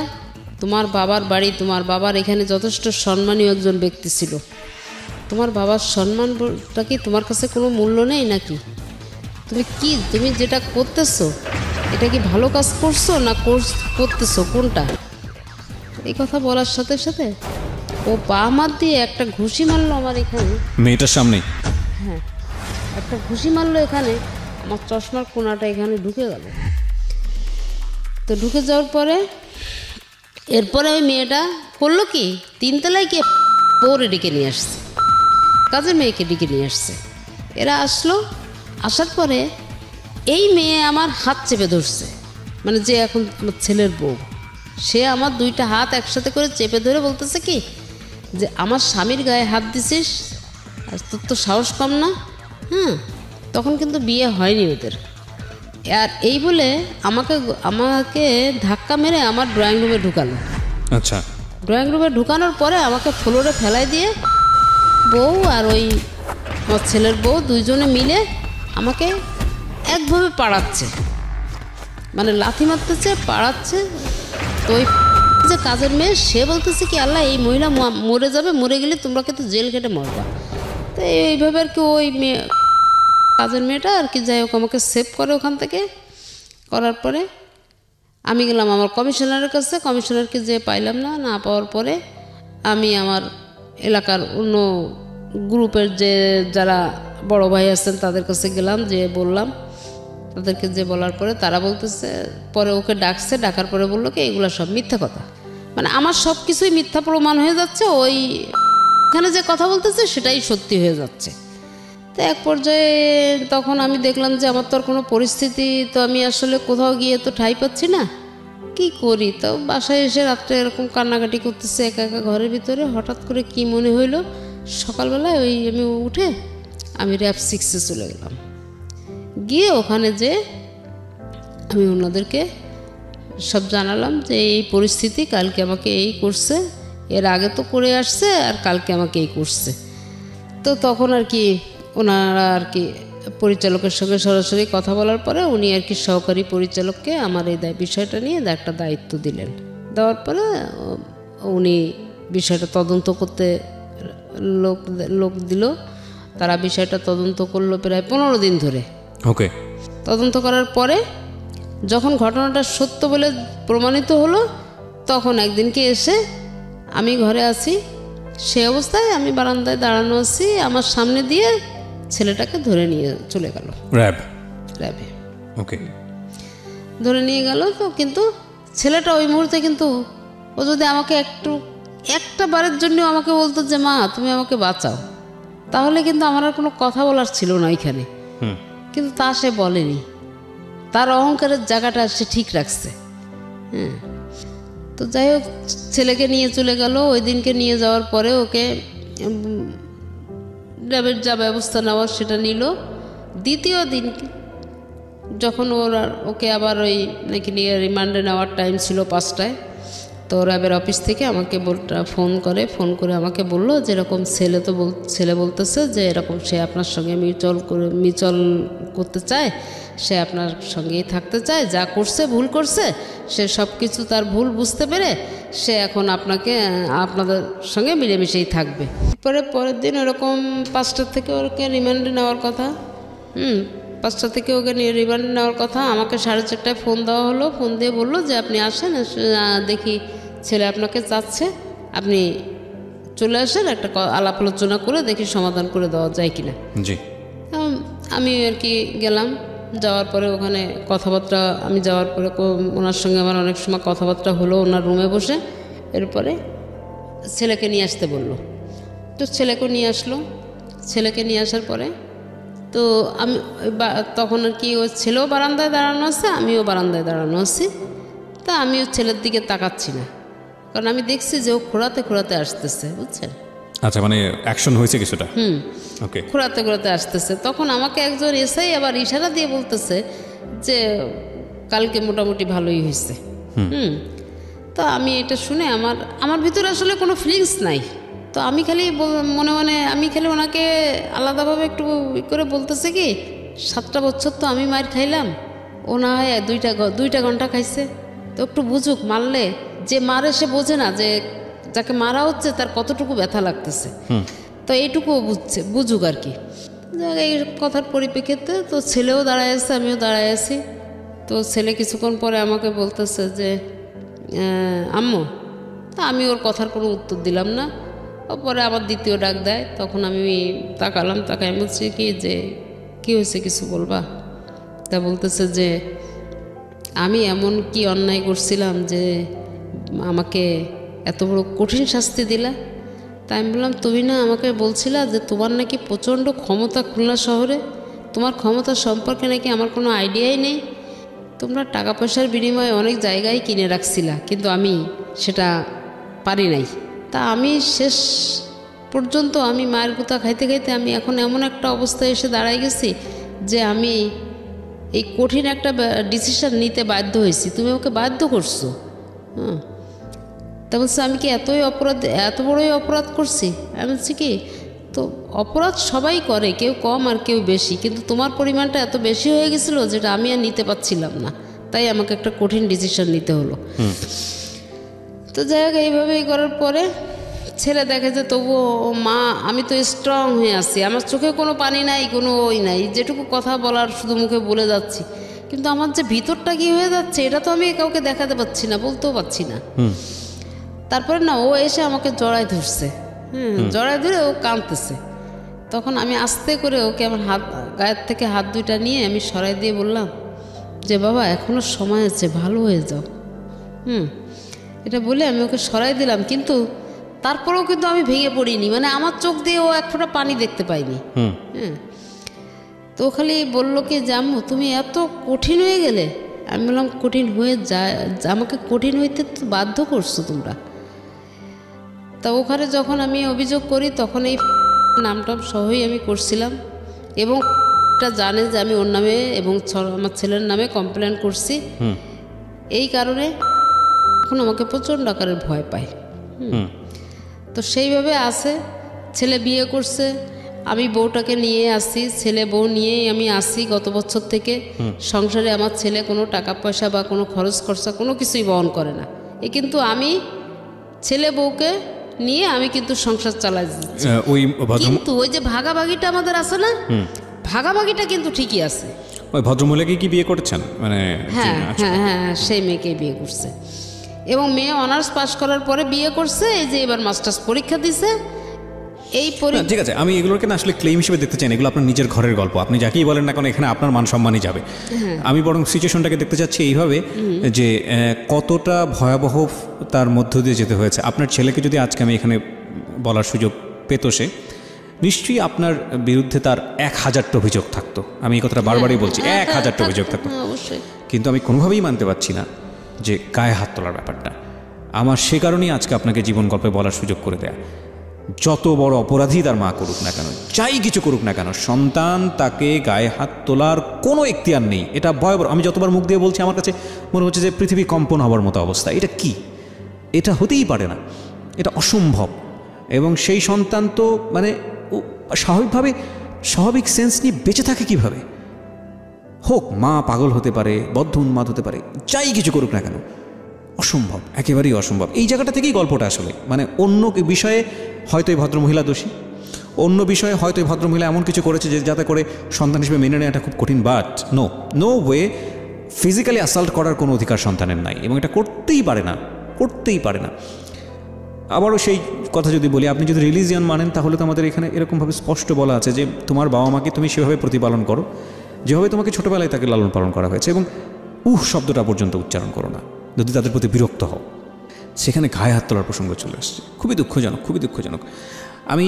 তোমার বাবার বাড়ি, তোমার বাবার এখানে যথেষ্ট সম্মানীয় একজন ব্যক্তি ছিল, তোমার বাবার সম্মানটা কি তোমার কাছে কোনো মূল্য নেই নাকি? তুমি যেটা করতেছো এটা কি ভালো কাজ করছো না করতেছো, কোনটা? এই কথা বলার সাথে সাথে ও পা হাত দিয়ে একটা ঘুষি মারলো আমার এখানে, মেয়েটার সামনে। হ্যাঁ, একটা ঘুষি মারলো এখানে, আমার চশমার কোনাটা এখানে ঢুকে গেল। তো ঢুকে যাওয়ার পরে এরপরে ওই মেয়েটা করলো কি, 3তলায় গিয়ে বউরে ডেকে নিয়ে আসছে, কাজের মেয়েকে ডেকে নিয়ে আসছে। এরা আসার পরে এই মেয়ে আমার হাত চেপে ধরছে, মানে যে এখন ছেলের বউ, সে আমার 2টা হাত একসাথে করে চেপে ধরে বলতেছে কি যে আমার স্বামীর গায়ে হাত দিছিস, আর তোর তো সাহস কম না। তখন কিন্তু বিয়ে হয়নি ওদের। আর এই বলে আমাকে ধাক্কা মেরে আমার ড্রয়িং রুমে ঢুকালো। আচ্ছা, ড্রয়িং রুমে ঢুকানোর পরে আমাকে ফ্লোরে ফেলাই দিয়ে বউ আর ওই আমার ছেলের বউ দুইজনে মিলে আমাকে একভাবে পাড়াচ্ছে, মানে লাথি মারতেছে, পাড়াচ্ছে। তো ওই যে কাজের মেয়ে সে বলতেছে কি, আল্লাহ এই মহিলা মরে যাবে, মরে গেলে তোমরা কিন্তু জেল কেটে মরবা। তো এইভাবে আর কি ওই কাজের মেয়েটা আর কি যাই হোক আমাকে সেভ করে ওখান থেকে। করার পরে আমি গেলাম আমার কমিশনারের কাছে, কমিশনারকে যে পাইলাম না পাওয়ার পরে আমি আমার এলাকার অন্য গ্রুপের যে যারা বড় ভাই আছেন তাদের কাছে গেলাম, যে বললাম, তাদেরকে যে বলার পরে তারা বলতেছে, পরে ওকে ডাকার পরে বললো কি এগুলো সব মিথ্যা কথা, মানে আমার সব কিছুই মিথ্যা প্রমাণ হয়ে যাচ্ছে, ওই এখানে যে কথা বলতেছে সেটাই সত্যি হয়ে যাচ্ছে। তো এক পর্যায়ে তখন আমি দেখলাম যে আমার তো আর কোনো পরিস্থিতি, তো আমি আসলে কোথাও গিয়ে তো ঠাঁই পাচ্ছি না, কি করি। তো বাসায় এসে রাত্রে এরকম কান্নাকাটি করতেছে একা একা ঘরের ভিতরে। হঠাৎ করে কি মনে হইলো, সকালবেলায় আমি উঠে আমি র‍্যাব 6-এ চলে গেলাম। গিয়ে ওখানে যে আমি ওনাদেরকে সব জানালাম যে এই পরিস্থিতি, কালকে আমাকে এই করছে, এর আগে তো করে আসছে আর কালকে আমাকে এই করছে। তো তখন আর কি ওনারা আর কি পরিচালকের সঙ্গে সরাসরি কথা বলার পরে উনি আর কি সহকারী পরিচালককে আমার এই বিষয়টা নিয়ে একটা দায়িত্ব দিলেন। দেওয়ার পরে উনি বিষয়টা তদন্ত করতে লোক দিল। তারা বিষয়টা তদন্ত করলো প্রায় 15 দিন ধরে। ওকে। তদন্ত করার পরে যখন ঘটনাটা সত্য বলে প্রমাণিত হলো, তখন একদিনকে এসে আমি ঘরে আছি, সে অবস্থায় আমি বারান্দায় দাঁড়ানো আছি, আমার সামনে দিয়ে ছেলেটাকে ধরে নিয়ে চলে গেল র্যাবে। ওকে, ধরে নিয়ে গেল। তো কিন্তু ছেলেটা ওই মুহূর্তে কিন্তু ও যদি আমাকে একটা বারের জন্য আমাকে বলতো যে মা তুমি আমাকে বাঁচাও, তাহলে কিন্তু আমার আর কোনো কথা বলার ছিল না ওইখানে। কিন্তু তা সে বলেনি, তার অহংকারের জায়গাটা সে ঠিক রাখছে। তো যাই হোক ছেলেকে নিয়ে চলে গেল। ওই দিনকে নিয়ে যাওয়ার পরে ওকে র্যাবের যা ব্যবস্থা নেওয়ার সেটা নিল। দ্বিতীয় দিন যখন ওকে আবার ওই নাকি নিয়ে রিমান্ডে নেওয়ার টাইম ছিল 5টায়, তো র্যাবের অফিস থেকে আমাকে ফোন করে আমাকে বলল যে এরকম ছেলে বলতেছে যে এরকম সে আপনার সঙ্গে মিউচুয়াল করতে চায়, সে আপনার সঙ্গেই থাকতে চায়, যা করছে ভুল করছে, সে সব কিছু তার ভুল বুঝতে পেরে সে এখন আপনাদের সঙ্গে মিলেমিশেই থাকবে। পরের দিন এরকম 5টা থেকে ওকে রিমান্ডে নেওয়ার কথা। 5টা থেকে ওকে রিমান্ডে নেওয়ার কথা। আমাকে 4:30টায় ফোন দেওয়া হলো। ফোন দিয়ে বললো যে আপনি আসেন, দেখি ছেলে আপনাকে চাচ্ছে, আপনি চলে আসেন, একটা আলাপ আলোচনা করে দেখি সমাধান করে দেওয়া যায় কিনা। জি। আমি আর কি গেলাম। যাওয়ার পরে ওখানে কথাবার্তা, আমি যাওয়ার পরে ওনার সঙ্গে আমার অনেক সময় কথাবার্তা হলো ওনার রুমে বসে। এরপরে ছেলেকে নিয়ে আসতে বললো, তো ছেলেকে নিয়ে আসলো। ছেলেকে নিয়ে আসার পরে তো আমি তখন আর কি ওই ছেলেও বারান্দায় দাঁড়ানো আছে, আমিও বারান্দায় দাঁড়ানো আছি। তা আমিও ছেলের দিকে তাকাচ্ছি না, কারণ আমি দেখছি যে ও খোঁড়াতে খোঁড়াতে আসতেছে, বুঝছেন। আচ্ছা, মানে অ্যাকশন হয়েছে কিছুটা। ওকে। খোঁড়াতে খোঁড়াতে আসতেছে। তখন আমাকে একজন এসেই আবার ইশারা দিয়ে বলতেছে যে কালকে মোটামুটি ভালোই হয়েছে। তো আমি এটা শুনে আমার ভিতরে আসলে কোনো ফিলিংস নাই। তো আমি খালি মনে মনে আমি খালি ওনাকে আলাদাভাবে একটু করে বলতেছে কি, 7টা বছর তো আমি মার খাইলাম, ও না হয় 2টা ঘন্টা খাইছে। তো একটু বুঝুক, মারলে যে মারে সে বোঝে না যে যাকে মারা হচ্ছে তার কতটুকু ব্যথা লাগতেছে। তো এইটুকুও বুঝুক আর কি। এই কথার পরিপ্রেক্ষিতে তো ছেলেও দাঁড়ায় আছে, আমিও দাঁড়ায় আছি। তো ছেলে কিছুক্ষণ পরে আমাকে বলতেছে যে আম্মু। তা আমি ওর কথার কোনো উত্তর দিলাম না। পরে আবার দ্বিতীয় ডাক দেয়, তখন আমি তাকালাম। তাকাই বলছি কি যে কী হয়েছে, কিছু বলবা? তা বলতেছে যে আমি এমন কি অন্যায় করছিলাম যে আমাকে এত বড় কঠিন শাস্তি দিলা? তাই আমি বললাম, তুমি না আমাকে বলছিলা যে তোমার নাকি প্রচণ্ড ক্ষমতা খুলনা শহরে, তোমার ক্ষমতা সম্পর্কে নাকি আমার কোনো আইডিয়াই নেই, তোমরা টাকা পয়সার বিনিময়ে অনেক জায়গায় কিনে রাখছিলা, কিন্তু আমি সেটা পারি নাই। তা আমি শেষ পর্যন্ত আমি মায়ের গুতা খাইতে খাইতে আমি এখন এমন একটা অবস্থায় এসে দাঁড়াই গেছি যে আমি এই কঠিন একটা ডিসিশন নিতে বাধ্য হয়েছি, তুমি ওকে বাধ্য করছো। তা বলছে আমি কি এত বড়ই অপরাধ করছি? আমি বলছি কি, তো অপরাধ সবাই করে, কেউ কম আর কেউ বেশি, কিন্তু তোমার পরিমাণটা এত বেশি হয়ে গেছিলো যেটা আমি আর নিতে পারছিলাম না, তাই আমাকে একটা কঠিন ডিসিশন নিতে হলো। তো যাই হোক, এইভাবেই করার পরে ছেলে দেখে যে তবুও মা, আমি তো স্ট্রং হয়ে আছি, আমার চোখে কোনো পানি নাই, কোনো ওই নাই, যেটুকু কথা বলার শুধু মুখে বলে যাচ্ছি, কিন্তু আমার যে ভিতরটা কি হয়ে যাচ্ছে এটা তো আমি কাউকে দেখাতে পারছি না, বলতেও পারছি না। তারপরে না ও এসে আমাকে জড়ায় ধরছে, জড়ায় ধরে ও কাঁদতেছে। তখন আমি আস্তে করে ওকে আমার গায়ের থেকে হাত 2টা নিয়ে আমি সরাই দিয়ে বললাম যে বাবা এখনো সময় আছে, ভালো হয়ে যাও। এটা বলে আমি ওকে সরাই দিলাম, কিন্তু তারপরেও কিন্তু আমি ভেঙে পড়িনি, মানে আমার চোখ দিয়ে ও এক ফোঁটা পানি দেখতে পাইনি। তো খালি বললো কি জাম্মু তুমি এত কঠিন হয়ে গেলে। আমি বললাম কঠিন হয়ে যায়, আমাকে কঠিন হইতে তো বাধ্য করছো তোমরা। তা ওখানে যখন আমি অভিযোগ করি তখন এই নামটাম সহই আমি করছিলাম, এবং এটা জানে যে আমি ওর নামে এবং আমার ছেলের নামে কমপ্লেন করছি। এই কারণে এখন আমাকে প্রচণ্ড আকারের ভয় পায়। তো সেইভাবে আছে। ছেলে বিয়ে করছে, আমি বউটাকে নিয়ে আসি, ছেলে বউ নিয়েই আমি আসি গত বছর থেকে। সংসারে আমার ছেলে কোনো টাকা পয়সা বা কোনো খরচ খরচা কোনো কিছুই বহন করে না, কিন্তু আমি ছেলে বউকে নিয়ে আমি কিন্তু সংসার চালাই দিচ্ছি। কিন্তু ওই যে ভাগাভাগিটা আমাদের আছে না, ভাগাভাগিটা কিন্তু ঠিকই আছে। ওই ভদ্রমহিলাকে কি বিয়ে করেছেন? মানে হ্যাঁ হ্যাঁ হ্যাঁ, সেই মেয়েকে বিয়ে করছে, এবং মেয়ে অনার্স পাস করার পরে বিয়ে করছে। এই যে এবার মাস্টার্স পরীক্ষা দিছে। এই ঠিক আছে, আমি এগুলোকে না আসলে ক্লেম হিসেবে দেখতে চাই না, এগুলো আপনার নিজের ঘরের গল্প, আপনি যাকেই বলেন না কেন এখানে আপনার মান সম্মানই যাবে। আমি বরং সিচুয়েশনটাকে দেখতে চাচ্ছি এইভাবে যে কতটা ভয়াবহ তার মধ্য দিয়ে যেতে হয়েছে। আপনার ছেলেকে যদি আজকে আমি এখানে বলার সুযোগ পেত, সে নিশ্চয়ই আপনার বিরুদ্ধে তার 1000টা অভিযোগ থাকতো। আমি এই কথাটা বারবারই বলছি, 1000টা অভিযোগ থাকতো, কিন্তু আমি কোনোভাবেই মানতে পারছি না যে গায়ে হাত তোলার ব্যাপারটা। আমার সে কারণেই আজকে আপনাকে জীবন গল্পে বলার সুযোগ করে দেয়া। যত বড় অপরাধী তার মা করুক না কেন, যাই কিছু করুক না কেন, সন্তান তাকে গায়ে হাত তোলার কোনো এখতিয়ার নেই। এটা ভয়াবহ। আমি যতবার মুখ দিয়ে বলছি আমার কাছে মনে হচ্ছে যে পৃথিবী কম্পন হওয়ার মতো অবস্থা। এটা কি? এটা হতেই পারে না, এটা অসম্ভব। এবং সেই সন্তান তো মানে স্বাভাবিকভাবে স্বাভাবিক সেন্স নিয়ে বেঁচে থাকে কিভাবে? হোক মা পাগল হতে পারে, বদ্ধ উন্মাদ হতে পারে, যাই কিছু করুক না কেন, অসম্ভব, একেবারেই অসম্ভব। এই জায়গাটা থেকেই গল্পটা আসলে, মানে অন্য বিষয়ে হয়তো এই ভদ্রমহিলা দোষী, অন্য বিষয়ে হয়তো এই ভদ্রমহিলা এমন কিছু করেছে যে যাতে করে সন্তান হিসেবে মেনে নেওয়াটা খুব কঠিন, but no way physically assault করার কোনো অধিকার সন্তানের নাই, এবং এটা করতেই পারে না। আবারও সেই কথা যদি বলি, আপনি যদি রিলিজিয়ান মানেন তাহলে তো আমাদের এখানে এরকমভাবে স্পষ্ট বলা আছে যে তোমার বাবা মাকে তুমি সেভাবে প্রতিপালন করো যেভাবে তোমাকে ছোটোবেলায় তাকে লালন পালন করা হয়েছে, এবং শব্দটা পর্যন্ত উচ্চারণ করো না যদি তাদের প্রতি বিরক্ত হও। সেখানে গায়ে হাত তোলার প্রসঙ্গ চলে আসছে, খুবই দুঃখজনক। আমি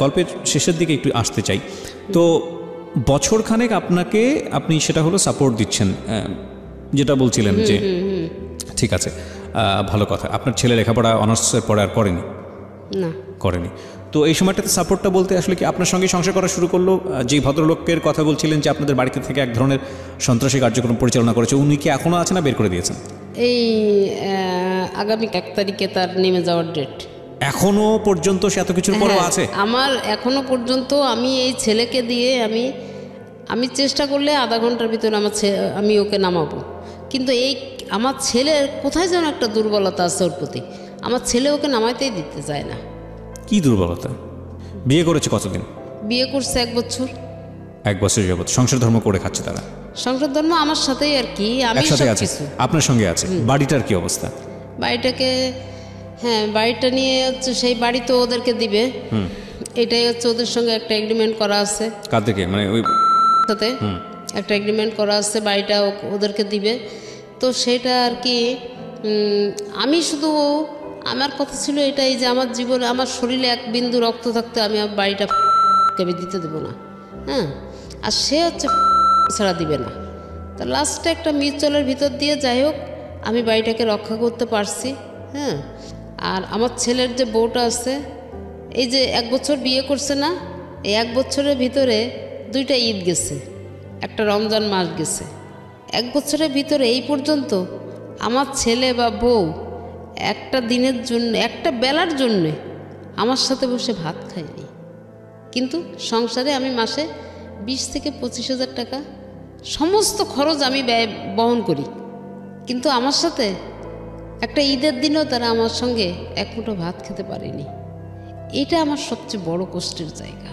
গল্পের শেষের দিকে একটু আসতে চাই। তো বছরখানেক আপনি সেটা হলো সাপোর্ট দিচ্ছেন, যেটা বলছিলেন যে ঠিক আছে, ভালো কথা। আপনার ছেলে লেখাপড়া অনার্সের পরে আর করেনি। তো এই সময়টাতে সাপোর্টটা বলতে আসলে কি আপনার সঙ্গে সংসার করা শুরু করলো? যেই ভদ্রলোকের কথা বলছিলেন যে আপনাদের বাড়িতে থেকে এক ধরনের সন্ত্রাসী কার্যক্রম পরিচালনা করেছে, উনি কি এখনও আছে না বের করে দিয়েছেন? এই আগামী 1 তারিখে তার নেমে যাওয়ার ডেট। এখনো পর্যন্ত সে এত কিছুর পরেও আছে? আমার এখনো পর্যন্ত আমি এই ছেলেকে দিয়ে আমি চেষ্টা করলে আধা ঘন্টার ভিতরে আমি ওকে নামাবো, কিন্তু আমার ছেলের কোথায় যেন একটা দুর্বলতা আছে ওর প্রতি। আমার ছেলে ওকে নামাইতেই দিতে চায় না। কি দুর্বলতা? বিয়ে করেছে কতদিন? বিয়ে করছে 1 বছর। 1 বছর যাবত সংসার ধর্ম করে খাচ্ছে তারা? সংসার ধর্ম আমার সাথেই আর কি, আমি সবকিছু আপনার সঙ্গে আছে। বাড়িটার কি অবস্থা? বাড়িটা নিয়ে হচ্ছে সেই বাড়ি তো ওদেরকে দিবে, এটাই হচ্ছে ওদের সঙ্গে একটা এগ্রিমেন্ট করা আছে। কাদেরকে? মানে ওই সাথে একটা এগ্রিমেন্ট করা আছে, বাড়িটা ওদেরকে দিবে। তো সেটা আর কি, আমি শুধু আমার কথা ছিল এটাই যে আমার জীবনে আমার শরীরে 1 বিন্দু রক্ত থাকতে আমি বাড়িটা আমি দিতে দেবো না। আর সে হচ্ছে ছাড়া দিবে না। তো লাস্টে একটা মিউচুয়ালের ভিতর দিয়ে যাই হোক আমি বাড়িটাকে রক্ষা করতে পারছি। আর আমার ছেলের যে বউটা আছে, এই যে 1 বছর বিয়ে করছে না, এই 1 বছরের ভিতরে 2টা ঈদ গেছে, একটা রমজান মাস গেছে। 1 বছরের ভিতরে এই পর্যন্ত আমার ছেলে বা বউ একটা দিনের জন্য, একটা বেলার জন্যে আমার সাথে বসে ভাত খায়নি। কিন্তু সংসারে আমি মাসে 20 থেকে 25,000 টাকা সমস্ত খরচ আমি বহন করি, কিন্তু আমার সাথে একটা ঈদের দিনও তারা আমার সঙ্গে 1 মুঠো ভাত খেতে পারেনি। এটা আমার সবচেয়ে বড় কষ্টের জায়গা।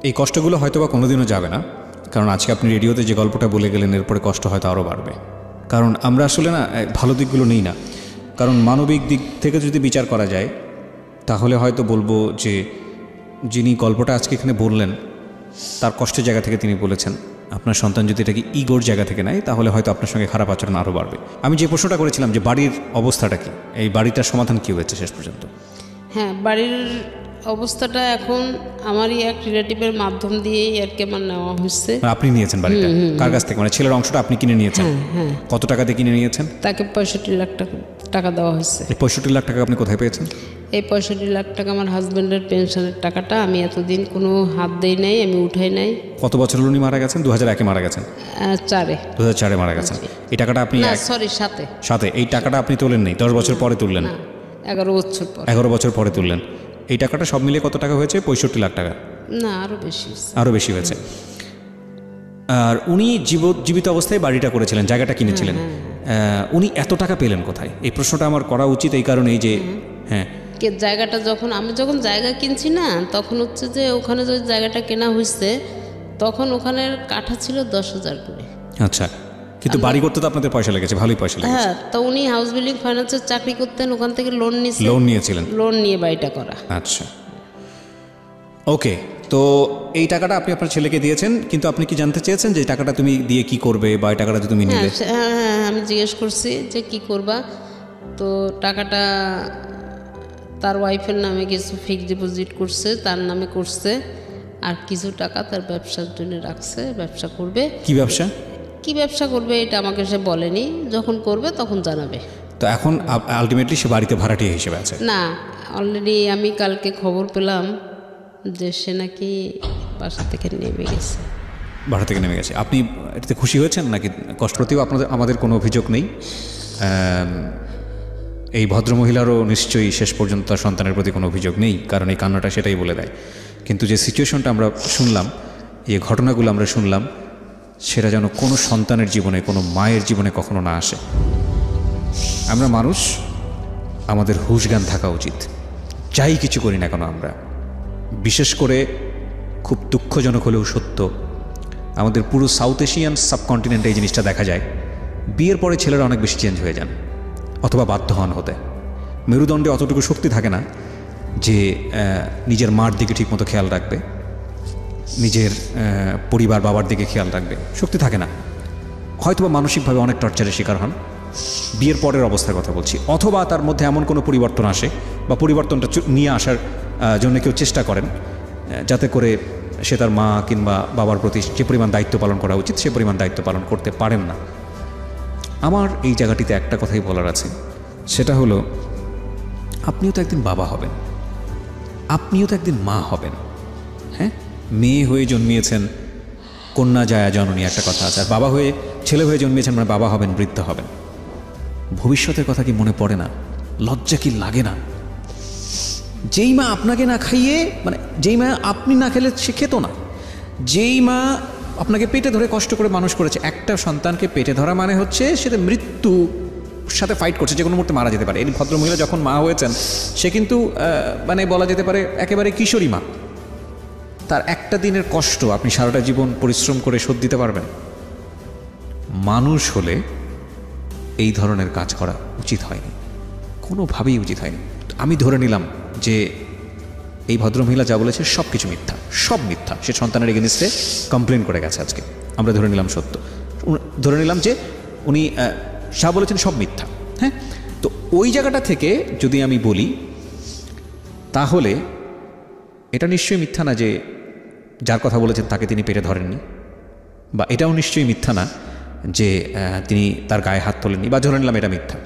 এই কষ্টগুলো হয়তো বা কোনোদিনও যাবে না, কারণ আজকে আপনি রেডিওতে যে গল্পটা বলে গেলেন এরপরে কষ্ট হয়তো আরও বাড়বে। কারণ আমরা আসলে ভালো দিকগুলো নিই না, কারণ মানবিক দিক থেকে যদি বিচার করা যায় তাহলে হয়তো বলবো যে যিনি গল্পটা আজকে এখানে বললেন তার কষ্টের জায়গা থেকে তিনি বলেছেন। আপনার সন্তান যদি এটাকে ইগোর জায়গা থেকে নেয় তাহলে হয়তো আপনার সঙ্গে খারাপ আচরণ আরও বাড়বে। আমি যে প্রশ্নটা করেছিলাম যে বাড়ির অবস্থাটা কি, এই বাড়িটার সমাধান কী হয়েছে শেষ পর্যন্ত? বাড়ির অবস্থাটা এখন আমারই এক রিলেটিভের মাধ্যম দিয়েই আর কি আমার নেওয়া হচ্ছে। আপনি নিয়েছেন বাড়িটা কার কাছ থেকে? মানে ছেলের অংশটা আপনি কিনে নিয়েছেন? কত টাকা দিয়ে কিনে নিয়েছেন? তাকে 65 লাখ টাকা দেওয়া হয়েছে। এই 65 লাখ টাকা আপনি কোথায় পেয়েছেন? এই 65 লাখ টাকা আমার হাজব্যান্ডের পেনশনের টাকাটা, আমি এতদিন কোনো হাত দেই নাই, আমি উঠাই নাই। কত বছর উনি মারা গেছেন? 2001-এ মারা গেছেন? 2004-এ মারা গেছেন। এই টাকাটা আপনি সাথে এই টাকাটা আপনি তোলেন নেই, 10 বছর পরে তুললেন? 11 বছর পরে তুললেন। এই টাকাটা সব মিলিয়ে কত টাকা হয়েছে? 65 লাখ টাকা? না, আরও বেশি হয়েছে। আর উনি জীবিত অবস্থায় বাড়িটা করেছিলেন, জায়গাটা কিনেছিলেন, উনি এত টাকা পেলেন কোথায়? এই প্রশ্নটা আমার করা উচিত এই কারণেই যে জায়গাটা আমি যখন জায়গা কিনছি না, তখন হচ্ছে যে ওখানে যে জায়গাটা কেনা হয়েছে তখন ওখানের কাঠা ছিল 10,000 করে। আচ্ছা, কিন্তু বাড়ি করতে তো আপনাদের পয়সা লেগেছে, ভালোই পয়সা লেগেছে। তো উনি হাউস বিল্ডিং ফাইন্যান্সের চাকরি করতেন, ওখান থেকে লোন নিয়েছিলেন, লোন নিয়ে বাড়িটা করা। আচ্ছা, ওকে। তো এই টাকাটা আপনি আপনার ছেলেকে দিয়েছেন, কিন্তু আপনি কি জানতে চেয়েছেন যে টাকাটা তুমি দিয়ে কি করবে, বা এই টাকাটা তুমি নিলে? আমি জিজ্ঞেস করছি যে কি করবা। তো টাকাটা তার ওয়াইফের নামে কিছু ফিক্সড ডিপোজিট করছে, তার নামে করছে, আর কিছু টাকা তার ব্যবসার জন্য রাখছে, ব্যবসা করবে। কি ব্যবসা করবে এটা আমাকে সে বলেনি, যখন করবে তখন জানাবে। তো এখন আলটিমেটলি সে বাড়িতে ভাড়াটিয়া হিসেবে আছে? না, অলরেডি আমি কালকে খবর পেলাম যে সে নাকি বাসা থেকে নেমে গেছে। বাসা থেকে নেমে গেছে। আপনি এটাতে খুশি হয়েছেন নাকি কষ্ট? প্রতিও আমাদের কোনো অভিযোগ নেই। এই ভদ্রমহিলারও নিশ্চয়ই শেষ পর্যন্ত তার সন্তানের প্রতি কোনো অভিযোগ নেই, কারণ এই কান্নাটা সেটাই বলে দেয়। কিন্তু যে সিচুয়েশনটা আমরা শুনলাম, এই ঘটনাগুলো আমরা শুনলাম, সেটা যেন কোনো সন্তানের জীবনে, কোনো মায়ের জীবনে কখনো না আসে। আমরা মানুষ, আমাদের হুঁশ জ্ঞান থাকা উচিত, যাই কিছু করি না কেন আমরা। বিশেষ করে খুব দুঃখজনক হলেও সত্য, আমাদের পুরো সাউথ এশিয়ান সাবকন্টিনেন্টে এই জিনিসটা দেখা যায়। বিয়ের পরে ছেলেরা অনেক বেশি চেঞ্জ হয়ে যান অথবা বাধ্য হন হতে। মেরুদণ্ডে অতটুকু শক্তি থাকে না যে নিজের মার দিকে ঠিকমতো খেয়াল রাখবে, নিজের পরিবার বাবার দিকে খেয়াল রাখবে, শক্তি থাকে না। হয়তোবা মানসিকভাবে অনেক টর্চারের শিকার হন, বিয়ের পরের অবস্থার কথা বলছি। অথবা তার মধ্যে এমন কোনো পরিবর্তন আসে বা পরিবর্তনটা নিয়ে আসার জন্য কেউ চেষ্টা করেন যাতে করে সে তার মা কিংবা বাবার প্রতি যে পরিমাণ দায়িত্ব পালন করা উচিত সে পরিমাণ দায়িত্ব পালন করতে পারেন না। আমার এই জায়গাটিতে একটা কথাই বলার আছে, সেটা হলো আপনিও তো একদিন বাবা হবেন, আপনিও তো একদিন মা হবেন। হ্যাঁ, মেয়ে হয়ে জন্মিয়েছেন, কন্যা জায়া জননী একটা কথা আছে, আর বাবা হয়ে ছেলে হয়ে জন্মিয়েছেন মানে বাবা হবেন, বৃদ্ধ হবেন। ভবিষ্যতের কথা কি মনে পড়ে না? লজ্জা কি লাগে না? যেই মা আপনাকে না খাইয়ে, মানে যেই মা আপনি না খেলে সে খেত না, যেই মা আপনাকে পেটে ধরে কষ্ট করে মানুষ করেছে, একটা সন্তানকে পেটে ধরা মানে হচ্ছে সেটা মৃত্যু সাথে ফাইট করছে, যে কোনো মুহূর্তে মারা যেতে পারে। এই ভদ্রমহিলা যখন মা হয়েছেন সে কিন্তু মানে বলা যেতে পারে একেবারে কিশোরী মা। তার একটা দিনের কষ্ট আপনি সারাটা জীবন পরিশ্রম করে শোধ দিতে পারবেন? মানুষ হলে এই ধরনের কাজ করা উচিত হয়নি, কোনোভাবেই উচিত হয়নি। আমি ধরে নিলাম যে এই ভদ্রমহিলা যা বলেছে সব কিছু মিথ্যা, সব মিথ্যা। সে সন্তানের এগেনিস্টে কমপ্লেন করে গেছে আজকে, আমরা ধরে নিলাম সত্য, ধরে নিলাম যে উনি যা বলেছেন সব মিথ্যা। হ্যাঁ, তো ওই জায়গাটা থেকে যদি আমি বলি তাহলে এটা নিশ্চয়ই মিথ্যা না যে যার কথা বলেছেন তাকে তিনি পেটে ধরেননি, বা এটাও নিশ্চয়ই মিথ্যা না যে তিনি তার গায়ে হাত তোলেননি, বা ধরে নিলাম এটা মিথ্যা।